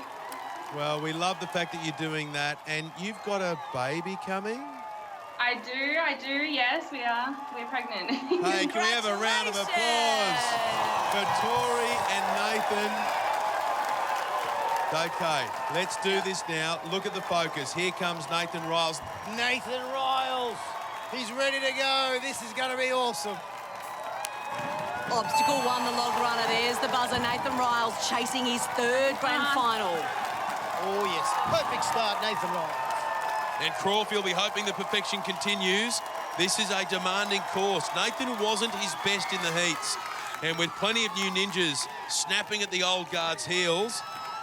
Well, we love the fact that you're doing that, and you've got a baby coming? I do, yes, we're pregnant. Hey, can we have a round of applause for Tori and Nathan? Okay, let's do this now. Look at the focus. Here comes Nathan Riles. Nathan Riles, he's ready to go. This is going to be awesome. Obstacle 1, the log runner. There's the buzzer. Nathan Riles chasing his third grand final. Oh, yes. Perfect start, Nathan Riles. And Crawford will be hoping the perfection continues. This is a demanding course. Nathan wasn't his best in the heats. And with plenty of new ninjas snapping at the old guard's heels,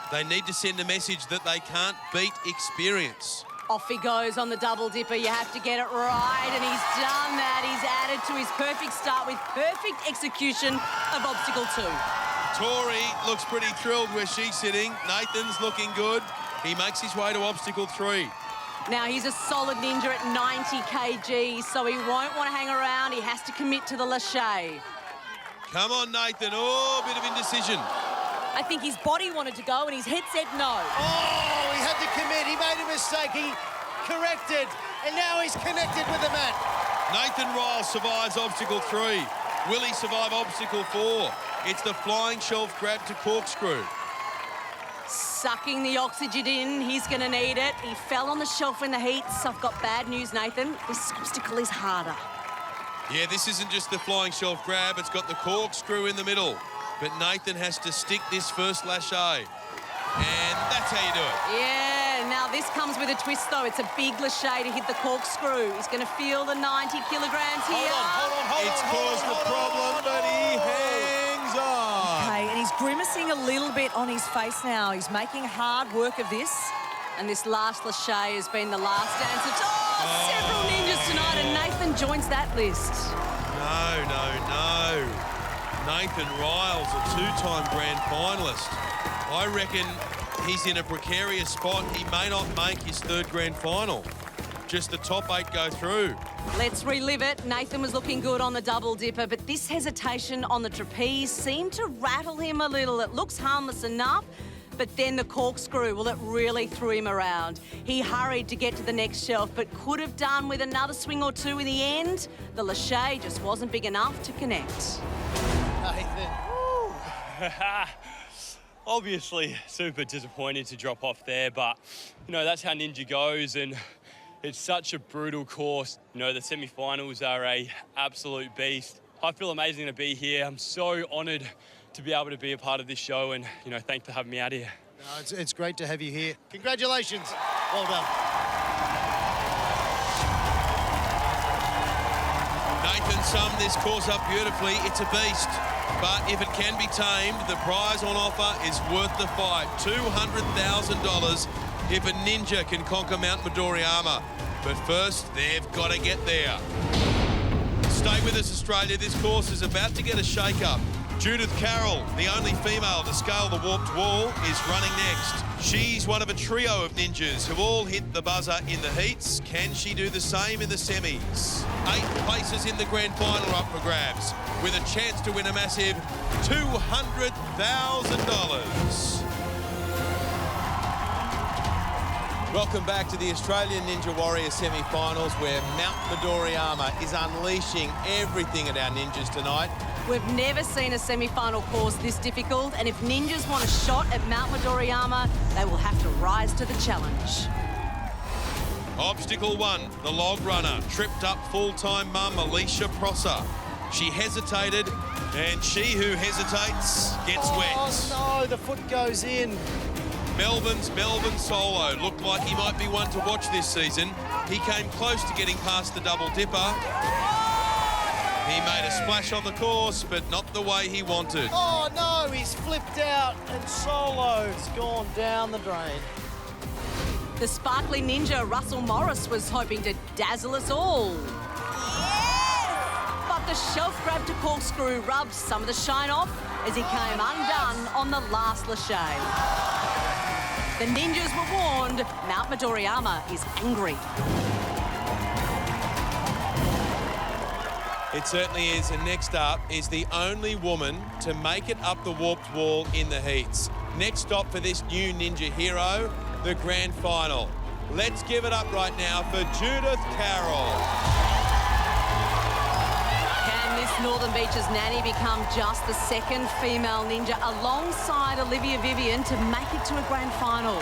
they need to send a message that they can't beat experience. Off he goes on the double dipper. You have to get it right, and he's done that. He's added to his perfect start with perfect execution of obstacle 2. Tori looks pretty thrilled where she's sitting. Nathan's looking good. He makes his way to obstacle 3. Now, he's a solid ninja at 90 kg, so he won't want to hang around. He has to commit to the lâché. Come on, Nathan. Oh, a bit of indecision. I think his body wanted to go and his head said no. Oh, he had to commit. He made a mistake. He corrected, and now he's connected with the mat. Nathan Riles survives obstacle 3. Will he survive obstacle 4? It's the flying shelf grab to corkscrew. Sucking the oxygen in, he's going to need it. He fell on the shelf in the heats. I've got bad news, Nathan. This obstacle is harder. Yeah, this isn't just the flying shelf grab. It's got the corkscrew in the middle. But Nathan has to stick this first lâché. And that's how you do it. Yeah, now this comes with a twist, though. It's a big lâché to hit the corkscrew. He's going to feel the 90 kilograms here. It's caused a problem, but he hangs on. Okay, and he's grimacing a little bit on his face now. He's making hard work of this. And this last lâché has been the last dance of several ninjas tonight, and Nathan joins that list. No. Nathan Riles, a 2-time grand finalist. I reckon he's in a precarious spot. He may not make his third grand final. Just the top 8 go through. Let's relive it. Nathan was looking good on the double dipper, but this hesitation on the trapeze seemed to rattle him a little. It looks harmless enough, but then the corkscrew, well, it really threw him around. He hurried to get to the next shelf, but could have done with another swing or two in the end. The lâché just wasn't big enough to connect. Nathan. Obviously super disappointed to drop off there, but you know, that's how Ninja goes, and it's such a brutal course. You know, the semi-finals are a absolute beast. I feel amazing to be here. I'm so honoured to be able to be a part of this show, and you know, thanks for having me out here. No, it's great to have you here. Congratulations. Well done. Nathan summed this course up beautifully. It's a beast. But if it can be tamed, the prize on offer is worth the fight. $200,000 if a ninja can conquer Mount Midoriyama. But first, they've got to get there. Stay with us, Australia. This course is about to get a shake-up. Judith Carroll, the only female to scale the warped wall, is running next. She's one of a trio of ninjas who all hit the buzzer in the heats. Can she do the same in the semis? 8 places in the grand final up for grabs, with a chance to win a massive $200,000. Welcome back to the Australian Ninja Warrior semi-finals, where Mount Midoriyama is unleashing everything at our ninjas tonight. We've never seen a semi-final course this difficult, and if ninjas want a shot at Mount Midoriyama, they will have to rise to the challenge. Obstacle 1, the log runner, tripped up full-time mum Alicia Prosser. She hesitated, and she who hesitates gets wet. Oh no, the foot goes in. Melbourne's Melbourne Solo looked like he might be one to watch this season. He came close to getting past the double dipper. He made a splash on the course, but not the way he wanted. Oh no, he's flipped out and Solo's gone down the drain. The sparkly ninja Russell Morris was hoping to dazzle us all. Yes! But the shelf grab to corkscrew rubbed some of the shine off as he came undone on the last lâché. The ninjas were warned, Mount Midoriyama is angry. It certainly is, and next up is the only woman to make it up the warped wall in the heats. Next stop for this new ninja hero, the grand final. Let's give it up right now for Judith Carroll. Can Miss Northern Beaches nanny become just the second female ninja alongside Olivia Vivian to make it to a grand final?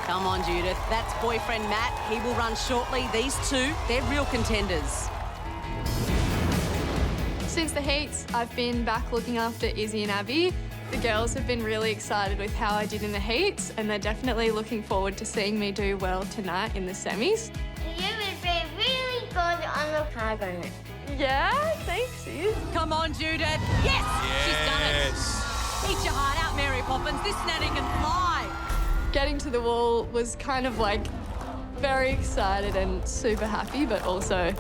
Come on, Judith. That's boyfriend Matt. He will run shortly. These two, they're real contenders. Since the heats, I've been back looking after Izzy and Abby. The girls have been really excited with how I did in the heats, and they're definitely looking forward to seeing me do well tonight in the semis. You would be really good on the cargo net. Yeah, thanks, Sis. Come on, Judith. Yes! She's done it. Eat your heart out, Mary Poppins. This nanny can fly. Getting to the wall was kind of like very excited and super happy, but also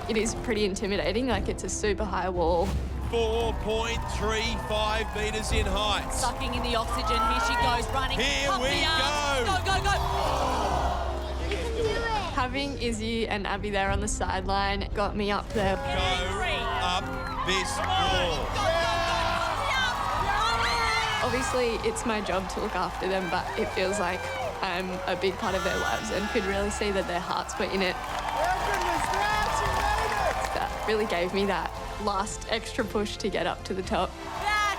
it is pretty intimidating. Like, it's a super high wall. 4.35 metres in height. Sucking in the oxygen. Here she goes, running. Here up we the arms. go. Go, go, go. You can do it. Having Izzy and Abby there on the sideline got me up there. Go up this wall. Obviously, it's my job to look after them, but it feels like I'm a big part of their lives and could really see that their hearts were in it. That really gave me that last extra push to get up to the top. That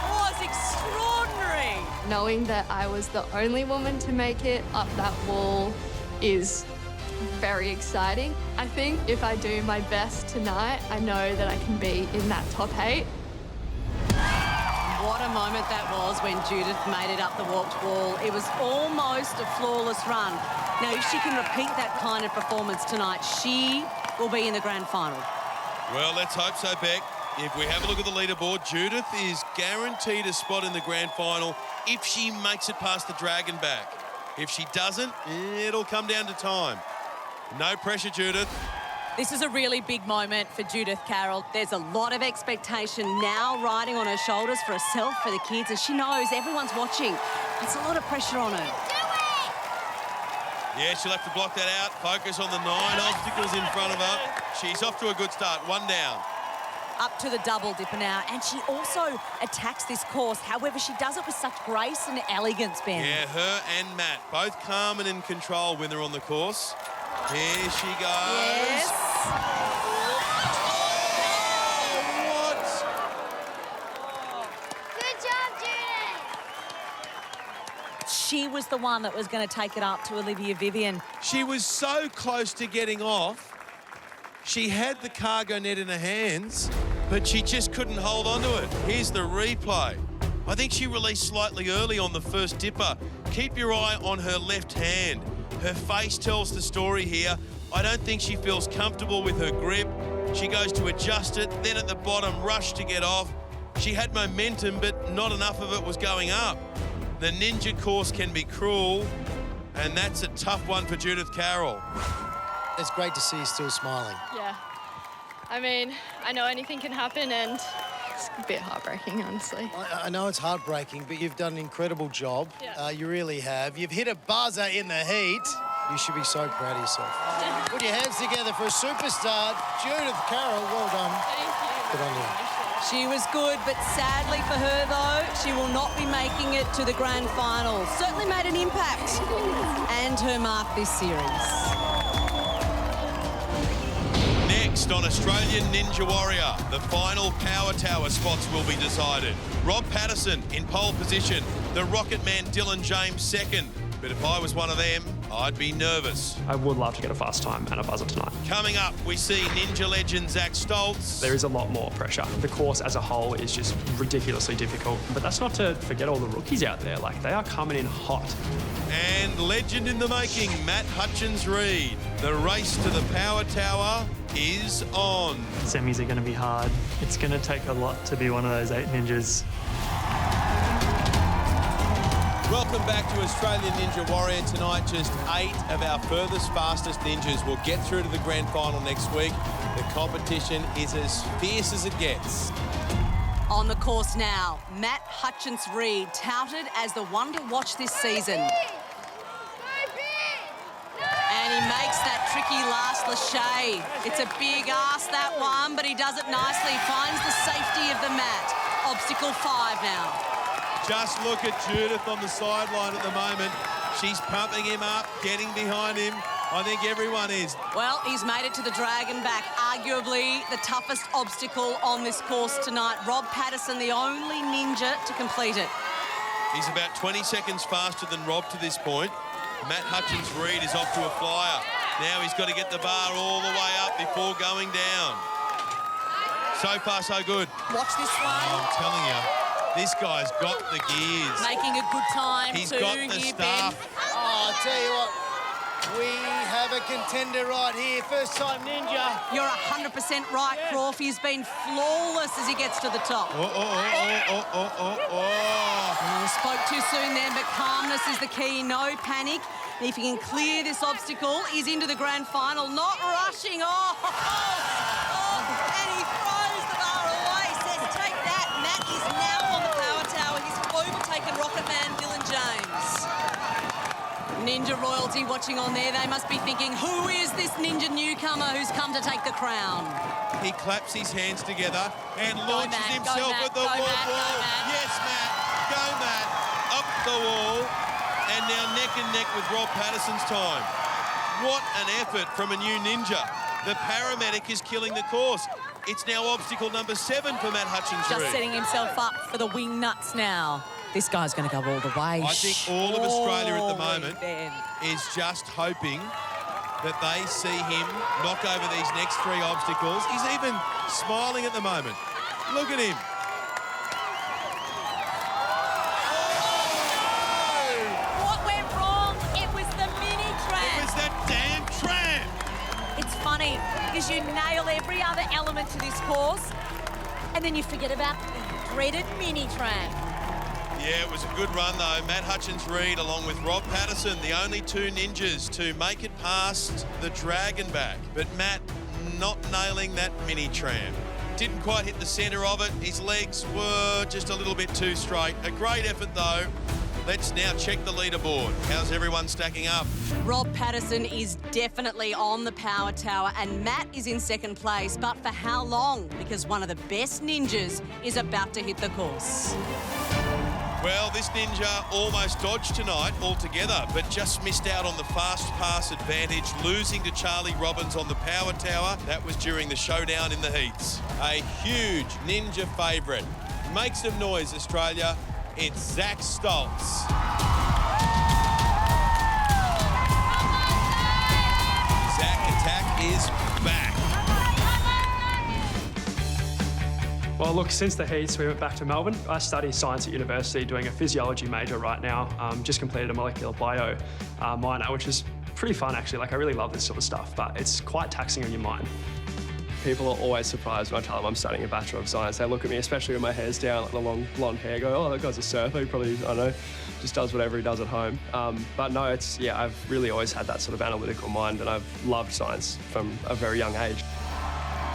was extraordinary. Knowing that I was the only woman to make it up that wall is very exciting. I think if I do my best tonight, I know that I can be in that top 8. What a moment that was when Judith made it up the warped wall. It was almost a flawless run. Now, if she can repeat that kind of performance tonight, she will be in the grand final. Well, let's hope so, Beck. If we have a look at the leaderboard, Judith is guaranteed a spot in the grand final if she makes it past the Dragon back. If she doesn't, it'll come down to time. No pressure, Judith. This is a really big moment for Judith Carroll. There's a lot of expectation now riding on her shoulders for herself, for the kids, and she knows everyone's watching. It's a lot of pressure on her. Yeah, she'll have to block that out. Focus on the 9 obstacles in front of her. She's off to a good start. 1 down. Up to the double dipper now, and she also attacks this course. However, she does it with such grace and elegance, Ben. Yeah, her and Matt, both calm and in control when they're on the course. Here she goes. Yes. What? Good job, Judith. She was the one that was going to take it up to Olivia Vivian. She was so close to getting off. She had the cargo net in her hands, but she just couldn't hold on to it. Here's the replay. I think she released slightly early on the first dipper. Keep your eye on her left hand. Her face tells the story here. I don't think she feels comfortable with her grip. She goes to adjust it, then at the bottom, rush to get off. She had momentum, but not enough of it was going up. The ninja course can be cruel, and that's a tough one for Judith Carroll. It's great to see you still smiling. Yeah. I mean, I know anything can happen, and it's a bit heartbreaking, honestly. I know it's heartbreaking, but you've done an incredible job. Yeah. You really have. You've hit a buzzer in the heat. You should be so proud of yourself. Put your hands together for a superstar, Judith Carroll. Well done. Thank you. Good on you. She was good, but sadly for her, though, she will not be making it to the grand final. Certainly made an impact and her mark this series. Next on Australian Ninja Warrior, the final power tower spots will be decided. Rob Patterson in pole position, the Rocket Man Dylan James second. But if I was one of them, I'd be nervous. I would love to get a fast time and a buzzer tonight. Coming up, we see Ninja legend Zach Stoltz. There is a lot more pressure. The course as a whole is just ridiculously difficult. But that's not to forget all the rookies out there. Like, they are coming in hot. And legend in the making, Matt Hutchins-Reid. The race to the power tower is on. Semis are going to be hard. It's going to take a lot to be one of those 8 ninjas. Welcome back to Australian Ninja Warrior. Tonight, just 8 of our furthest, fastest ninjas will get through to the grand final next week. The competition is as fierce as it gets. On the course now, Matt Hutchins-Reid, touted as the one to watch this season. And he makes that tricky last lâché. It's a big ask, that one, but he does it nicely. Finds the safety of the mat. Obstacle 5 now. Just look at Judith on the sideline at the moment. She's pumping him up, getting behind him. I think everyone is. Well, he's made it to the dragon back, arguably the toughest obstacle on this course tonight. Rob Patterson, the only ninja to complete it. He's about 20 seconds faster than Rob to this point. Matt Hutchins-Reid is off to a flyer. Now he's got to get the bar all the way up before going down. So far, so good. Watch this one. I'm telling you, this guy's got the gears. Making a good time. He's got the stuff. Oh, I'll tell you what, we have a contender right here. First time ninja. You're 100% right, Crawf. He's been flawless as he gets to the top. Spoke too soon then, but calmness is the key. No panic. If he can clear this obstacle, he's into the grand final. Not rushing. And he throws the bar away. Says, take that. Matt is now on the power tower. He's overtaken Rocket Man Dylan James. Ninja royalty watching on there. They must be thinking, who is this ninja newcomer who's come to take the crown? He claps his hands together and launches Matt, himself at the wall. Yes, Matt. Go, Matt. Up the wall. And now neck and neck with Rob Patterson's time. What an effort from a new ninja. The paramedic is killing the course. It's now obstacle number 7 for Matt Hutchins-Reid. Just setting himself up for the wing nuts now. This guy's going to go all the way. I think all of Australia at the moment is just hoping that they see him knock over these next 3 obstacles. He's even smiling at the moment. Look at him. What went wrong? It was the mini tram. It was that damn tram. It's funny because you nail every other element to this course and then you forget about the dreaded mini tram. Yeah, it was a good run, though. Matt Hutchins-Reid, along with Rob Patterson, the only 2 ninjas to make it past the dragon back. But Matt not nailing that mini tram. Didn't quite hit the centre of it. His legs were just a little bit too straight. A great effort, though. Let's now check the leaderboard. How's everyone stacking up? Rob Patterson is definitely on the power tower and Matt is in 2nd place. But for how long? Because one of the best ninjas is about to hit the course. Well, this ninja almost dodged tonight altogether, but just missed out on the fast pass advantage, losing to Charlie Robbins on the power tower. That was during the showdown in the heats. A huge ninja favourite. Make some noise, Australia. It's Zach Stoltz. Zach Attack is back. Well, look, since the heats, we went back to Melbourne. I study science at university, doing a physiology major right now. Just completed a molecular bio minor, which is pretty fun, actually. Like, I really love this sort of stuff, but it's quite taxing on your mind. People are always surprised when I tell them I'm studying a Bachelor of Science. They look at me, especially with my hair's down, like the long blonde hair, go, oh, that guy's a surfer. He probably, I don't know, just does whatever he does at home. But no, I've really always had that sort of analytical mind, and I've loved science from a very young age.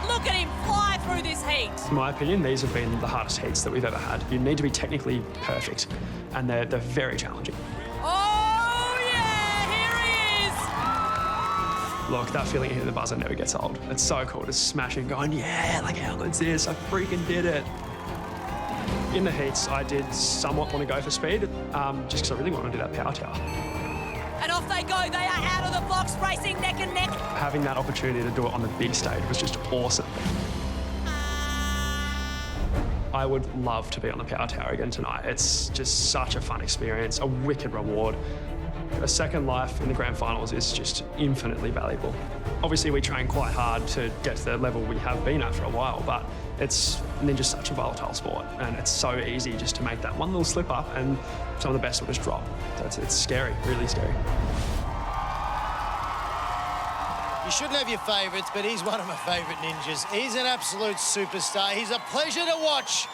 Look at him fly through this heat. In my opinion, these have been the hardest heats that we've ever had. You need to be technically perfect, and they're very challenging. Oh, yeah, here he is. Look, that feeling of hitting the buzzer never gets old. It's so cool to smash and going, yeah, like how good's this? I freaking did it. In the heats, I did somewhat want to go for speed, just because I really want to do that power tower. And off they go. They are out of the box, racing neck and neck. Having that opportunity to do it on the big stage was just awesome. I would love to be on the power tower again tonight. It's just such a fun experience, a wicked reward. A second life in the grand finals is just infinitely valuable. Obviously, we train quite hard to get to the level we have been at for a while, but ninja's such a volatile sport, and it's so easy just to make that one little slip up and some of the best will just drop. So it's scary, really scary. You shouldn't have your favourites, but he's one of my favourite ninjas. He's an absolute superstar. He's a pleasure to watch.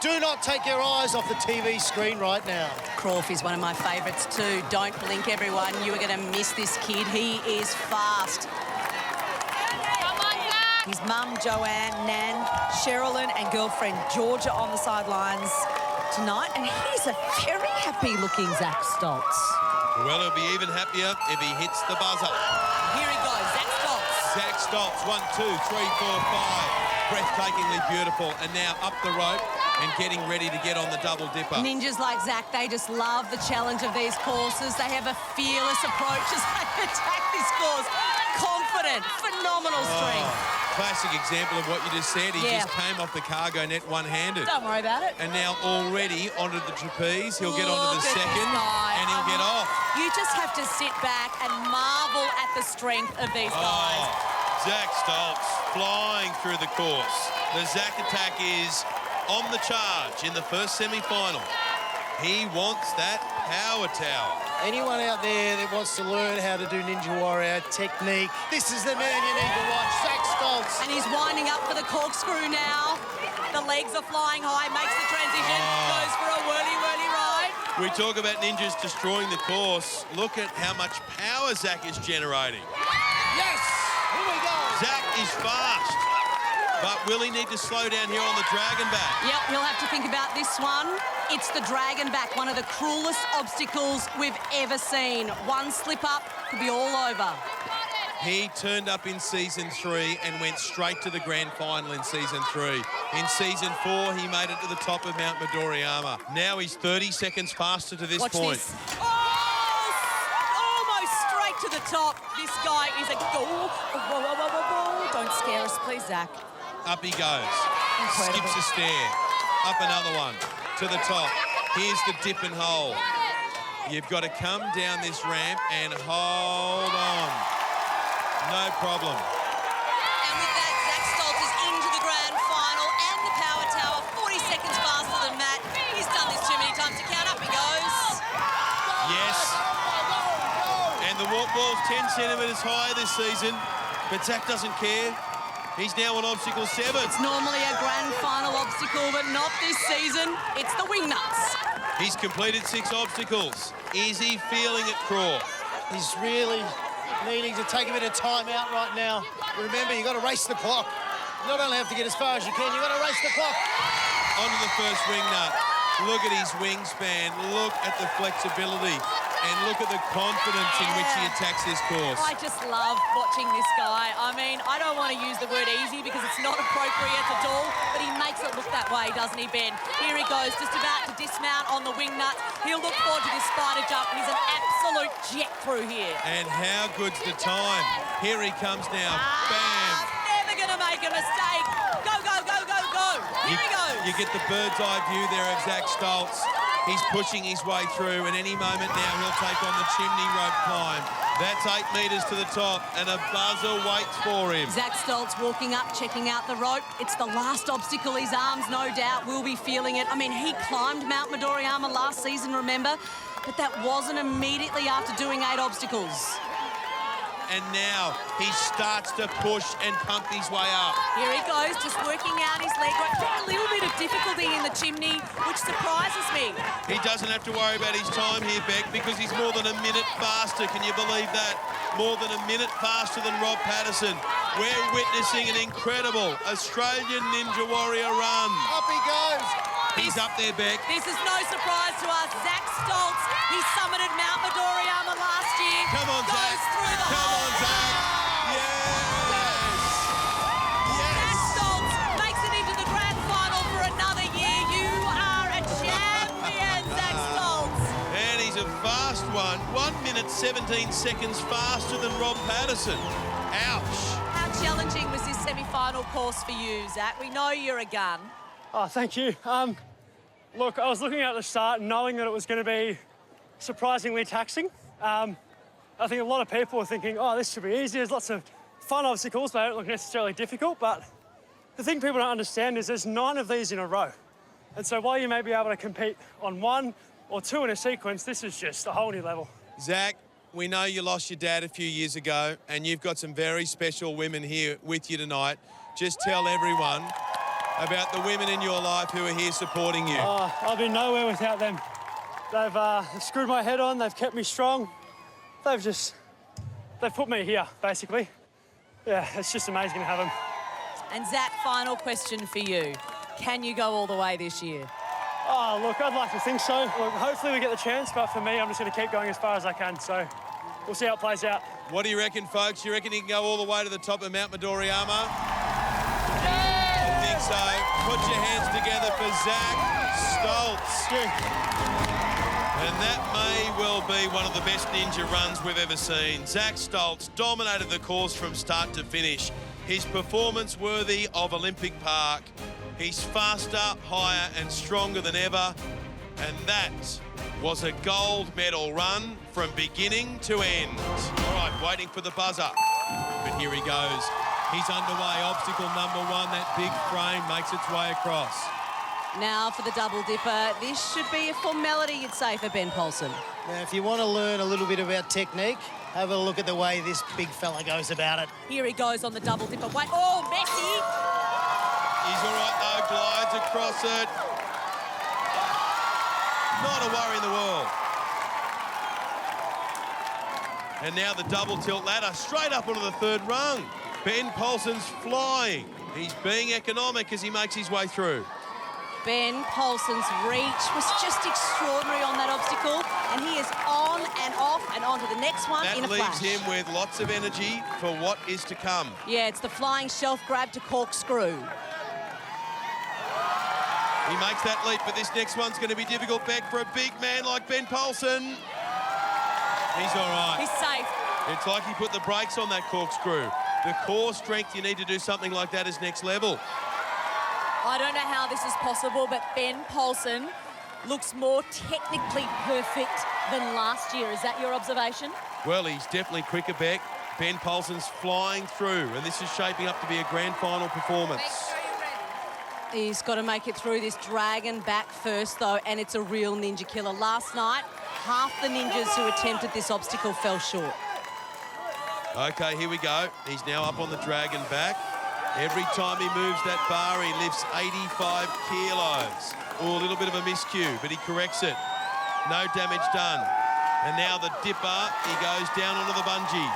Do not take your eyes off the TV screen right now. Crawf is one of my favourites too. Don't blink, everyone. You are going to miss this kid. He is fast. His mum, Joanne, Nan, Sherilyn and girlfriend Georgia on the sidelines tonight. And he's a very happy-looking Zach Stoltz. Well, he'll be even happier if he hits the buzzer. Here he goes, Zach Stoltz. Zach Stoltz, 1, 2, 3, 4, 5. Breathtakingly beautiful. And now up the rope. and getting ready to get on the double dipper. Ninjas like Zach, they just love the challenge of these courses. They have a fearless approach as they attack this course. Confident, phenomenal strength. Classic example of what you just said. He just came off the cargo net one-handed. Don't worry about it. And now already onto the trapeze. He'll get onto the second and he'll get off. You just have to sit back and marvel at the strength of these guys. Zach Stoltz flying through the course. The Zach attack is on the charge in the first semi-final. He wants that power tower. Anyone out there that wants to learn how to do Ninja Warrior technique, this is the man you need to watch, Zach Stoltz. And he's winding up for the corkscrew now. The legs are flying high, makes the transition, goes for a whirly ride. We talk about ninjas destroying the course. Look at how much power Zach is generating. Yes! Here we go! Zach is fast. But will he need to slow down here on the dragon back? Yep, he'll have to think about this one. It's the dragon back, one of the cruelest obstacles we've ever seen. One slip up could be all over. He turned up in season 3 and went straight to the grand final in season 3. In season 4, he made it to the top of Mount Midoriyama. Now he's 30 seconds faster to this point. This. Oh, almost straight to the top. This guy is a... Whoa. Don't scare us, please, Zach. Up he goes. Incredible. Skips a stair. Up another one. To the top. Here's the dip and hold. You've got to come down this ramp and hold on. No problem. And with that, Zach Stoltz is into the grand final and the power tower, 40 seconds faster than Matt. He's done this too many times to count. Up he goes. Yes. And the walk ball's 10 centimetres higher this season, but Zach doesn't care. He's now on obstacle 7. It's normally a grand final obstacle, but not this season. It's the wing nuts. He's completed 6 obstacles. Is he feeling it, Craw? He's really needing to take a bit of time out right now. Remember, you've got to race the clock. You not only have to get as far as you can, you've got to race the clock. Onto the first wing nut. Look at his wingspan. Look at the flexibility. And look at the confidence in which he attacks this course. I just love watching this guy. I mean, I don't want to use the word easy because it's not appropriate at all, but he makes it look that way, doesn't he, Ben? Here he goes, just about to dismount on the wing nuts. He'll look forward to this spider jump. He's an absolute jet through here. And how good's the time? Here he comes now. Bam! Never going to make a mistake. Go. Here he goes. You get the bird's eye view there of Zach Stoltz. He's pushing his way through, and any moment now he'll take on the chimney rope climb. That's 8 metres to the top, and a buzzer waits for him. Zach Stoltz walking up, checking out the rope. It's the last obstacle. His arms, no doubt, will be feeling it. I mean, he climbed Mount Midoriyama last season, remember? But that wasn't immediately after doing 8 obstacles. And now he starts to push and pump his way up. Here he goes, just working out his leg. A little bit of difficulty in the chimney, which surprises me. He doesn't have to worry about his time here, Beck, because he's more than a minute faster. Can you believe that? More than a minute faster than Rob Patterson. We're witnessing an incredible Australian Ninja Warrior run. Up he goes. He's up there, Beck. This is no surprise to us. Zach Stoltz, he summited Mount Midoriyama last year. Come on, Zach. Goes through the Come on, Zach. Zach Stoltz makes it into the grand final for another year. You are a champion, Zach Stoltz. And he's a fast one. 1 minute, 17 seconds faster than Rob Patterson. Ouch. How challenging was this semi-final course for you, Zach? We know you're a gun. Oh, thank you. Look, I was looking at the start knowing that it was going to be surprisingly taxing. I think a lot of people were thinking, oh, this should be easy. There's lots of fun obstacles, but they don't look necessarily difficult. But the thing people don't understand is there's 9 of these in a row. And so while you may be able to compete on 1 or 2 in a sequence, this is just a whole new level. Zach, we know you lost your dad a few years ago, and you've got some very special women here with you tonight. Just tell everyone about the women in your life who are here supporting you. Oh, I'd be nowhere without them. They've screwed my head on, they've kept me strong. They've put me here, basically. Yeah, it's just amazing to have them. And Zach, final question for you. Can you go all the way this year? Oh, look, I'd like to think so. Look, hopefully we get the chance, but for me, I'm just going to keep going as far as I can. So we'll see how it plays out. What do you reckon, folks? You reckon he can go all the way to the top of Mount Midoriyama? I think think so. Put your hands together for Zach Stoltz. And that may well be one of the best ninja runs we've ever seen. Zach Stoltz dominated the course from start to finish. His performance worthy of Olympic Park. He's faster, higher and stronger than ever. And that was a gold medal run from beginning to end. All right, waiting for the buzzer. But here he goes. He's underway. Obstacle number one, that big frame makes its way across. Now for the double dipper. This should be a formality, you'd say, for Ben Paulsen. Now, if you want to learn a little bit about technique, have a look at the way this big fella goes about it. Here he goes on the double dipper. Wait, oh, Messi! He's all right, though, glides across it. Not a worry in the world. And now the double tilt ladder, straight up onto the third rung. Ben Paulsen's flying. He's being economic as he makes his way through. Ben Paulsen's reach was just extraordinary on that obstacle, and he is on and off and on to the next one in a flash. That leaves him with lots of energy for what is to come. Yeah, it's the flying shelf grab to corkscrew. He makes that leap, but this next one's going to be difficult, Beck, for a big man like Ben Paulsen. He's all right. He's safe. It's like he put the brakes on that corkscrew. The core strength you need to do something like that is next level. I don't know how this is possible, but Ben Paulsen looks more technically perfect than last year. Is that your observation? Well, he's definitely quicker, Beck. Ben Paulsen's flying through, and this is shaping up to be a grand final performance. He's got to make it through this dragon back first, though, and it's a real ninja killer. Last night, half the ninjas who attempted this obstacle fell short. Okay, here we go. He's now up on the dragon back. Every time he moves that bar, he lifts 85 kilos. Oh, a little bit of a miscue, but he corrects it. No damage done. And now the dipper, he goes down onto the bungee.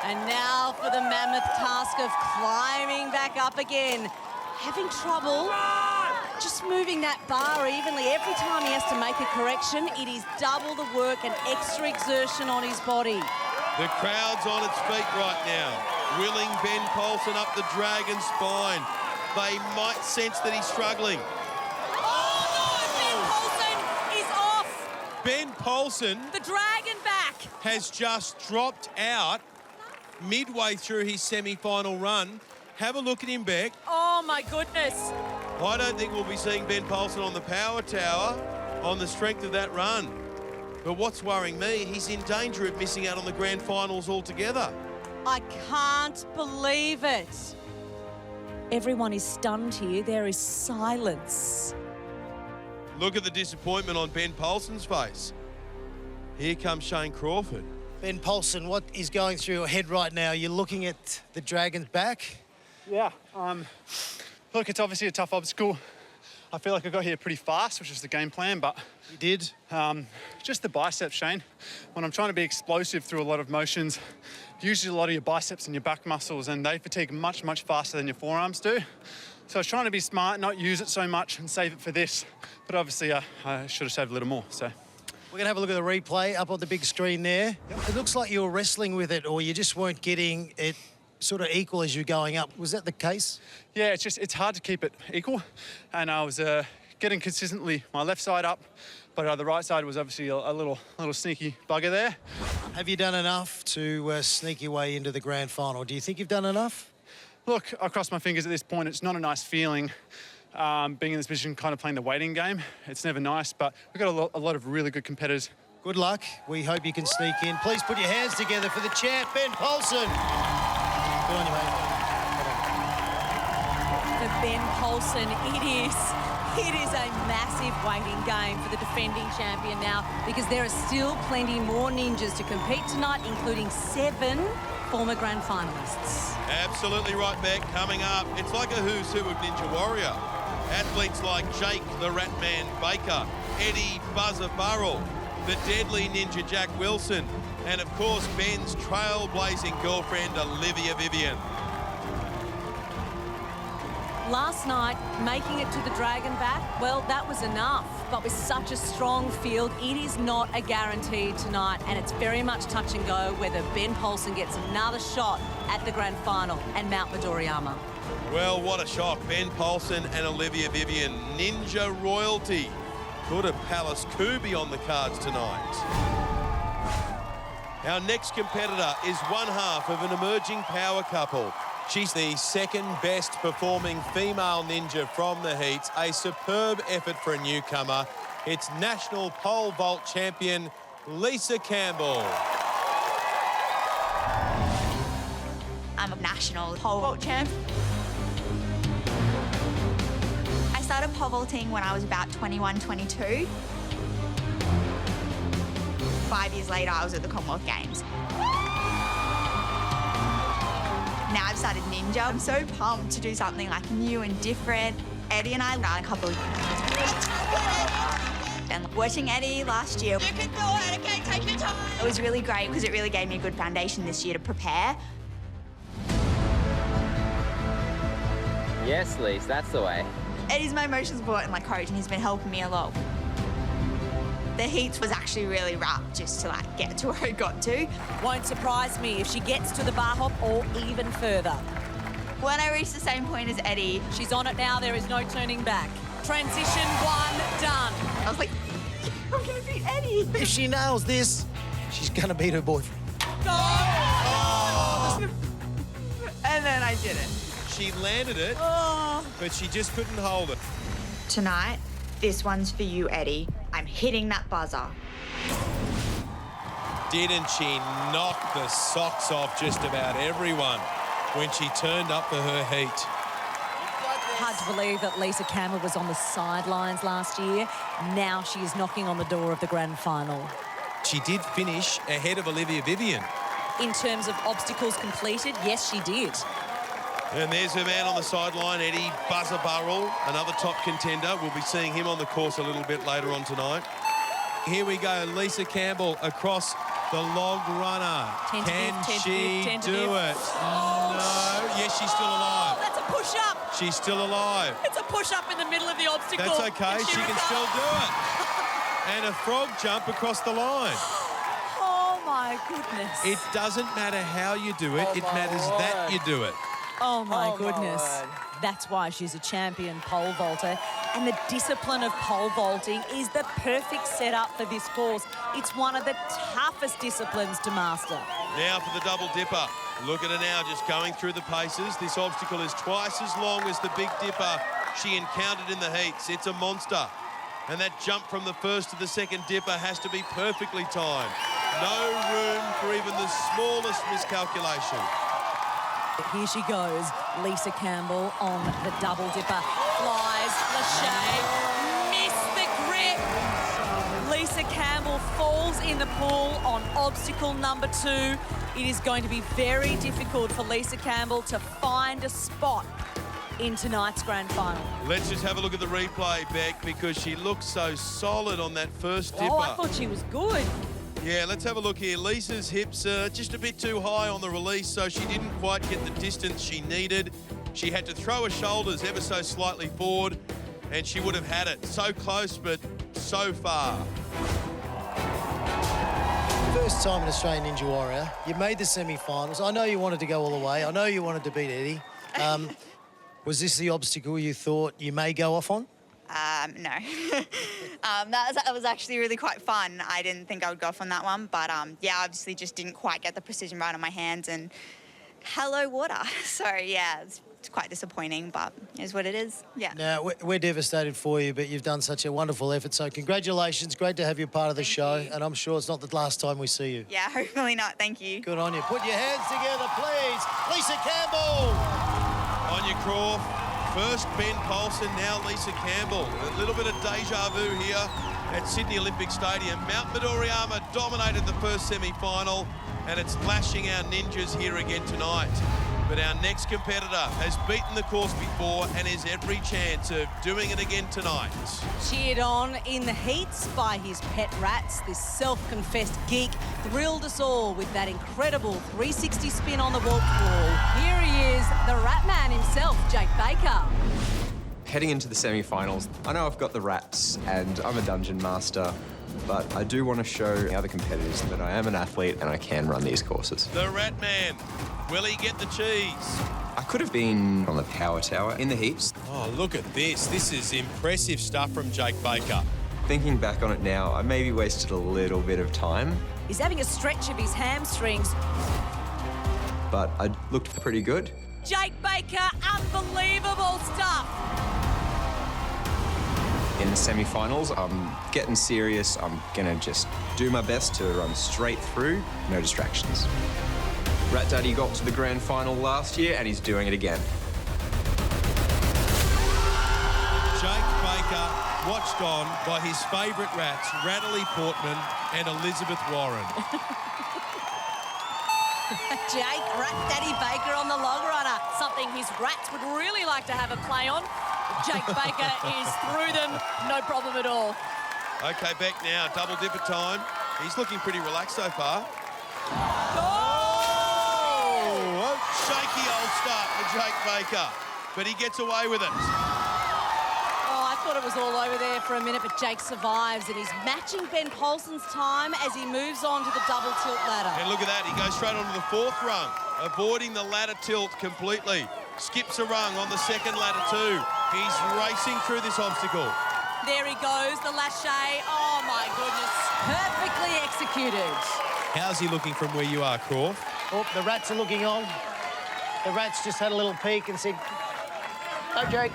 And now for the mammoth task of climbing back up again. Having trouble just moving that bar evenly. Every time he has to make a correction, it is double the work and extra exertion on his body. The crowd's on its feet right now, willing Ben Paulsen up the dragon spine. They might sense that he's struggling. Oh, no, Ben Paulsen is off. Ben Paulsen, the dragon back, has just dropped out midway through his semi-final run. Have a look at him, Beck. Oh, my goodness. I don't think we'll be seeing Ben Paulsen on the power tower on the strength of that run. But what's worrying me, he's in danger of missing out on the grand finals altogether. I can't believe it. Everyone is stunned here. There is silence. Look at the disappointment on Ben Paulsen's face. Here comes Shane Crawford. Ben Paulsen, what is going through your head right now? You're looking at the dragon's back. Yeah, look, it's obviously a tough obstacle. I feel like I got here pretty fast, which was the game plan, but... You did? Just the biceps, Shane. When I'm trying to be explosive through a lot of motions, usually a lot of your biceps and your back muscles, and they fatigue much, much faster than your forearms do. So I was trying to be smart, not use it so much and save it for this. But obviously, I should have saved a little more, so... We're going to have a look at the replay up on the big screen there. Yep. It looks like you were wrestling with it, or you just weren't getting it sort of equal as you're going up. Was that the case? Yeah, it's hard to keep it equal. And I was getting consistently my left side up, but the right side was obviously a little sneaky bugger there. Have you done enough to sneak your way into the grand final? Do you think you've done enough? Look, I cross my fingers at this point. It's not a nice feeling being in this position, kind of playing the waiting game. It's never nice, but we've got a lot of really good competitors. Good luck. We hope you can sneak in. Please put your hands together for the champ, Ben Paulsen. Good on you, mate. For Ben Paulsen, it is a massive waiting game for the defending champion now, because there are still plenty more ninjas to compete tonight, including 7 former grand finalists. Absolutely right, Beck. Coming up, it's like a who's who of Ninja Warrior. Athletes like Jake the Ratman Baker, Eddie Buzzer Burrell, the deadly ninja Jack Wilson, and of course Ben's trailblazing girlfriend Olivia Vivian. Last night, making it to the Dragon back, well, that was enough. But with such a strong field, it is not a guarantee tonight, and it's very much touch and go whether Ben Paulsen gets another shot at the grand final and Mount Midoriyama. Well, what a shock. Ben Paulsen and Olivia Vivian, ninja royalty. Could a Palace coup be on the cards tonight? Our next competitor is one half of an emerging power couple. She's the second best performing female ninja from the heats. A superb effort for a newcomer. It's national pole vault champion, Lisa Campbell. I'm a national pole vault champ. I started pole vaulting when I was about 21, 22. 5 years later, I was at the Commonwealth Games. Now I've started ninja. I'm so pumped to do something like new and different. Eddie and I ran a couple of... And watching Eddie last year... You can do it, okay? Take your time. It was really great because it really gave me a good foundation this year to prepare. Yes, Lise, that's the way. Eddie's my motion support and like coach, and he's been helping me a lot. The heats was actually really rough just to like get to where I got to. Won't surprise me if she gets to the bar hop or even further. When I reached the same point as Eddie, she's on it now. There is no turning back. Transition one, done. I was like, I'm gonna beat Eddie. If she nails this, she's gonna beat her boyfriend. Go! Oh. And then I did it. She landed it, but she just couldn't hold it. Tonight, this one's for you, Eddie. I'm hitting that buzzer. Didn't she knock the socks off just about everyone when she turned up for her heat? Hard to believe that Lisa Campbell was on the sidelines last year. Now she is knocking on the door of the grand final. She did finish ahead of Olivia Vivian. In terms of obstacles completed, yes, she did. And there's her man on the sideline, Eddie Buzzer Burrell, another top contender. We'll be seeing him on the course a little bit later on tonight. Here we go, Lisa Campbell across the log runner. Can she do it? No. Yes, she's still alive. Oh, that's a push-up. She's still alive. It's a push-up in the middle of the obstacle. That's okay. She can still do it. And a frog jump across the line. Oh, my goodness. It doesn't matter how you do it. It matters that you do it. Oh, my goodness. That's why she's a champion pole vaulter. And the discipline of pole vaulting is the perfect setup for this course. It's one of the toughest disciplines to master. Now for the double dipper. Look at her now, just going through the paces. This obstacle is twice as long as the big dipper she encountered in the heats. It's a monster. And that jump from the first to the second dipper has to be perfectly timed. No room for even the smallest miscalculation. Here she goes, Lisa Campbell on the double dipper. Flies, Lachey, missed the grip. Lisa Campbell falls in the pool on obstacle number 2. It is going to be very difficult for Lisa Campbell to find a spot in tonight's grand final. Let's just have a look at the replay, Beck, because she looks so solid on that first dipper. Oh, I thought she was good. Yeah, let's have a look here. Lisa's hips are just a bit too high on the release, so she didn't quite get the distance she needed. She had to throw her shoulders ever so slightly forward, and she would have had it. So close, but so far. First time in Australian Ninja Warrior. You made the semi-finals. I know you wanted to go all the way. I know you wanted to beat Eddie. Was this the obstacle you thought you may go off on? No. That was actually really quite fun. I didn't think I would go off on that one, but yeah, obviously just didn't quite get the precision right on my hands, and hello water. So yeah, it's quite disappointing, but it is what it is. Yeah. Now, we're devastated for you, but you've done such a wonderful effort, so congratulations. Great to have you part of the show, and I'm sure it's not the last time we see you. Yeah, hopefully not. Thank you. Good on you. Put your hands together, please. Lisa Campbell. On your Croft. First Ben Paulsen, now Lisa Campbell. A little bit of deja vu here at Sydney Olympic Stadium. Mount Midoriyama dominated the first semi-final, and it's lashing our ninjas here again tonight. But our next competitor has beaten the course before and has every chance of doing it again tonight. Cheered on in the heats by his pet rats, this self-confessed geek thrilled us all with that incredible 360 spin on the warped wall. Here he is, the rat man himself, Jake Baker. Heading into the semi-finals, I know I've got the rats and I'm a dungeon master, but I do want to show the other competitors that I am an athlete and I can run these courses. The rat man, will he get the cheese? I could have been on the power tower in the heats. Oh, look at this. This is impressive stuff from Jake Baker. Thinking back on it now, I maybe wasted a little bit of time, He's having a stretch of his hamstrings. but I looked pretty good. Jake Baker, unbelievable stuff. In the semi-finals, I'm getting serious. I'm gonna just do my best to run straight through, no distractions. Rat Daddy got to the grand final last year and he's doing it again. Jake Baker, watched on by his favourite rats, Rattly Portman and Elizabeth Warren. Jake, Rat Daddy Baker on the log runner, something his rats would really like to have a play on. Jake Baker is through them, no problem at all. Okay, back now, double dipper time. He's looking pretty relaxed so far. Oh, a shaky old start for Jake Baker, but he gets away with it. Oh, I thought it was all over there for a minute, but Jake survives and he's matching Ben Paulson's time as he moves on to the double tilt ladder. And look at that, he goes straight onto the fourth rung, avoiding the ladder tilt completely. Skips a rung on the second ladder too. He's racing through this obstacle. There he goes, the lache. Oh my goodness, perfectly executed. How's he looking from where you are, Croft? Oh, the rats are looking on. The rats just had a little peek and said, "Go, Jake."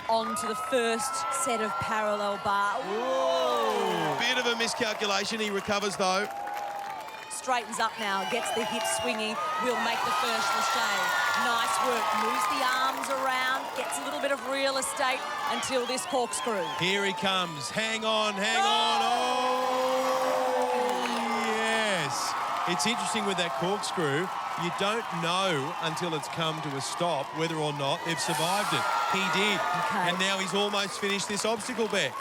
On to the first set of parallel bar. Whoa. Bit of a miscalculation. He recovers though. Straightens up now, gets the hips swinging, will make the first lache. Nice work, moves the arms around, gets a little bit of real estate until this corkscrew. Here he comes. Hang on, hang on. Oh, yes. It's interesting with that corkscrew. You don't know until it's come to a stop whether or not they've survived it. He did. Okay. And now he's almost finished this obstacle back.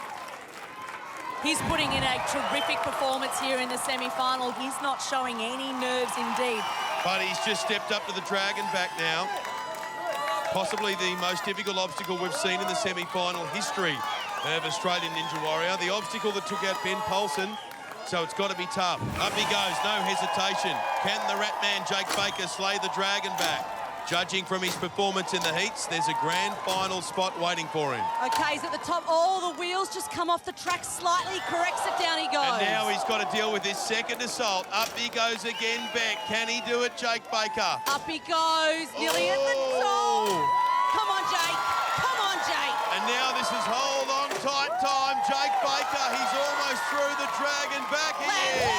He's putting in a terrific performance here in the semi-final. He's not showing any nerves indeed. But he's just stepped up to the dragon back now. Possibly the most difficult obstacle we've seen in the semi-final history of Australian Ninja Warrior. The obstacle that took out Ben Paulson. So it's got to be tough. Up he goes, no hesitation. Can the rat man Jake Baker slay the dragon back? Judging from his performance in the heats, there's a grand final spot waiting for him. Okay, he's at the top. Oh, the wheels just come off the track slightly. Corrects it, down he goes. And now he's got to deal with his second assault. Up he goes again, Beck. Can he do it, Jake Baker? Up he goes, nearly at the top. Come on, Jake. Come on, Jake. And now this is hold on tight time. Jake Baker, he's almost through the dragon back. He is.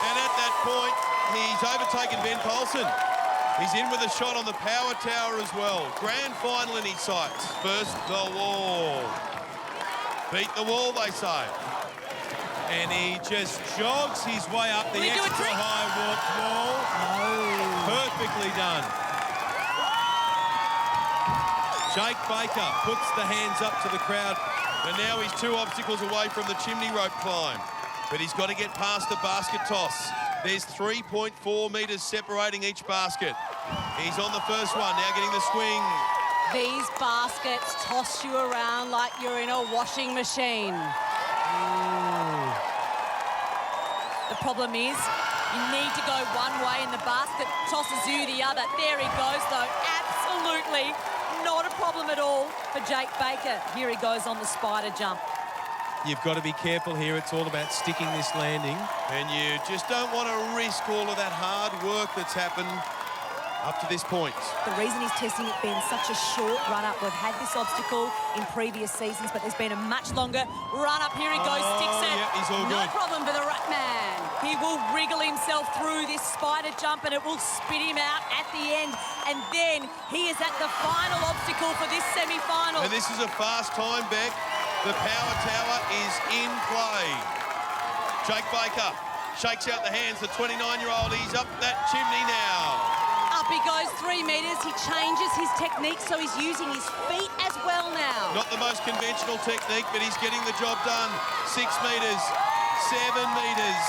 And at that point, he's overtaken Ben Paulson. He's in with a shot on the power tower as well. Grand final in his sights. First, the wall. Beat the wall, they say. And he just jogs his way up the extra high warped wall. Perfectly done. Jake Baker puts the hands up to the crowd. And now he's 2 obstacles away from the chimney rope climb. But he's got to get past the basket toss. There's 3.4 metres separating each basket. He's on the first one, now getting the swing. These baskets toss you around like you're in a washing machine. The problem is, you need to go one way and the basket tosses you the other. There he goes, though. Absolutely not a problem at all for Jake Baker. Here he goes on the spider jump. You've got to be careful here. It's all about sticking this landing. And you just don't want to risk all of that hard work that's happened up to this point. The reason he's testing it being such a short run-up, we've had this obstacle in previous seasons, but there's been a much longer run-up. Here he goes, sticks it. Yeah, he's all no good. problem for the rat man. He will wriggle himself through this spider jump and it will spit him out at the end. And then he is at the final obstacle for this semi-final. And this is a fast time, Beck. The power tower is in play. Jake Baker shakes out the hands. The 29-year-old, he's up that chimney now. Up he goes, 3 metres. He changes his technique, so he's using his feet as well now. Not the most conventional technique, but he's getting the job done. 6 metres, 7 metres.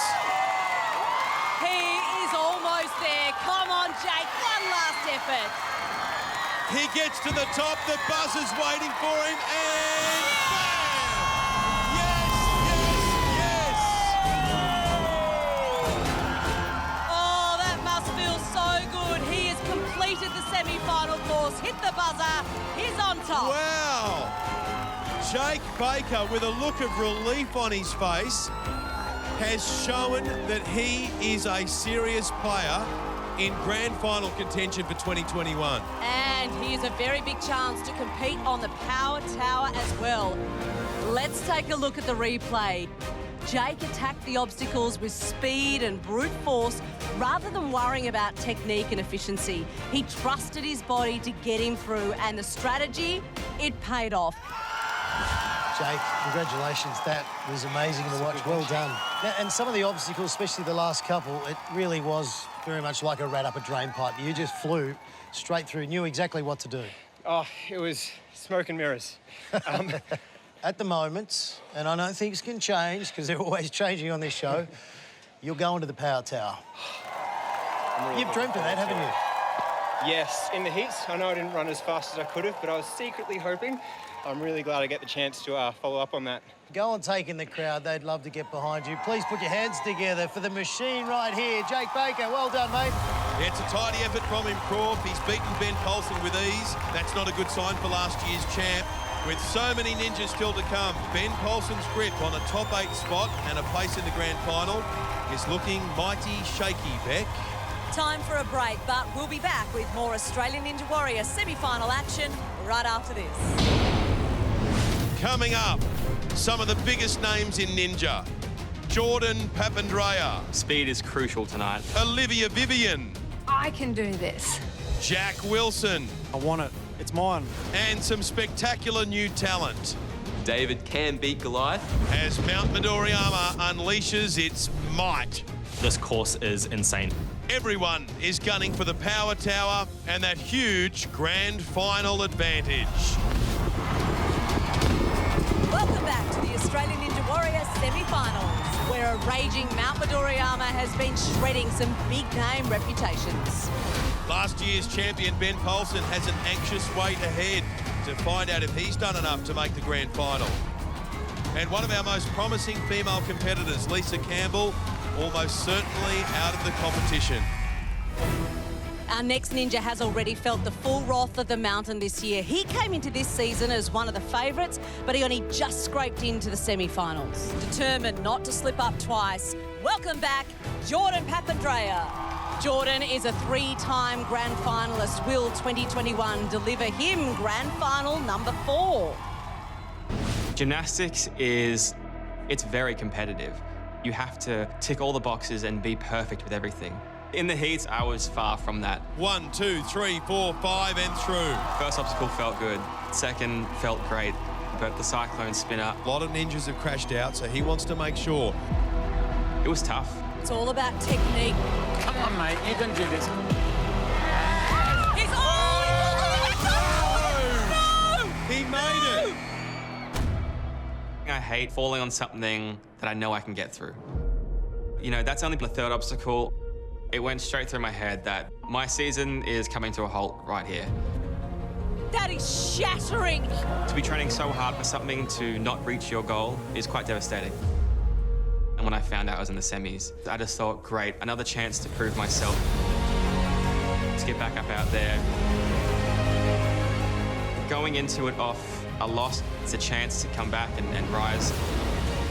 He is almost there. Come on, Jake, one last effort. He gets to the top, the buzzer's waiting for him, and bam! Yes, yes, yes! Oh, that must feel so good. He has completed the semi-final course, hit the buzzer, he's on top. Wow! Jake Baker, with a look of relief on his face, has shown that he is a serious player in grand final contention for 2021. And he has a very big chance to compete on the power tower as well. Let's take a look at the replay. Jake attacked the obstacles with speed and brute force rather than worrying about technique and efficiency. He trusted his body to get him through, and the strategy, it paid off. Jake, congratulations. That was amazing to watch. Well done. Now, and some of the obstacles, especially the last couple, it really was very much like a rat up a drain pipe. You just flew straight through, knew exactly what to do. Oh, it was smoke and mirrors. At the moment, and I know things can change because they're always changing on this show, you're going to the power tower. You've dreamt of that, haven't you? Yes, in the heats. I know I didn't run as fast as I could have, but I was secretly hoping. I'm really glad I get the chance to follow up on that. Go on, take in the crowd. They'd love to get behind you. Please put your hands together for the machine right here. Jake Baker, well done, mate. Yeah, it's a tidy effort from him, Croft. He's beaten Ben Colson with ease. That's not a good sign for last year's champ. With so many ninjas still to come, Ben Colson's grip on a top 8 spot and a place in the grand final is looking mighty shaky, Beck. Time for a break, but we'll be back with more Australian Ninja Warrior semi-final action right after this. Coming up, some of the biggest names in Ninja. Jordan Papandreou. Speed is crucial tonight. Olivia Vivian. I can do this. Jack Wilson. I want it. It's mine. And some spectacular new talent. David can beat Goliath. As Mount Midoriyama unleashes its might. This course is insane. Everyone is gunning for the power tower and that huge grand final advantage. Welcome back to the Australian Ninja Warrior semi-finals, where a raging Mount Midoriyama has been shredding some big-name reputations. Last year's champion Ben Colson has an anxious wait ahead to find out if he's done enough to make the grand final. And one of our most promising female competitors, Lisa Campbell, almost certainly out of the competition. Our next ninja has already felt the full wrath of the mountain this year. He came into this season as one of the favourites, but he only just scraped into the semi-finals. Determined not to slip up twice, welcome back, Jordan Papandreou. Jordan is a 3-time grand finalist. Will 2021 deliver him grand final number 4? Gymnastics it's very competitive. You have to tick all the boxes and be perfect with everything. In the heats, I was far from that. 1, 2, 3, 4, 5, and through. First obstacle felt good. Second felt great, but the cyclone spinner. A lot of ninjas have crashed out, so he wants to make sure. It was tough. It's all about technique. Come on, mate, you can do this. He made it! I hate falling on something that I know I can get through. You know, that's only the third obstacle. It went straight through my head that my season is coming to a halt right here. That is shattering. To be training so hard for something to not reach your goal is quite devastating. And when I found out I was in the semis, I just thought, great, another chance to prove myself. To get back up out there. Going into it off a loss, it's a chance to come back and rise.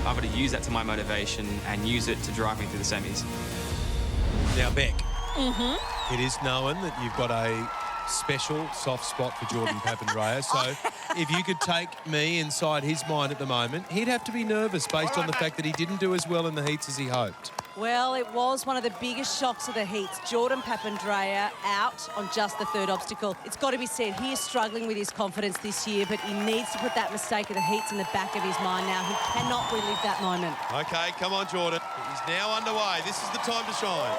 I've got to use that to my motivation and use it to drive me through the semis. Now, Beck, it is known that you've got a special soft spot for Jordan Papandreou. So if you could take me inside his mind at the moment, he'd have to be nervous based on the fact that he didn't do as well in the heats as he hoped. Well, it was one of the biggest shocks of the heats. Jordan Papandreou out on just the third obstacle. It's got to be said, he is struggling with his confidence this year, but he needs to put that mistake of the heats in the back of his mind now. He cannot relive that moment. Okay, come on, Jordan. He's now underway. This is the time to shine.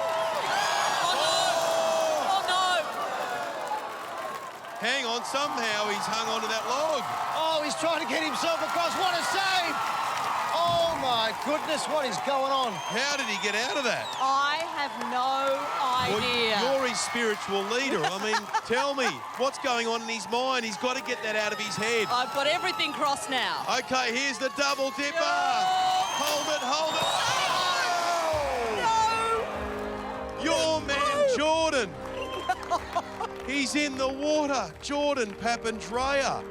Oh, no! and somehow he's hung onto that log. Oh, he's trying to get himself across. What a save! Oh, my goodness, what is going on? How did he get out of that? I have no idea. Well, you're his spiritual leader. I mean, tell me, what's going on in his mind? He's got to get that out of his head. I've got everything crossed now. Okay, here's the double dipper. Hold it, hold it. No! Your man, Jordan. He's in the water. Jordan Papandreou.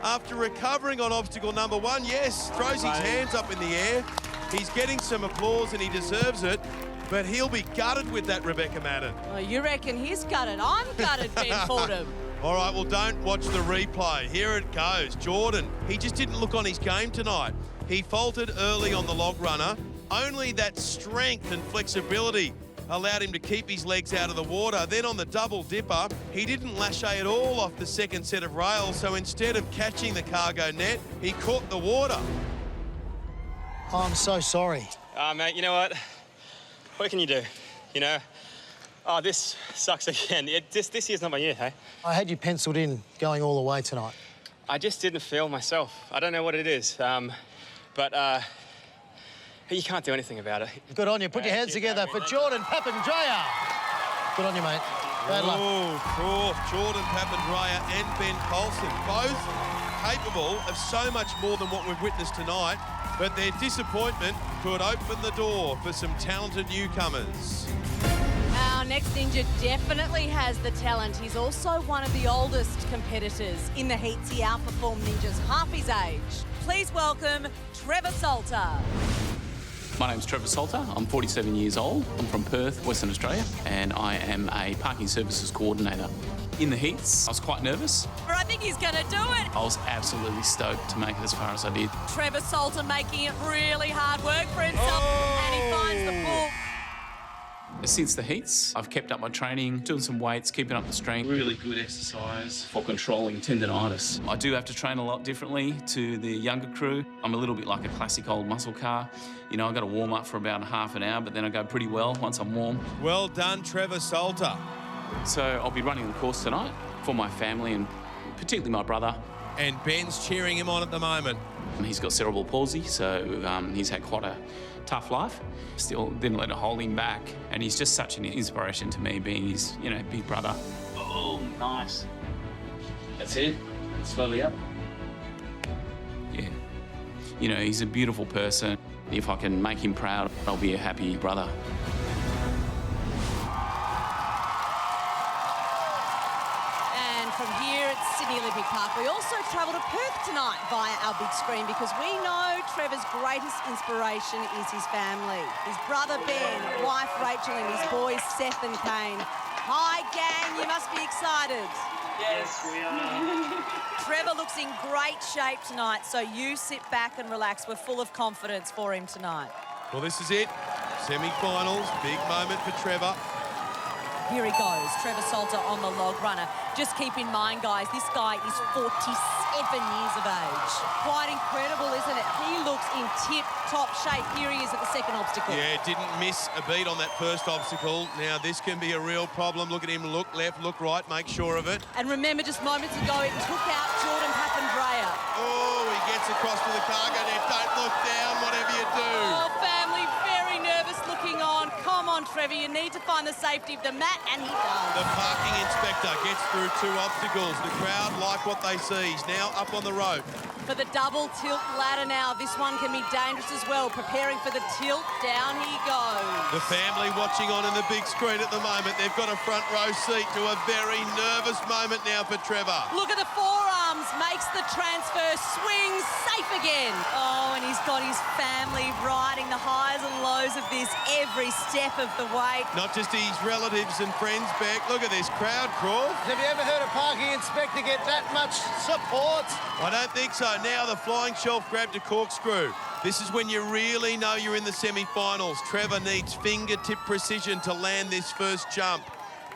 After recovering on obstacle number 1, yes, throws his hands up in the air. He's getting some applause and he deserves it, but he'll be gutted with that, Rebecca Madden. Oh, you reckon he's gutted? I'm gutted, Ben Fordham. All right, well, don't watch the replay. Here it goes. Jordan, he just didn't look on his game tonight. He faltered early on the log runner. Only that strength and flexibility allowed him to keep his legs out of the water. Then on the double dipper, he didn't lâcher at all off the second set of rails, so instead of catching the cargo net, he caught the water. Oh, I'm so sorry. Mate, you know what? What can you do? You know? Oh, this sucks again. This year's not my year, hey? I had you penciled in going all the way tonight. I just didn't feel myself. I don't know what it is, but you can't do anything about it. Good on you. Put your hands together for Jordan Papandreou. Good on you, mate. Bad luck. Oh, Jordan Papandreou and Ben Colson, both capable of so much more than what we've witnessed tonight, but their disappointment could open the door for some talented newcomers. Our next ninja definitely has the talent. He's also one of the oldest competitors in the heats. He outperformed ninjas half his age. Please welcome Trevor Salter. My name's Trevor Salter. I'm 47 years old. I'm from Perth, Western Australia, and I am a parking services coordinator. In the heats, I was quite nervous. But I think he's going to do it. I was absolutely stoked to make it as far as I did. Trevor Salter making it really hard work for himself, and he finds the pull. Since the heats, I've kept up my training, doing some weights, keeping up the strength. Really good exercise for controlling tendinitis. I do have to train a lot differently to the younger crew. I'm a little bit like a classic old muscle car. You know, I've got to warm up for about half an hour, but then I go pretty well once I'm warm. Well done, Trevor Salter. So I'll be running the course tonight for my family and particularly my brother. And Ben's cheering him on at the moment. He's got cerebral palsy, so he's had quite a tough life. Still didn't let it hold him back, and he's just such an inspiration to me, being his, you know, big brother. Oh, nice. That's it. Slowly up. Yeah. You know, he's a beautiful person. If I can make him proud, I'll be a happy brother. From here at Sydney Olympic Park, we also travel to Perth tonight via our big screen because we know Trevor's greatest inspiration is his family. His brother Ben, wife Rachel and his boys Seth and Kane. Hi gang, you must be excited. Yes, we are. Trevor looks in great shape tonight, so you sit back and relax. We're full of confidence for him tonight. Well, this is it. Semi-finals, big moment for Trevor. Here he goes, Trevor Salter on the log runner. Just keep in mind, guys, this guy is 47 years of age. Quite incredible, isn't it? He looks in tip-top shape. Here he is at the second obstacle. Yeah, didn't miss a beat on that first obstacle. Now, this can be a real problem. Look at him, look left, look right, make sure of it. And remember, just moments ago, it took out Jordan Papandreou. Oh, he gets across to the cargo net. Don't look down, whatever you do. Oh, family, very nervous looking on. Come on, Trevor, you need to find the safety of the mat, and he does. The parking inspector gets through 2 obstacles. The crowd like what they see. He's now up on the rope. For the double tilt ladder now, this one can be dangerous as well. Preparing for the tilt, down he goes. The family watching on in the big screen at the moment. They've got a front row seat to a very nervous moment now for Trevor. Look at the forearms, makes the transfer, swings, safe again. Oh, and he's got his family riding the highs and lows of this every step of the way. Not just his relatives and friends, Beck. Look at this crowd, Croft. Have you ever heard a parking inspector get that much support? I don't think so. Now the flying shelf grabbed a corkscrew. This is when you really know you're in the semi-finals. Trevor needs fingertip precision to land this first jump.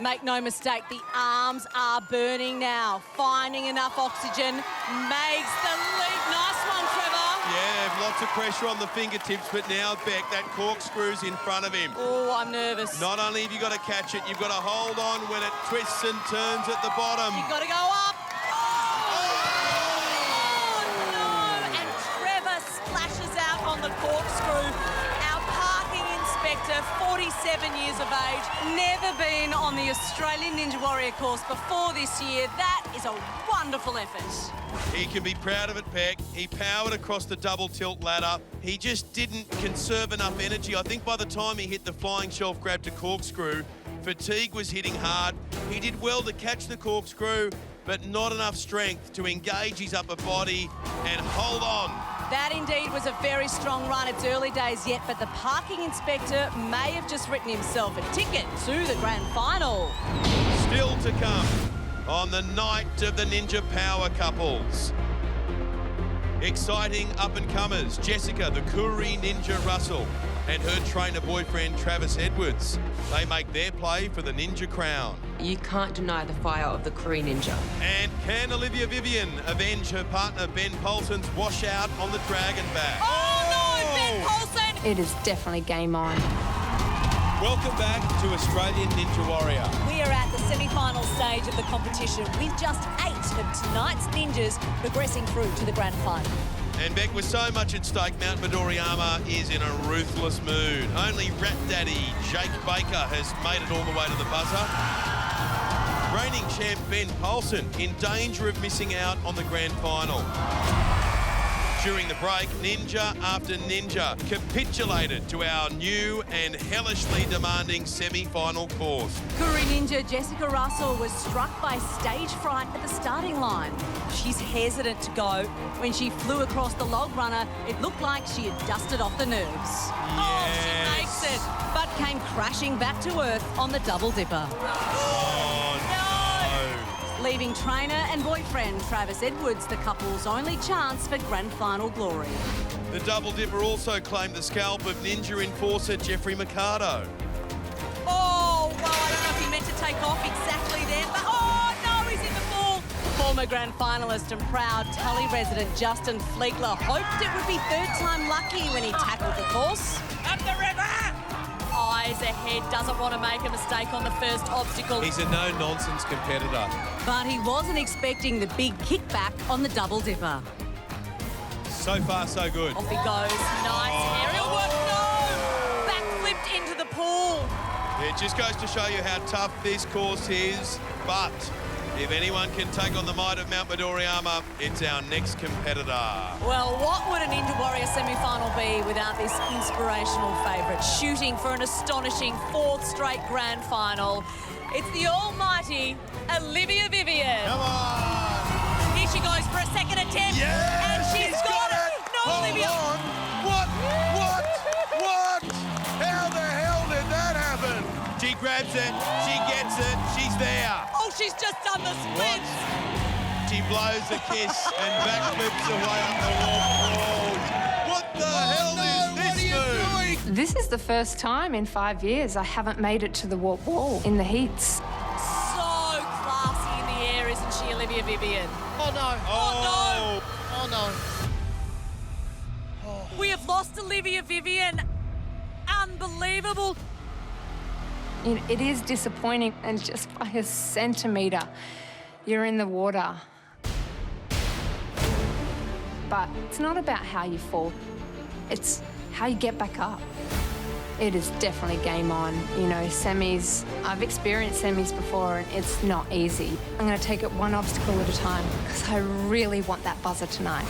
Make no mistake, the arms are burning now. Finding enough oxygen, makes the leap. Nice one, Trevor. Yeah, lots of pressure on the fingertips, but now, Beck, that corkscrew's in front of him. Oh, I'm nervous. Not only have you got to catch it, you've got to hold on when it twists and turns at the bottom. You've got to go up. 47 years of age, never been on the Australian Ninja Warrior course before this year. That is a wonderful effort. He can be proud of it, Peck. He powered across the double tilt ladder. He just didn't conserve enough energy. I think by the time he hit the flying shelf grab to corkscrew, fatigue was hitting hard. He did well to catch the corkscrew, but not enough strength to engage his upper body and hold on. That indeed was a very strong run. It's early days yet, but the parking inspector may have just written himself a ticket to the grand final. Still to come on the night of the Ninja Power couples. Exciting up-and-comers, Jessica, the Koori Ninja Russell, and her trainer boyfriend, Travis Edwards. They make their play for the Ninja crown. You can't deny the fire of the Koori Ninja. And can Olivia Vivian avenge her partner Ben Polson's washout on the dragon back? Oh no, Ben Polson! It is definitely game on. Welcome back to Australian Ninja Warrior. We are at the semi-final stage of the competition with just 8 of tonight's ninjas progressing through to the grand final. And Beck, with so much at stake, Mount Midoriyama is in a ruthless mood. Only Rat Daddy Jake Baker has made it all the way to the buzzer. Reigning champ Ben Polson in danger of missing out on the grand final. During the break, ninja after ninja capitulated to our new and hellishly demanding semi-final course. Koori Ninja Jessica Russell was struck by stage fright at the starting line. She's hesitant to go. When she flew across the log runner, it looked like she had dusted off the nerves. Yes. Oh, she makes it, but came crashing back to earth on the double dipper. Leaving trainer and boyfriend Travis Edwards the couple's only chance for grand final glory. The double dipper also claimed the scalp of ninja enforcer Jeffrey Mercado. Oh, well, I don't know if he meant to take off exactly then, but oh no, he's in the pool. Former grand finalist and proud Tully resident Justin Fleegler hoped it would be third time lucky when he tackled the course. Up the river! Eyes ahead, doesn't want to make a mistake on the first obstacle. He's a no-nonsense competitor. But he wasn't expecting the big kickback on the double dipper. So far, so good. Off he goes. Nice aerial work. No! Backflipped into the pool. It just goes to show you how tough this course is. But if anyone can take on the might of Mount Midoriyama, it's our next competitor. Well, what would a Ninja Warrior semi-final be without this inspirational favourite? Shooting for an astonishing 4th straight grand final. It's the almighty Olivia Vivian. Come on! Here she goes for a second attempt. Yes, and she's got it! No, Hold Olivia! on. What? How the hell did that happen? She grabs it, she gets it, she's there. Oh, she's just done the split. She blows a kiss and backflips away up the wall. What the hell is this move? This is the first time in 5 years I haven't made it to the warp wall in the heats. So classy in the air, isn't she, Olivia Vivian? Oh no. Oh no. Oh no. We have lost Olivia Vivian. Unbelievable. You know, it is disappointing, and just by a centimetre, you're in the water. But it's not about how you fall, it's how you get back up. It is definitely game on. You know, semis, I've experienced semis before, and it's not easy. I'm going to take it one obstacle at a time, because I really want that buzzer tonight.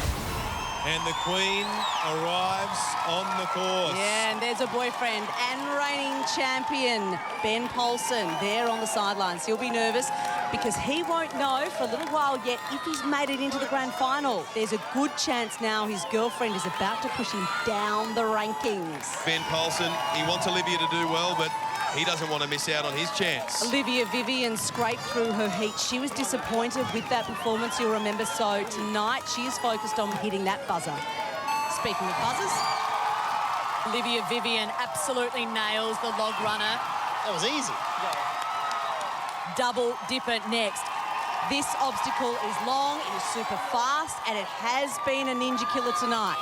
And the Queen arrives on the course. Yeah, and there's a boyfriend and reigning champion, Ben Polson, there on the sidelines. He'll be nervous because he won't know for a little while yet if he's made it into the grand final. There's a good chance now his girlfriend is about to push him down the rankings. Ben Polson, he wants Olivia to do well, but he doesn't want to miss out on his chance. Olivia Vivian scraped through her heat. She was disappointed with that performance, you'll remember. So tonight she is focused on hitting that buzzer. Speaking of buzzers, Olivia Vivian absolutely nails the log runner. That was easy. Double dipper next. This obstacle is long, it is super fast, and it has been a ninja killer tonight.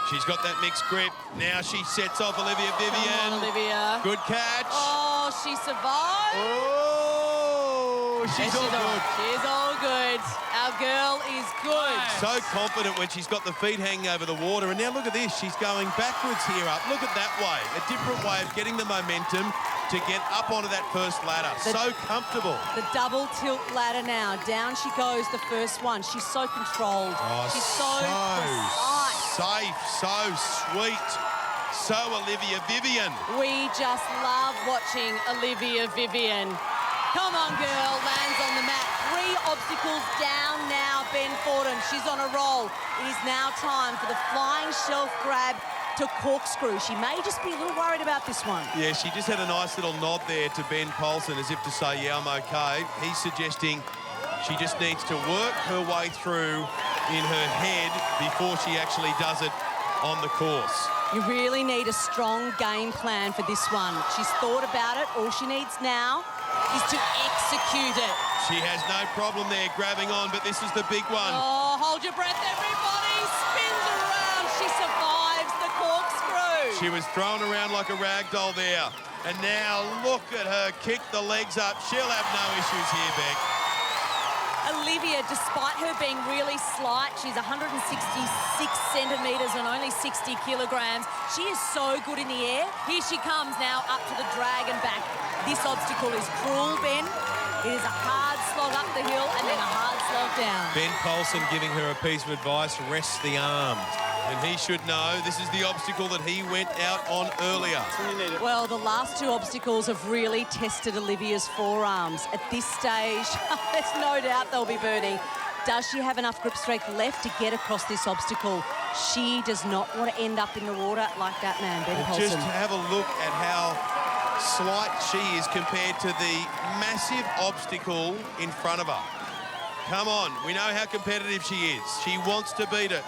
She's got that mixed grip. Now she sets off Olivia Vivian. Come on, Olivia. Good catch. Oh, she survived. Oh, she's all good. She's all good. Our girl is good. So confident when she's got the feet hanging over the water. And now look at this. She's going backwards here up. Look at that way. A different way of getting the momentum to get up onto that first ladder. So comfortable. The double tilt ladder now. Down she goes, the first one. She's so controlled. She's so precise. Safe, so sweet. So Olivia Vivian. We just love watching Olivia Vivian. Come on, girl. Lands on the mat. 3 obstacles down now, Ben Fordham. She's on a roll. It is now time for the flying shelf grab to corkscrew. She may just be a little worried about this one. Yeah, she just had a nice little nod there to Ben Polson as if to say, yeah, I'm okay. He's suggesting she just needs to work her way through in her head before she actually does it on the course. You really need a strong game plan for this one. She's thought about it. All she needs now is to execute it. She has no problem there grabbing on, but this is the big one. Oh, hold your breath, everybody. Spins around. She survives the corkscrew. She was thrown around like a rag doll there. And now look at her kick the legs up. She'll have no issues here, Beck. Olivia, despite her being really slight, she's 166 centimetres and only 60 kilograms. She is so good in the air. Here she comes now up to the drag and back. This obstacle is cruel, Ben. It is a hard slog up the hill and then a hard slog down. Ben Polson giving her a piece of advice, rest the arms. And he should know this is the obstacle that he went out on earlier. Well, the last 2 obstacles have really tested Olivia's forearms. At this stage, there's no doubt they'll be burning. Does she have enough grip strength left to get across this obstacle? She does not want to end up in the water like that man, Ben Polson. Just have a look at how slight she is compared to the massive obstacle in front of her. Come on, we know how competitive she is. She wants to beat it.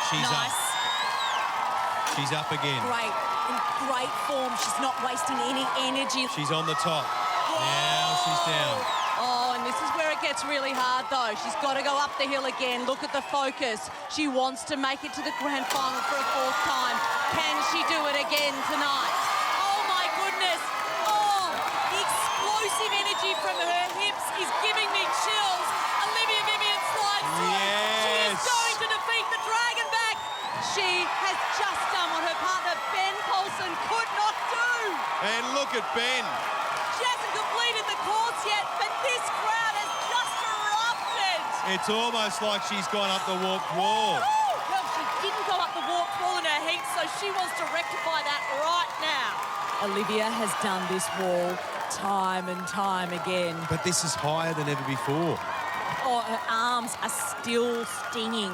She's nice. Up. She's up again. Great, in great form. She's not wasting any energy. She's on the top. Now she's down. Oh, and this is where it gets really hard, though. She's got to go up the hill again. Look at the focus. She wants to make it to the grand final for a 4th time. Can she do it again tonight? Oh, my goodness. Oh, the explosive energy from her hips is giving me chills. Olivia Vivian slides through. She is going to defeat the dragon back. She has just done what her partner Ben Polson could not do. And look at Ben. She hasn't completed the course yet, but this crowd has just erupted. It's almost like she's gone up the warped wall. Well, she didn't go up the warped wall in her heat, so she wants to rectify that right now. Olivia has done this wall time and time again. But this is higher than ever before. Oh, her arms are still stinging.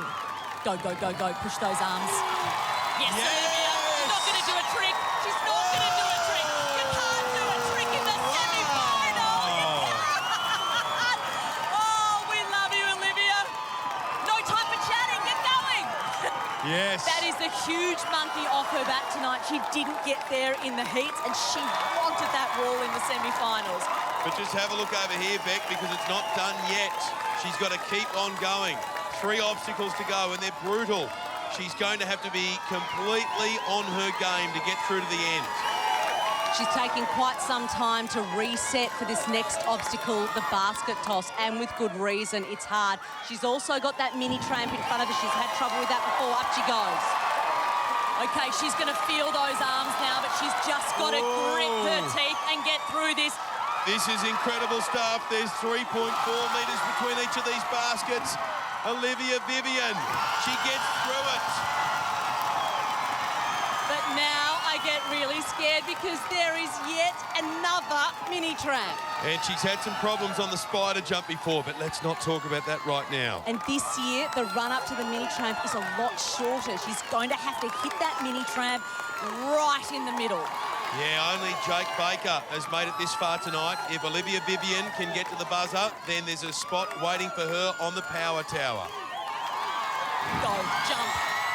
Go, go, go, go. Push those arms. Yes, Olivia. She's not going to do a trick. She's not going to do a trick. You can't do a trick in the semi-final. Oh, we love you, Olivia. No time for chatting. Get going. Yes. That is a huge monkey off her back tonight. She didn't get there in the heats, and she wanted that wall in the semi-finals. But just have a look over here, Beck, because it's not done yet. She's got to keep on going. 3 obstacles to go, and they're brutal. She's going to have to be completely on her game to get through to the end. She's taking quite some time to reset for this next obstacle, the basket toss, and with good reason. It's hard. She's also got that mini tramp in front of her. She's had trouble with that before. Up she goes. Okay, she's going to feel those arms now, but she's just got to grit her teeth and get through this. This is incredible stuff. There's 3.4 metres between each of these baskets. Olivia Vivian, she gets through it. But now I get really scared because there is yet another mini tramp. And she's had some problems on the spider jump before, but let's not talk about that right now. And this year, the run-up to the mini tramp is a lot shorter. She's going to have to hit that mini tramp right in the middle. Yeah, only Jake Baker has made it this far tonight. If Olivia Vivian can get to the buzzer, then there's a spot waiting for her on the power tower. Go, jump.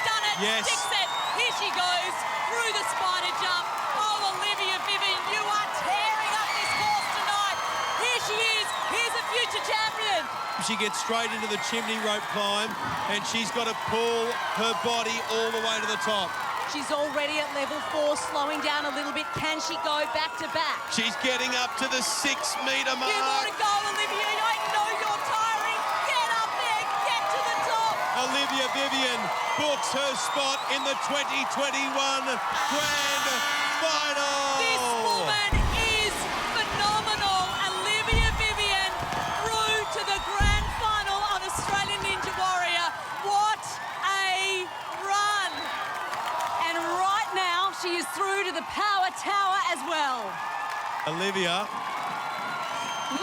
Done it. Yes. Six set. Here she goes through the spider jump. Oh, Olivia Vivian, you are tearing up this course tonight. Here she is. Here's a future champion. She gets straight into the chimney rope climb, and she's got to pull her body all the way to the top. She's already at level 4, slowing down a little bit. Can she go back to back? She's getting up to the 6 metre mark. You want to go, Olivia. I know Olivia Vivian books her spot in the 2021 Grand Final. This woman is phenomenal. Olivia Vivian through to the Grand Final on Australian Ninja Warrior. What a run. And right now, she is through to the Power Tower as well. Olivia.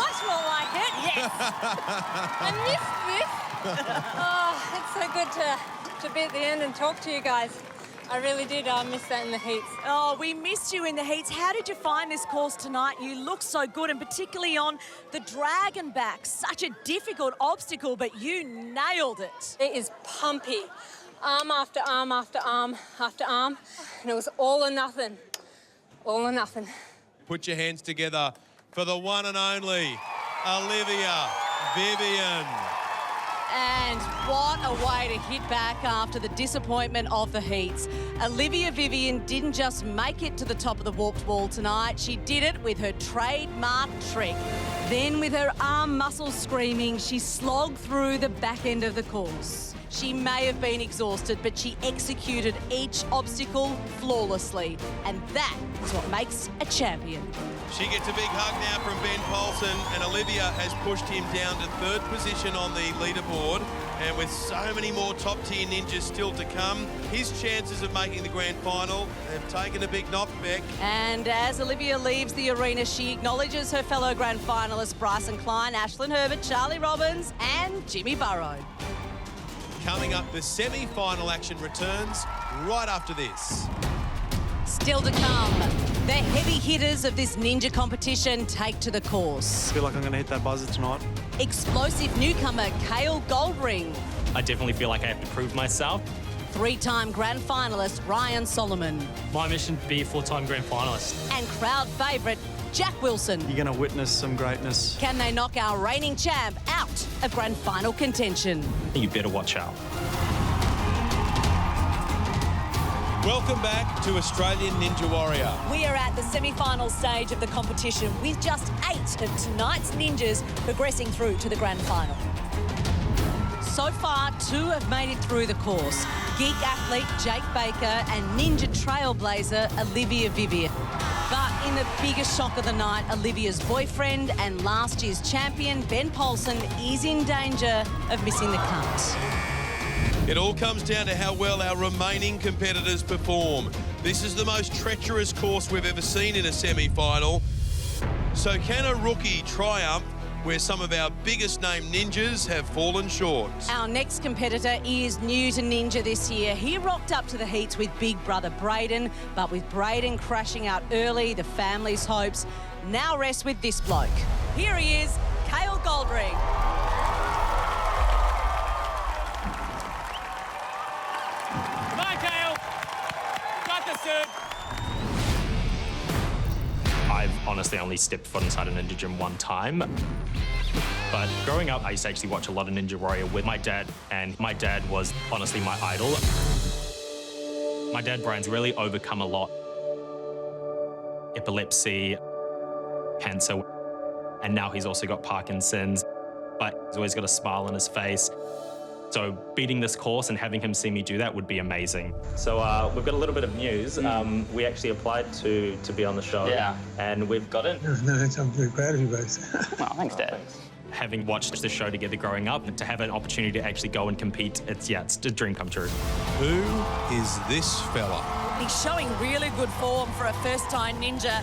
Much more like it, yes. I missed this. Oh, it's so good to be at the end and talk to you guys. I really did miss that in the heats. Oh, we missed you in the heats. How did you find this course tonight? You look so good, and particularly on the dragon back. Such a difficult obstacle, but you nailed it. It is pumpy. Arm after arm after arm after arm. And it was all or nothing. All or nothing. Put your hands together for the one and only Olivia Vivian. And what a way to hit back after the disappointment of the heats. Olivia Vivian didn't just make it to the top of the warped wall tonight, she did it with her trademark trick. Then with her arm muscles screaming, she slogged through the back end of the course. She may have been exhausted, but she executed each obstacle flawlessly. And that is what makes a champion. She gets a big hug now from Ben Paulson, and Olivia has pushed him down to third position on the leaderboard. And with so many more top-tier ninjas still to come, his chances of making the grand final have taken a big knockback. And as Olivia leaves the arena, she acknowledges her fellow grand finalists Bryson Klein, Ashlyn Herbert, Charlie Robbins and Jimmy Burrow. Coming up, the semi-final action returns right after this. Still to come, the heavy hitters of this ninja competition take to the course. I feel like I'm going to hit that buzzer tonight. Explosive newcomer Cale Goldring. I definitely feel like I have to prove myself. Three-time grand finalist Ryan Solomon. My mission to be a full-time grand finalist. And crowd favourite Jack Wilson. You're going to witness some greatness. Can they knock our reigning champ out of grand final contention? You better watch out. Welcome back to Australian Ninja Warrior. We are at the semi-final stage of the competition with just 8 of tonight's ninjas progressing through to the grand final. So far, 2 have made it through the course. Geek athlete Jake Baker and ninja trailblazer Olivia Vivian. But in the biggest shock of the night, Olivia's boyfriend and last year's champion, Ben Paulson, is in danger of missing the cut. It all comes down to how well our remaining competitors perform. This is the most treacherous course we've ever seen in a semi-final. So can a rookie triumph where some of our biggest name ninjas have fallen short? Our next competitor is new to ninja this year. He rocked up to the heats with big brother Braden, but with Braden crashing out early, the family's hopes now rest with this bloke. Here he is, Cale Goldring. Come on, Cale. Got this, dude. I've honestly only stepped foot inside a ninja gym one time. But growing up, I used to actually watch a lot of Ninja Warrior with my dad, and my dad was honestly my idol. My dad, Brian's really overcome a lot. Epilepsy, cancer, and now he's also got Parkinson's, but he's always got a smile on his face. So beating this course and having him see me do that would be amazing. So we've got a little bit of news. We actually applied to be on the show. Yeah. And we've got in. No, I'm very proud of you both. Oh, thanks, Dad. Having watched the show together growing up, and to have an opportunity to actually go and compete, it's a dream come true. Who is this fella? He's showing really good form for a first-time ninja.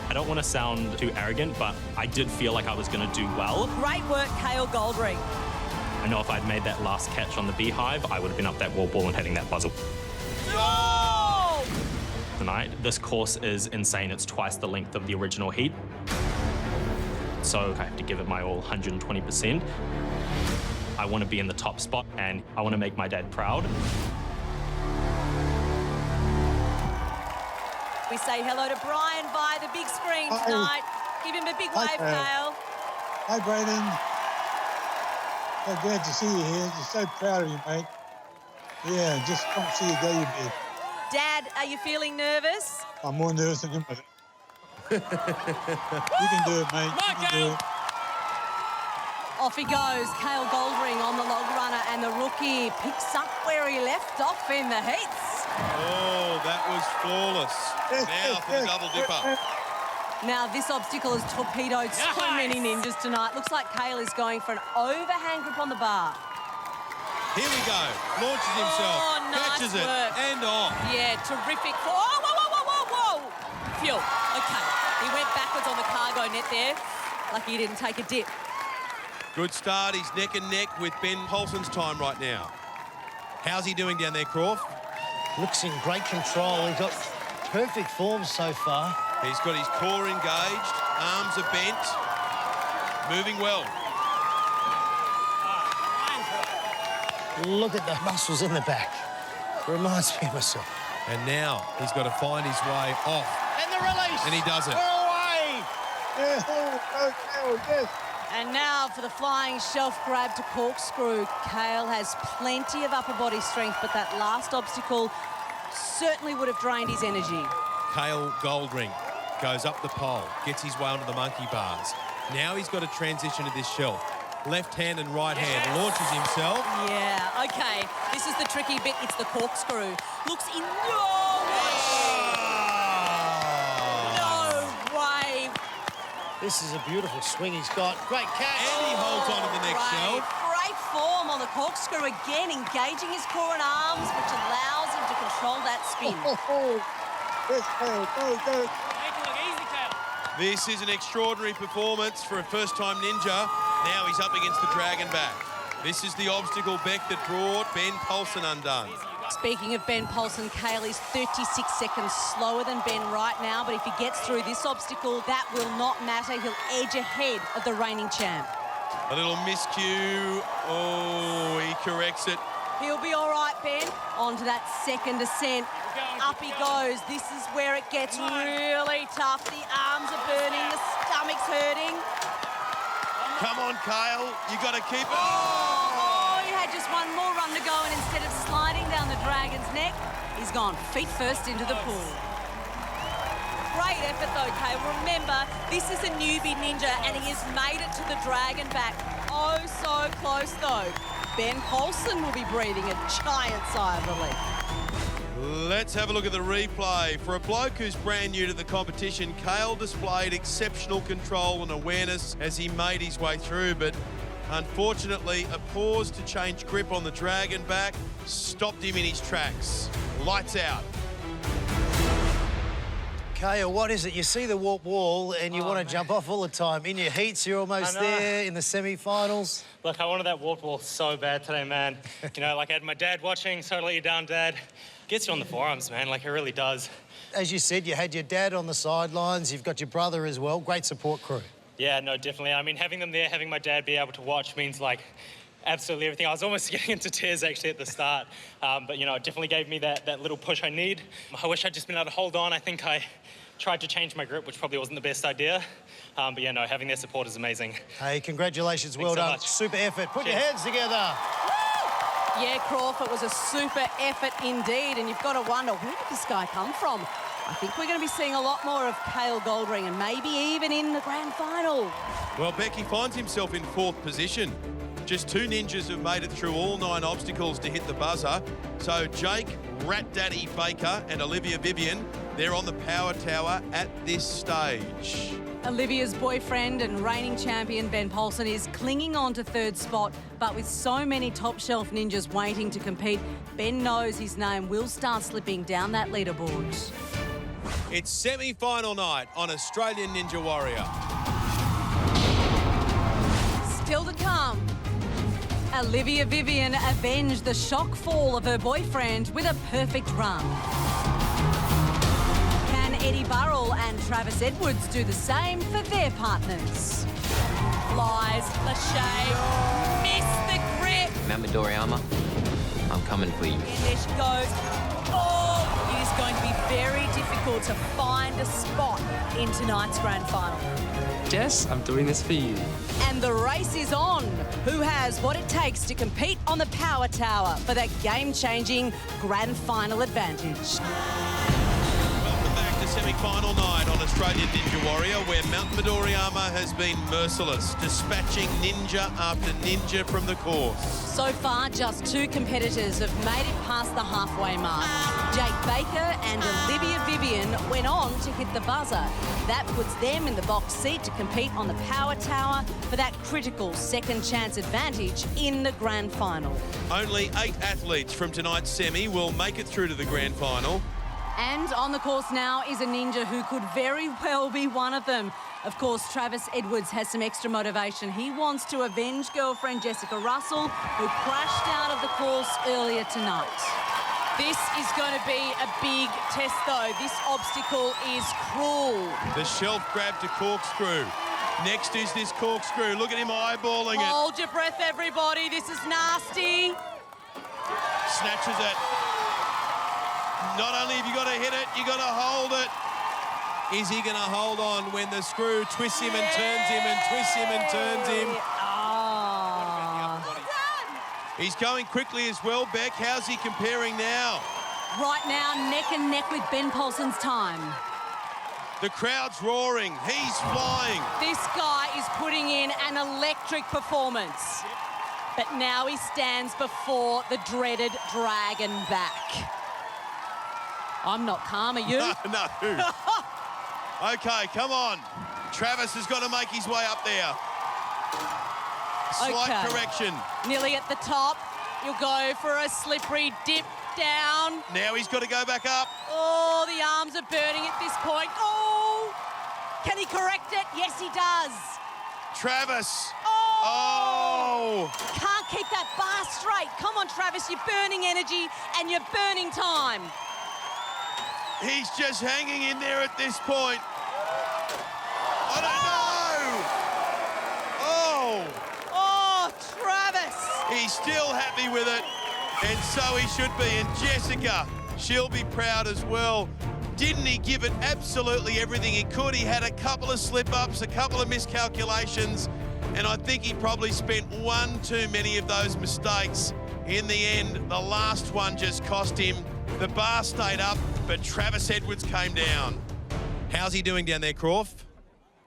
I don't want to sound too arrogant, but I did feel like I was going to do well. Great work, Cale Goldring. I know if I'd made that last catch on the beehive, I would have been up that wall ball and hitting that buzzer. Oh! Tonight, this course is insane. It's twice the length of the original heat. So I have to give it my all, 120%. I want to be in the top spot, and I want to make my dad proud. We say hello to Brian via the big screen tonight. Give him a big wave, Cale. Hi, Braden. So glad to see you here. Just so proud of you, mate. Yeah, just can't see you go, you big. Dad, are you feeling nervous? I'm more nervous than him. You can do it, mate. You can do it. Off he goes, Cale Goldring on the log runner, and the rookie picks up where he left off in the heats. Oh, that was flawless. Now for the double dipper. Now, this obstacle has torpedoed so many ninjas tonight. Looks like Cale is going for an overhand grip on the bar. Here we go. Launches himself. Oh, nice catches work. it. And off. Yeah, terrific. Oh, whoa, whoa, whoa, whoa, whoa. Phew. Okay. He went backwards on the cargo net there. Lucky he didn't take a dip. Good start. He's neck and neck with Ben Polson's time right now. How's he doing down there, Croft? Looks in great control. He's got perfect form so far. He's got his core engaged. Arms are bent. Moving well. Look at the muscles in the back. Reminds me of myself. And now he's got to find his way off. And the release. And he does it. We're away. Yes. And now for the flying shelf grab to corkscrew. Cale has plenty of upper body strength, but that last obstacle certainly would have drained his energy. Cale Goldring goes up the pole, gets his way onto the monkey bars. Now he's got to transition to this shelf. Left hand and right hand, launches himself. Yeah, okay. This is the tricky bit. It's the corkscrew. Looks in... No way. This is a beautiful swing he's got. Great catch. And he holds on to the next shelf. Great form on the corkscrew again, engaging his core and arms, which allows him to control that spin. Go. This is an extraordinary performance for a first-time ninja. Now he's up against the dragon back. This is the obstacle, Beck, that brought Ben Polson undone. Speaking of Ben Polson, Cale is 36 seconds slower than Ben right now, but if he gets through this obstacle, that will not matter. He'll edge ahead of the reigning champ. A little miscue. Oh, he corrects it. He'll be all right, Ben. On to that second ascent. Up he goes. This is where it gets really tough. The arms are burning, the stomach's hurting. Come on, Cale. You got to keep it. Oh, he had just one more run to go, and instead of sliding down the dragon's neck, he's gone feet first into the pool. Great effort, though, Cale. Remember, this is a newbie ninja, and he has made it to the dragon back. Oh, so close, though. Ben Polson will be breathing a giant sigh of relief. Let's have a look at the replay. For a bloke who's brand new to the competition, Cale displayed exceptional control and awareness as he made his way through, but unfortunately, a pause to change grip on the dragon back stopped him in his tracks. Lights out. Cale, what is it? You see the warp wall and you want to jump off all the time. In your heats, you're almost there in the semi-finals. Look, I wanted that warp wall so bad today, man. You know, like I had my dad watching, so to let you down, Dad. Gets you on the forearms, man, like it really does. As you said, you had your dad on the sidelines, you've got your brother as well. Great support crew. Yeah, no, definitely. I mean, having them there, having my dad be able to watch means, like, absolutely everything. I was almost getting into tears, actually, at the start. But, you know, it definitely gave me that little push I need. I wish I'd just been able to hold on. I think I tried to change my grip, which probably wasn't the best idea. But, yeah, no, having their support is amazing. Hey, congratulations. Well done. Super effort. Put your hands together. Yeah, Croft, it was a super effort indeed, and you've got to wonder, where did this guy come from? I think we're going to be seeing a lot more of Cale Goldring, and maybe even in the grand final. Well, Becky finds himself in 4th position. Just 2 ninjas have made it through all 9 obstacles to hit the buzzer. So Jake, Rat Daddy Baker and Olivia Vivian, they're on the power tower at this stage. Olivia's boyfriend and reigning champion Ben Polson is clinging on to 3rd spot, but with so many top-shelf ninjas waiting to compete, Ben knows his name will start slipping down that leaderboard. It's semi-final night on Australian Ninja Warrior. Still to come, Olivia Vivian avenged the shock fall of her boyfriend with a perfect run. Eddie Burrell and Travis Edwards do the same for their partners. Flies, Lachey, missed the grip. Mount Midoriyama, I'm coming for you. And there she goes. Oh, it is going to be very difficult to find a spot in tonight's grand final. Jess, I'm doing this for you. And the race is on. Who has what it takes to compete on the power tower for that game-changing grand final advantage? the semi-final night on Australian Ninja Warrior, where Mount Midoriyama has been merciless, dispatching ninja after ninja from the course. So far, just 2 competitors have made it past the halfway mark. Jake Baker and Olivia Vivian went on to hit the buzzer. That puts them in the box seat to compete on the power tower for that critical second chance advantage in the grand final. Only 8 athletes from tonight's semi will make it through to the grand final. And on the course now is a ninja who could very well be one of them. Of course, Travis Edwards has some extra motivation. He wants to avenge girlfriend Jessica Russell, who crashed out of the course earlier tonight. This is going to be a big test, though. This obstacle is cruel. The shelf grab to corkscrew. Next is this corkscrew. Look at him eyeballing it. Hold your breath, everybody. This is nasty. Snatches it. Not only have you got to hit it, you got to hold it. Is he going to hold on when the screw twists him and turns him and twists him and turns him? He's going quickly as well, Beck. How's he comparing now? Right now, neck and neck with Ben Paulson's time. The crowd's roaring. He's flying. This guy is putting in an electric performance. But now he stands before the dreaded dragon back. I'm not calm, are you? No. Okay, come on. Travis has got to make his way up there. Slight correction. Nearly at the top. You'll go for a slippery dip down. Now he's got to go back up. Oh, the arms are burning at this point. Oh! Can he correct it? Yes, he does. Travis. Oh! Can't keep that bar straight. Come on, Travis. You're burning energy and you're burning time. He's just hanging in there at this point. I don't know. Oh, Travis. He's still happy with it, and so he should be. And Jessica, she'll be proud as well. Didn't he give it absolutely everything he could? He had a couple of slip-ups, a couple of miscalculations, and I think he probably spent one too many of those mistakes. In the end, the last one just cost him. The bar stayed up, but Travis Edwards came down. How's he doing down there, Croft?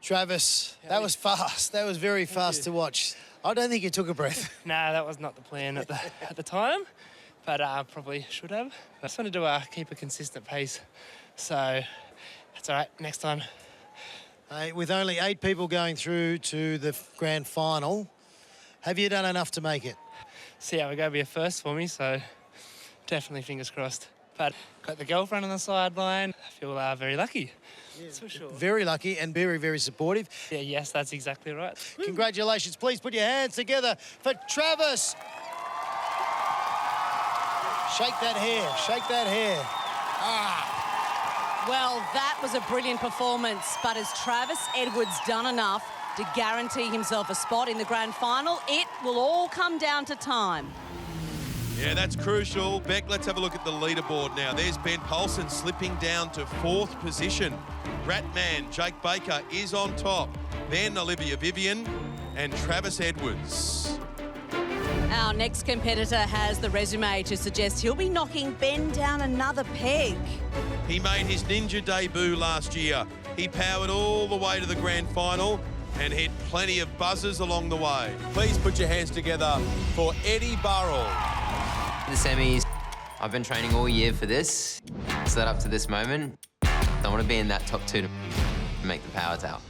Travis, that was fast. That was very fast to watch. I don't think you took a breath. Nah, that was not the plan at the time, but probably should have. I just wanted to keep a consistent pace, so that's all right. Next time. With only 8 people going through to the grand final, have you done enough to make it? See how we go, be a first for me, so definitely fingers crossed. But got the girlfriend on the sideline. I feel very lucky. That's for sure. Very lucky and very, very supportive. Yeah, yes, that's exactly right. Congratulations. Please put your hands together for Travis. Shake that hair. Shake that hair. Well, that was a brilliant performance, but has Travis Edwards done enough to guarantee himself a spot in the grand final? It will all come down to time. Yeah, that's crucial. Beck, let's have a look at the leaderboard now. There's Ben Paulson slipping down to 4th position. Ratman, Jake Baker is on top. Then Olivia Vivian and Travis Edwards. Our next competitor has the resume to suggest he'll be knocking Ben down another peg. He made his ninja debut last year. He powered all the way to the grand final and hit plenty of buzzers along the way. Please put your hands together for Eddie Burrell. The semis, I've been training all year for this. So that up to this moment, I want to be in that top 2 to make the power tower.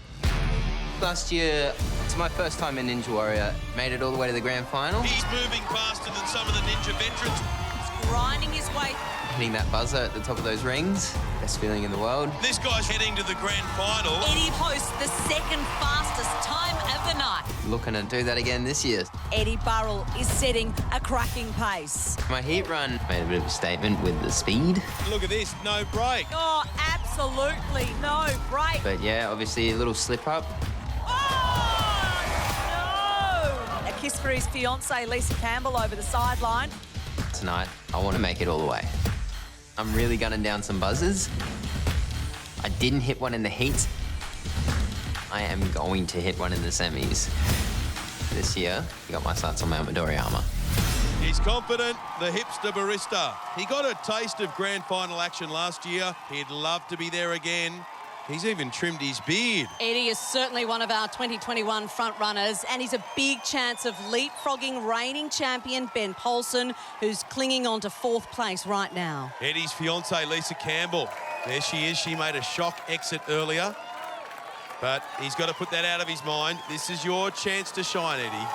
Last year, it's my first time in Ninja Warrior. Made it all the way to the grand final. He's moving faster than some of the ninja veterans. He's grinding his way. Hitting that buzzer at the top of those rings, best feeling in the world. This guy's heading to the grand final. Eddie hosts the second fastest time of the night. Looking to do that again this year. Eddie Burrell is setting a cracking pace. My heat run made a bit of a statement with the speed. Look at this, no break. Oh, absolutely no break. But yeah, obviously a little slip up. Oh, no! A kiss for his fiancée, Lisa Campbell, over the sideline. Tonight, I want to make it all the way. I'm really gunning down some buzzers. I didn't hit one in the heats. I am going to hit one in the semis. This year, I got my sights on Mount Midoriyama. He's confident, the hipster barista. He got a taste of grand final action last year. He'd love to be there again. He's even trimmed his beard. Eddie is certainly one of our 2021 front runners, and he's a big chance of leapfrogging reigning champion Ben Paulson, who's clinging on to 4th place right now. Eddie's fiancée, Lisa Campbell. There she is. She made a shock exit earlier, but he's got to put that out of his mind. This is your chance to shine, Eddie.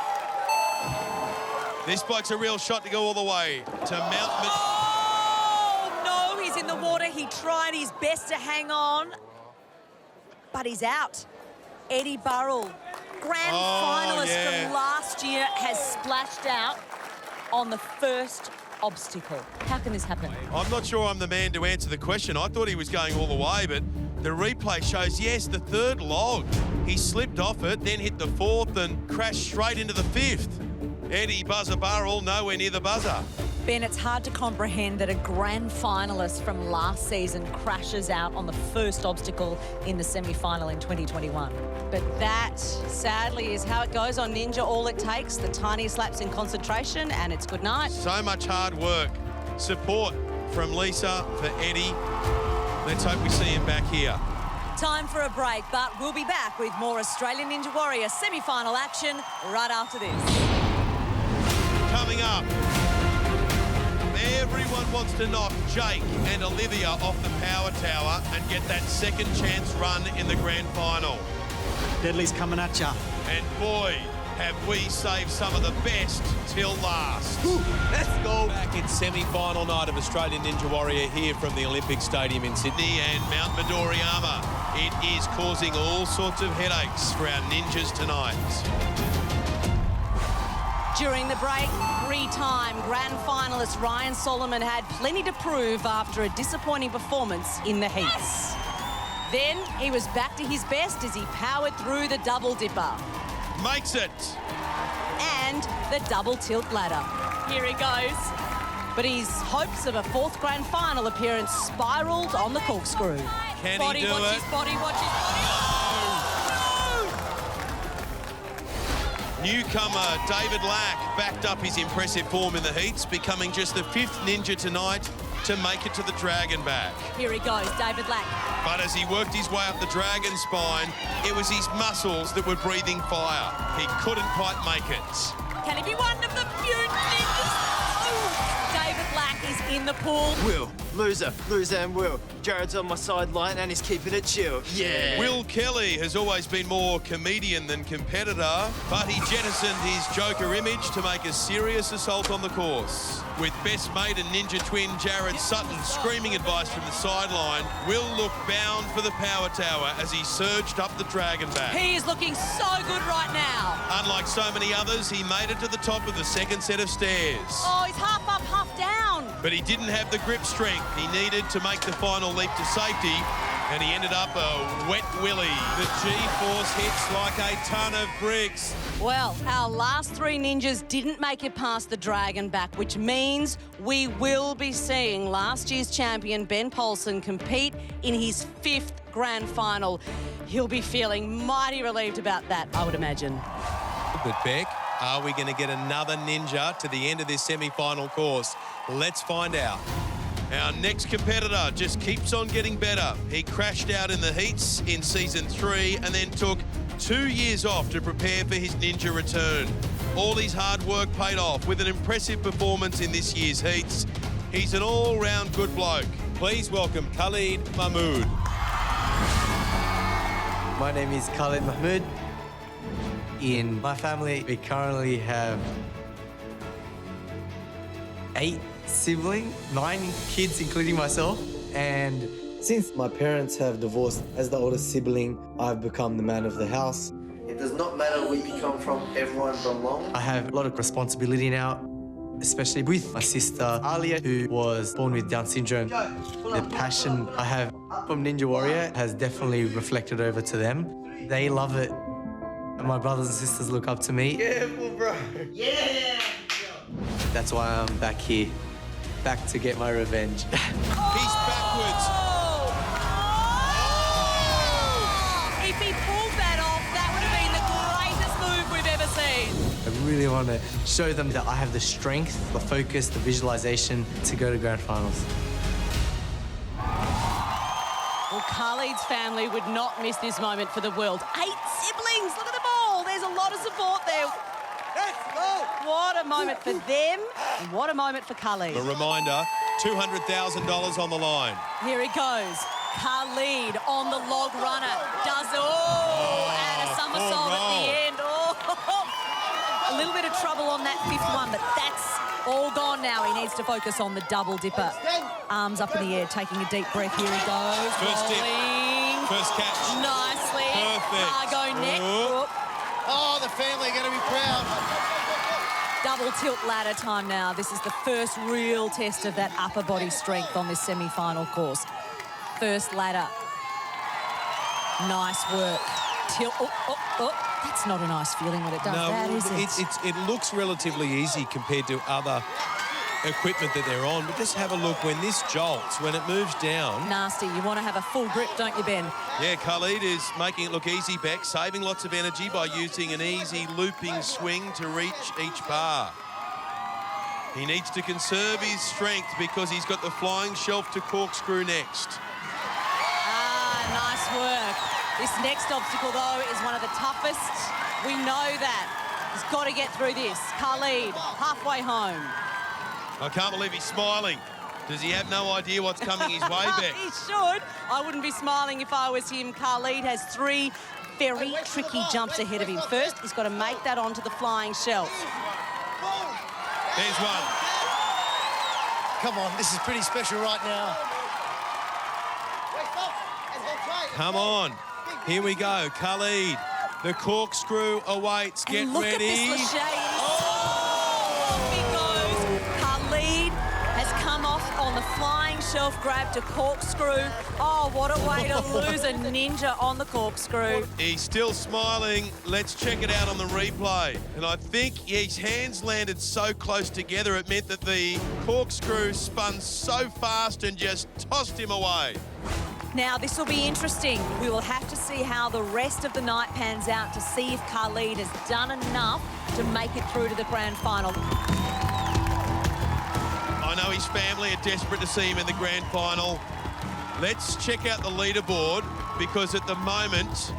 This bloke's a real shot to go all the way to Mount Oh, no, he's in the water. He tried his best to hang on, but he's out. Eddie Burrell, grand finalist from last year, has splashed out on the first obstacle. How can this happen? I'm not sure I'm the man to answer the question. I thought he was going all the way, but the replay shows, yes, the 3rd log. He slipped off it, then hit the 4th and crashed straight into the 5th. Eddie Buzzer Burrell nowhere near the buzzer. Ben, it's hard to comprehend that a grand finalist from last season crashes out on the first obstacle in the semi-final in 2021. But that, sadly, is how it goes on Ninja. All it takes, the tiniest lapse in concentration, and it's good night. So much hard work. Support from Lisa for Eddie. Let's hope we see him back here. Time for a break, but we'll be back with more Australian Ninja Warrior semi-final action right after this. Coming up, everyone wants to knock Jake and Olivia off the power tower and get that second chance run in the grand final. Deadly's coming at ya. And boy, have we saved some of the best till last. Let's go. Back in semi-final night of Australian Ninja Warrior here from the Olympic Stadium in Sydney and Mount Midoriyama. It is causing all sorts of headaches for our ninjas tonight. During the break, 3-time grand finalist Ryan Solomon had plenty to prove after a disappointing performance in the heats. Then he was back to his best as he powered through the double dipper. Makes it. And the double tilt ladder. Here he goes. But his hopes of a 4th grand final appearance spiralled on the corkscrew. Can body, he do watch it? his body, watch his body. Newcomer David Lack backed up his impressive form in the heats, becoming just the 5th ninja tonight to make it to the dragon back. Here he goes, David Lack. But as he worked his way up the dragon spine, it was his muscles that were breathing fire. He couldn't quite make it. Can he be one of the few ninjas? Oh, David Lack is in the pool. Will, loser and Will. Jared's on my sideline and he's keeping it chill. Yeah. Will Kelly has always been more comedian than competitor, but he jettisoned his Joker image to make a serious assault on the course. With best mate and ninja twin Jared Sutton screaming advice from the sideline, Will looked bound for the power tower as he surged up the dragon back. He is looking so good right now. Unlike so many others, he made it to the top of the second set of stairs. Oh, he's half up, half down. But he didn't have the grip strength he needed to make the final leap to safety, and he ended up a wet willy. The G-force hits like a ton of bricks. Well, our last 3 ninjas didn't make it past the dragon back, which means we will be seeing last year's champion Ben Paulson compete in his 5th grand final. He'll be feeling mighty relieved about that, I would imagine. But Beck, are we going to get another ninja to the end of this semi-final course? Let's find out. Our next competitor just keeps on getting better. He crashed out in the heats in season 3 and then took 2 years off to prepare for his ninja return. All his hard work paid off with an impressive performance in this year's heats. He's an all-round good bloke. Please welcome Khalid Mahmood. My name is Khalid Mahmood. In my family, we currently have 8 siblings, 9 kids, including myself. And since my parents have divorced, as the oldest sibling, I've become the man of the house. It does not matter where you come from, everyone belongs. I have a lot of responsibility now, especially with my sister Alia, who was born with Down syndrome. The passion I have from Ninja Warrior has definitely reflected over to them. They love it. And my brothers and sisters look up to me. Careful, bro. Yeah! That's why I'm back here. Back to get my revenge. He's backwards. If he pulled that off, that would have been the greatest move we've ever seen. I really want to show them that I have the strength, the focus, the visualization to go to grand finals. Well, Khalid's family would not miss this moment for the world. 8 siblings, look at them all. There's a lot of support there. What a moment for them, and what a moment for Khalid. A reminder, $200,000 on the line. Here he goes. Khalid on the log runner. Does and a somersault at the end. A little bit of trouble on that 5th one, but that's all gone now. He needs to focus on the double dipper. Arms up in the air, taking a deep breath. Here he goes. First dip. Rolling. First catch. Nicely. Perfect. Cargo neck. Oh, the family are going to be proud. Double tilt ladder time now. This is the first real test of that upper body strength on this semi-final course. First ladder. Nice work. Tilt. That's not a nice feeling when it does that, is it? It looks relatively easy compared to other equipment that they're on, but just have a look when this jolts, when it moves down. Nasty. You want to have a full grip, don't you, Ben? Yeah, Khalid is making it look easy, Beck, saving lots of energy by using an easy looping swing to reach each bar. He needs to conserve his strength because he's got the flying shelf to corkscrew next. Nice work. This next obstacle, though, is one of the toughest. We know that. He's got to get through this. Khalid, halfway home. I can't believe he's smiling. Does he have no idea what's coming his way, Beck? He should. I wouldn't be smiling if I was him. Khalid has 3 very tricky jumps ahead of him. First, he's got to make that onto the flying shelf. There's one. Come on, this is pretty special right now. Come on. Here we go. Khalid. The corkscrew awaits. Get Look ready. at this Lachey. Off he goes. Khalid has come off on the flying shelf, grabbed a corkscrew. Oh, what a way to lose a ninja on the corkscrew. He's still smiling. Let's check it out on the replay. And I think his hands landed so close together, it meant that the corkscrew spun so fast and just tossed him away. Now, this will be interesting. We will have to see how the rest of the night pans out to see if Khalid has done enough to make it through to the grand final. I know his family are desperate to see him in the grand final. Let's check out the leaderboard because at the moment,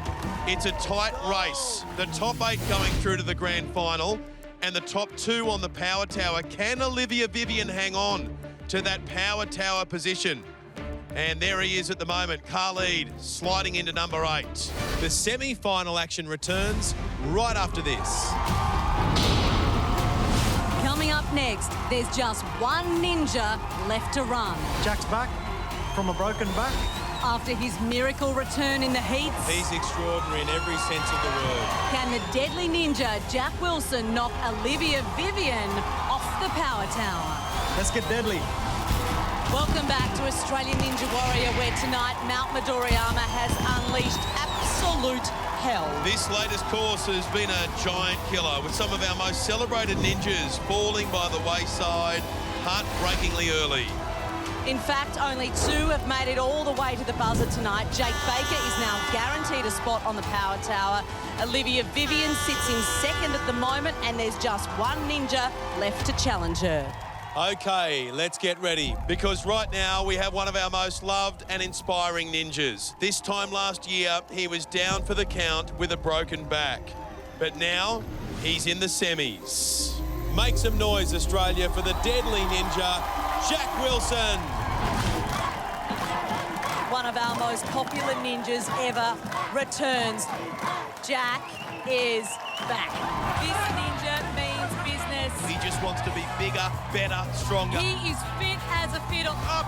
it's a tight race. The top 8 going through to the grand final and the top 2 on the power tower. Can Olivia Vivian hang on to that power tower position? And there he is at the moment, Khalid sliding into number 8. The semi-final action returns right after this. Coming up next, there's just one ninja left to run. Jack's back from a broken back. After his miracle return in the heats, He's extraordinary in every sense of the word. can the deadly ninja Jack Wilson knock Olivia Vivian off the power tower? Let's get deadly. Welcome back to Australian Ninja Warrior, where tonight Mount Midoriyama has unleashed absolute hell. This latest course has been a giant killer, with some of our most celebrated ninjas falling by the wayside heartbreakingly early. In fact, only 2 have made it all the way to the buzzer tonight. Jake Baker is now guaranteed a spot on the power tower. Olivia Vivian sits in second at the moment, and there's just one ninja left to challenge her. Okay, let's get ready, because right now we have one of our most loved and inspiring ninjas. This time last year, he was down for the count with a broken back. But now, he's in the semis. Make some noise, Australia, for the deadly ninja, Jack Wilson. One of our most popular ninjas ever returns. Jack is back. This ninja means business. He just wants to be bigger, better, stronger. He is fit as a fiddle. Up,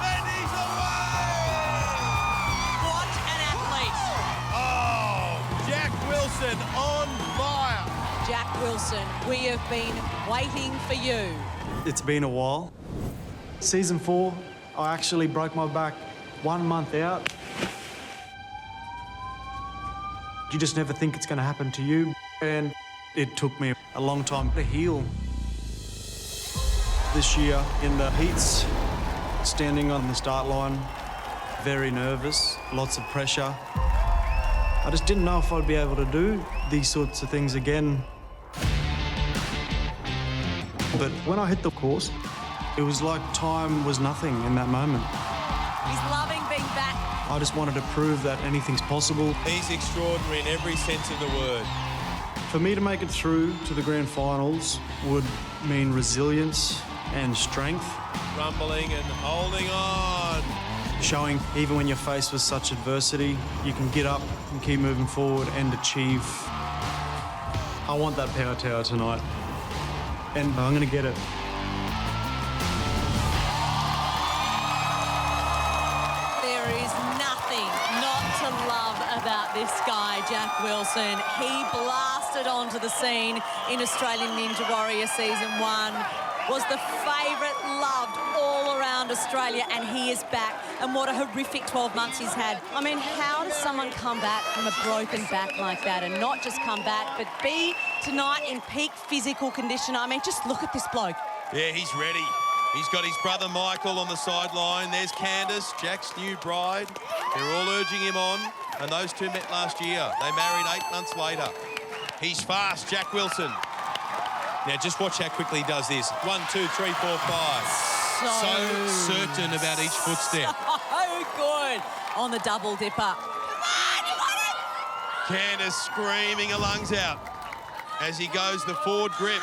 and he's away! What an athlete. Oh, Jack Wilson on fire. Jack Wilson, we have been waiting for you. It's been a while. Season 4, I actually broke my back 1 month out. You just never think it's going to happen to you. And it took me a long time to heal. This year in the heats, standing on the start line, very nervous, lots of pressure. I just didn't know if I'd be able to do these sorts of things again. But when I hit the course, it was like time was nothing in that moment. He's loving being back. I just wanted to prove that anything's possible. He's extraordinary in every sense of the word. For me to make it through to the grand finals would mean resilience and strength. Rumbling and holding on. Showing even when you're faced with such adversity, you can get up and keep moving forward and achieve. I want that power tower tonight, and I'm going to get it. There is nothing not to love about this guy, Jack Wilson. He blasted onto the scene in Australian Ninja Warrior Season 1, was the favourite, loved all around Australia, and he is back. And what a horrific 12 months he's had. I mean, how does someone come back from a broken back like that and not just come back, but be tonight in peak physical condition? I mean, just look at this bloke. Yeah, he's ready. He's got his brother Michael on the sideline. There's Candace, Jack's new bride. They're all urging him on, and those two met last year. They married 8 months later. He's fast, Jack Wilson. Now, just watch how quickly he does this. 1, 2, 3, 4, 5. So certain about each footstep. So good on the double dipper. Candace screaming her lungs out as he goes the forward grip.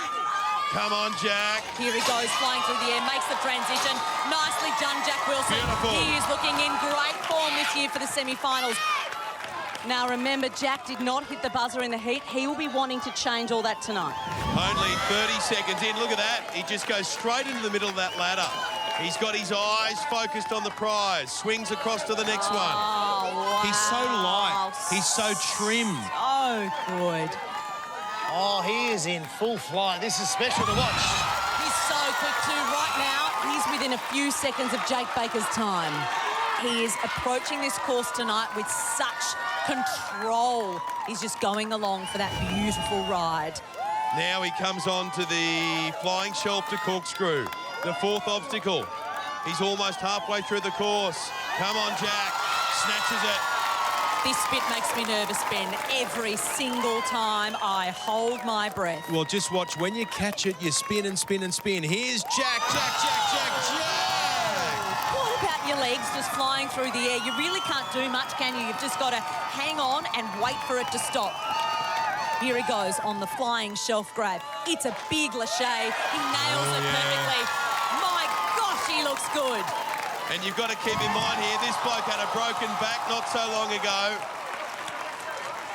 Come on, Jack. Here he goes, flying through the air, makes the transition. Nicely done, Jack Wilson. Beautiful. He is looking in great form this year for the semi-finals. Now, remember, Jack did not hit the buzzer in the heat. He will be wanting to change all that tonight. Only 30 seconds in. Look at that. He just goes straight into the middle of that ladder. He's got his eyes focused on the prize. Swings across to the next one. Wow. He's so light. He's so trim. Oh, good. Oh, he is in full flight. This is special to watch. He's so quick too. Right now, he's within a few seconds of Jake Baker's time. He is approaching this course tonight with such control. He's just going along for that beautiful ride. Now he comes on to the flying shelf to corkscrew. The fourth obstacle. He's almost halfway through the course. Come on, Jack. Snatches it. This bit makes me nervous, Ben. Every single time I hold my breath. Well, just watch. When you catch it, you spin and spin and spin. Here's Jack, Jack, Jack, Jack, Jack. What about your legs just flying through the air? You really can't do much, can you? You've just got to hang on and wait for it to stop. Here he goes on the flying shelf grab. It's a big lache. He nails it perfectly. My gosh, he looks good. And you've got to keep in mind here, this bloke had a broken back not so long ago.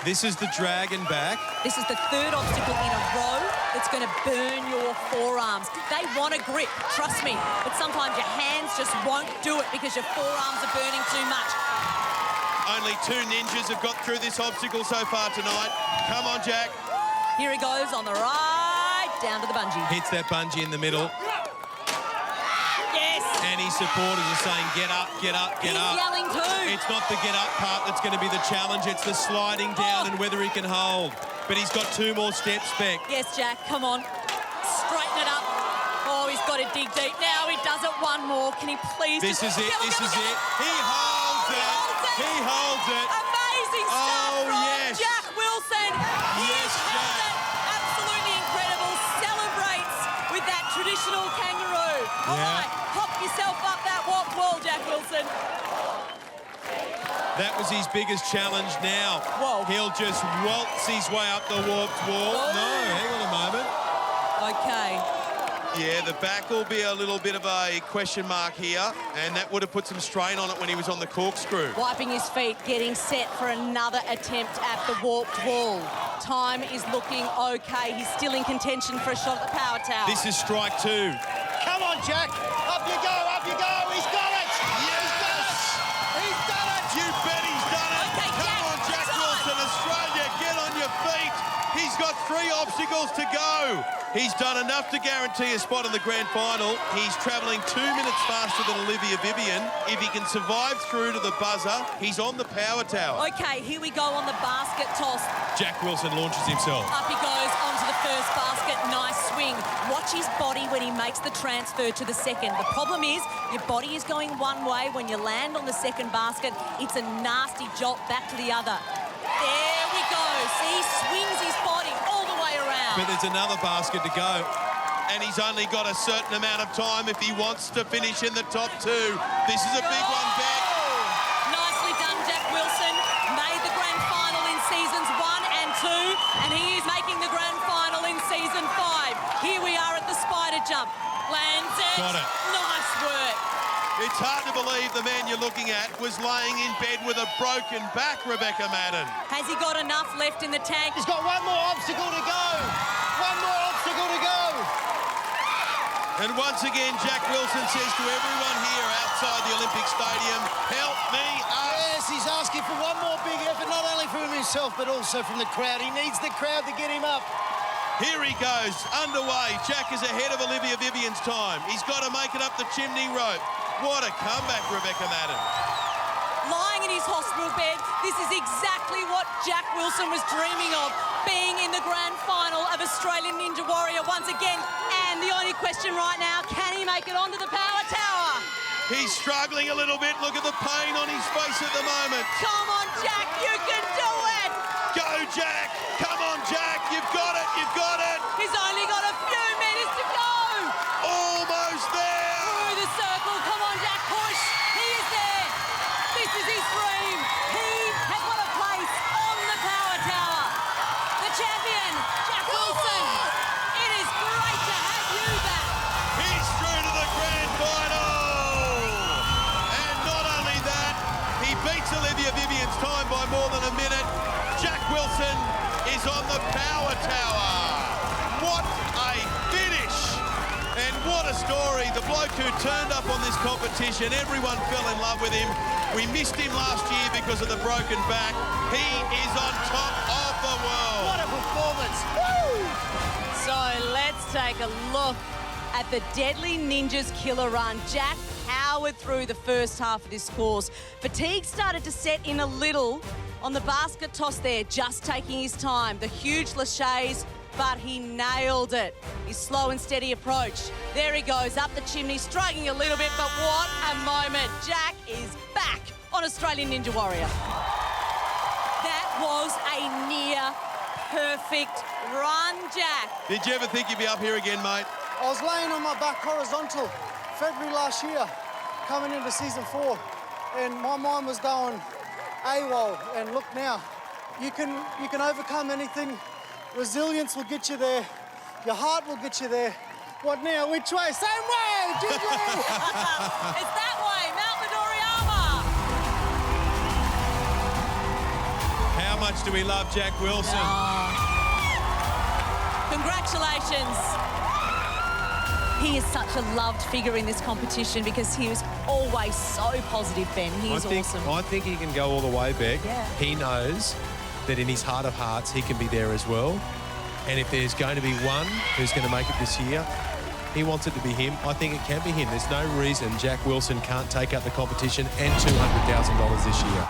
This is the dragon back. This is the third obstacle in a row that's going to burn your forearms. They want a grip, trust me, but sometimes your hands just won't do it because your forearms are burning too much. Only 2 ninjas have got through this obstacle so far tonight. Come on, Jack. Here he goes on the right, down to the bungee. Hits that bungee in the middle. Yes. And his supporters are saying, get up, get up, get up. He's yelling too. It's not the get up part that's going to be the challenge. It's the sliding down and whether he can hold. But he's got 2 more steps, Beck. Yes, Jack, come on. Straighten it up. Oh, he's got to dig deep. Now he does it one more. Can he please This just... is it, this is it. He holds it. He holds it. Amazing stuff from Jack Wilson. Yes, Jack. Absolutely incredible. Celebrates with that traditional kangaroo. All right, hop yourself up that warped wall, Jack Wilson. That was his biggest challenge now. Whoa. He'll just waltz his way up the warped wall. Oh. No, hang on a moment. Okay. Yeah, the back will be a little bit of a question mark here, and that would have put some strain on it when he was on the corkscrew. Wiping his feet, getting set for another attempt at the warped wall. Time is looking okay. He's still in contention for a shot at the power tower. This is strike 2. Come on, Jack. Up you go, up you go. He's got it. Yes! He's done it. You bet he's done it. Okay, Come on, Jack Wilson, Australia, get on your feet. He's got 3 obstacles to go. He's done enough to guarantee a spot in the grand final. He's travelling 2 minutes faster than Olivia Vivian. If he can survive through to the buzzer, he's on the power tower. Okay, here we go on the basket toss. Jack Wilson launches himself. Up he goes onto the first basket. Nice swing. Watch his body when he makes the transfer to the second. The problem is your body is going one way. When you land on the second basket, it's a nasty jolt back to the other. There we go. See, he swings his body all the way around. But there's another basket to go. and he's only got a certain amount of time if he wants to finish in the top 2. This is a big one, Beck. Nicely done, Jack Wilson. Made the grand final in seasons 1 and 2, and he is making the grand final in season 5. Here we are at the spider jump. Lands it. Got it. Nice work. It's hard to believe the man you're looking at was laying in bed with a broken back, Rebecca Madden. Has he got enough left in the tank? He's got one more obstacle to go. One more obstacle to go. And once again, Jack Wilson says to everyone here outside the Olympic Stadium, help me up. Yes, he's asking for one more big effort, not only from himself, but also from the crowd. He needs the crowd to get him up. Here he goes, underway. Jack is ahead of Olivia Vivian's time. He's got to make it up the chimney rope. What a comeback, Rebecca Madden. Lying in his hospital bed, this is exactly what Jack Wilson was dreaming of, being in the grand final of Australian Ninja Warrior once again. And the only question right now, can he make it onto the power tower? He's struggling a little bit. Look at the pain on his face at the moment. Come on, Jack, you can do it! Go, Jack! Come on, Jack! You've got it! You've got it! He's only got a few minutes to go! Almost there! Through the circle, come on, Jack, push! He is there! This is his dream! He has got a place on the power tower! The champion, Jack Wilson! It is great to have you back! He's through to the grand final! And not only that, he beats Olivia Vivian's time by more than a minute. Jack Wilson is on the power tower. What a finish! And what a story. The bloke who turned up on this competition, everyone fell in love with him. We missed him last year because of the broken back. He is on top of the world. What a performance. Woo! So let's take a look at the Deadly Ninjas killer run. Jack powered through the first half of this course. Fatigue started to set in a little on the basket toss there, just taking his time. The huge laches, but he nailed it. His slow and steady approach. There he goes, up the chimney, struggling a little bit, but what a moment. Jack is back on Australian Ninja Warrior. That was a near perfect run, Jack. Did you ever think you'd be up here again, mate? I was laying on my back horizontal February last year, coming into season 4, and my mind was going AWOL, and look now, you can overcome anything. Resilience will get you there. Your heart will get you there. What now? Which way? Same way, Jiggly! It's that way, Mount Midoriyama. How much do we love Jack Wilson? Congratulations. He is such a loved figure in this competition because he was always so positive, Ben. He is awesome. I think he can go all the way, Beck. Yeah. He knows that in his heart of hearts, he can be there as well. And if there's going to be one who's going to make it this year, he wants it to be him. I think it can be him. There's no reason Jack Wilson can't take up the competition and $200,000 this year.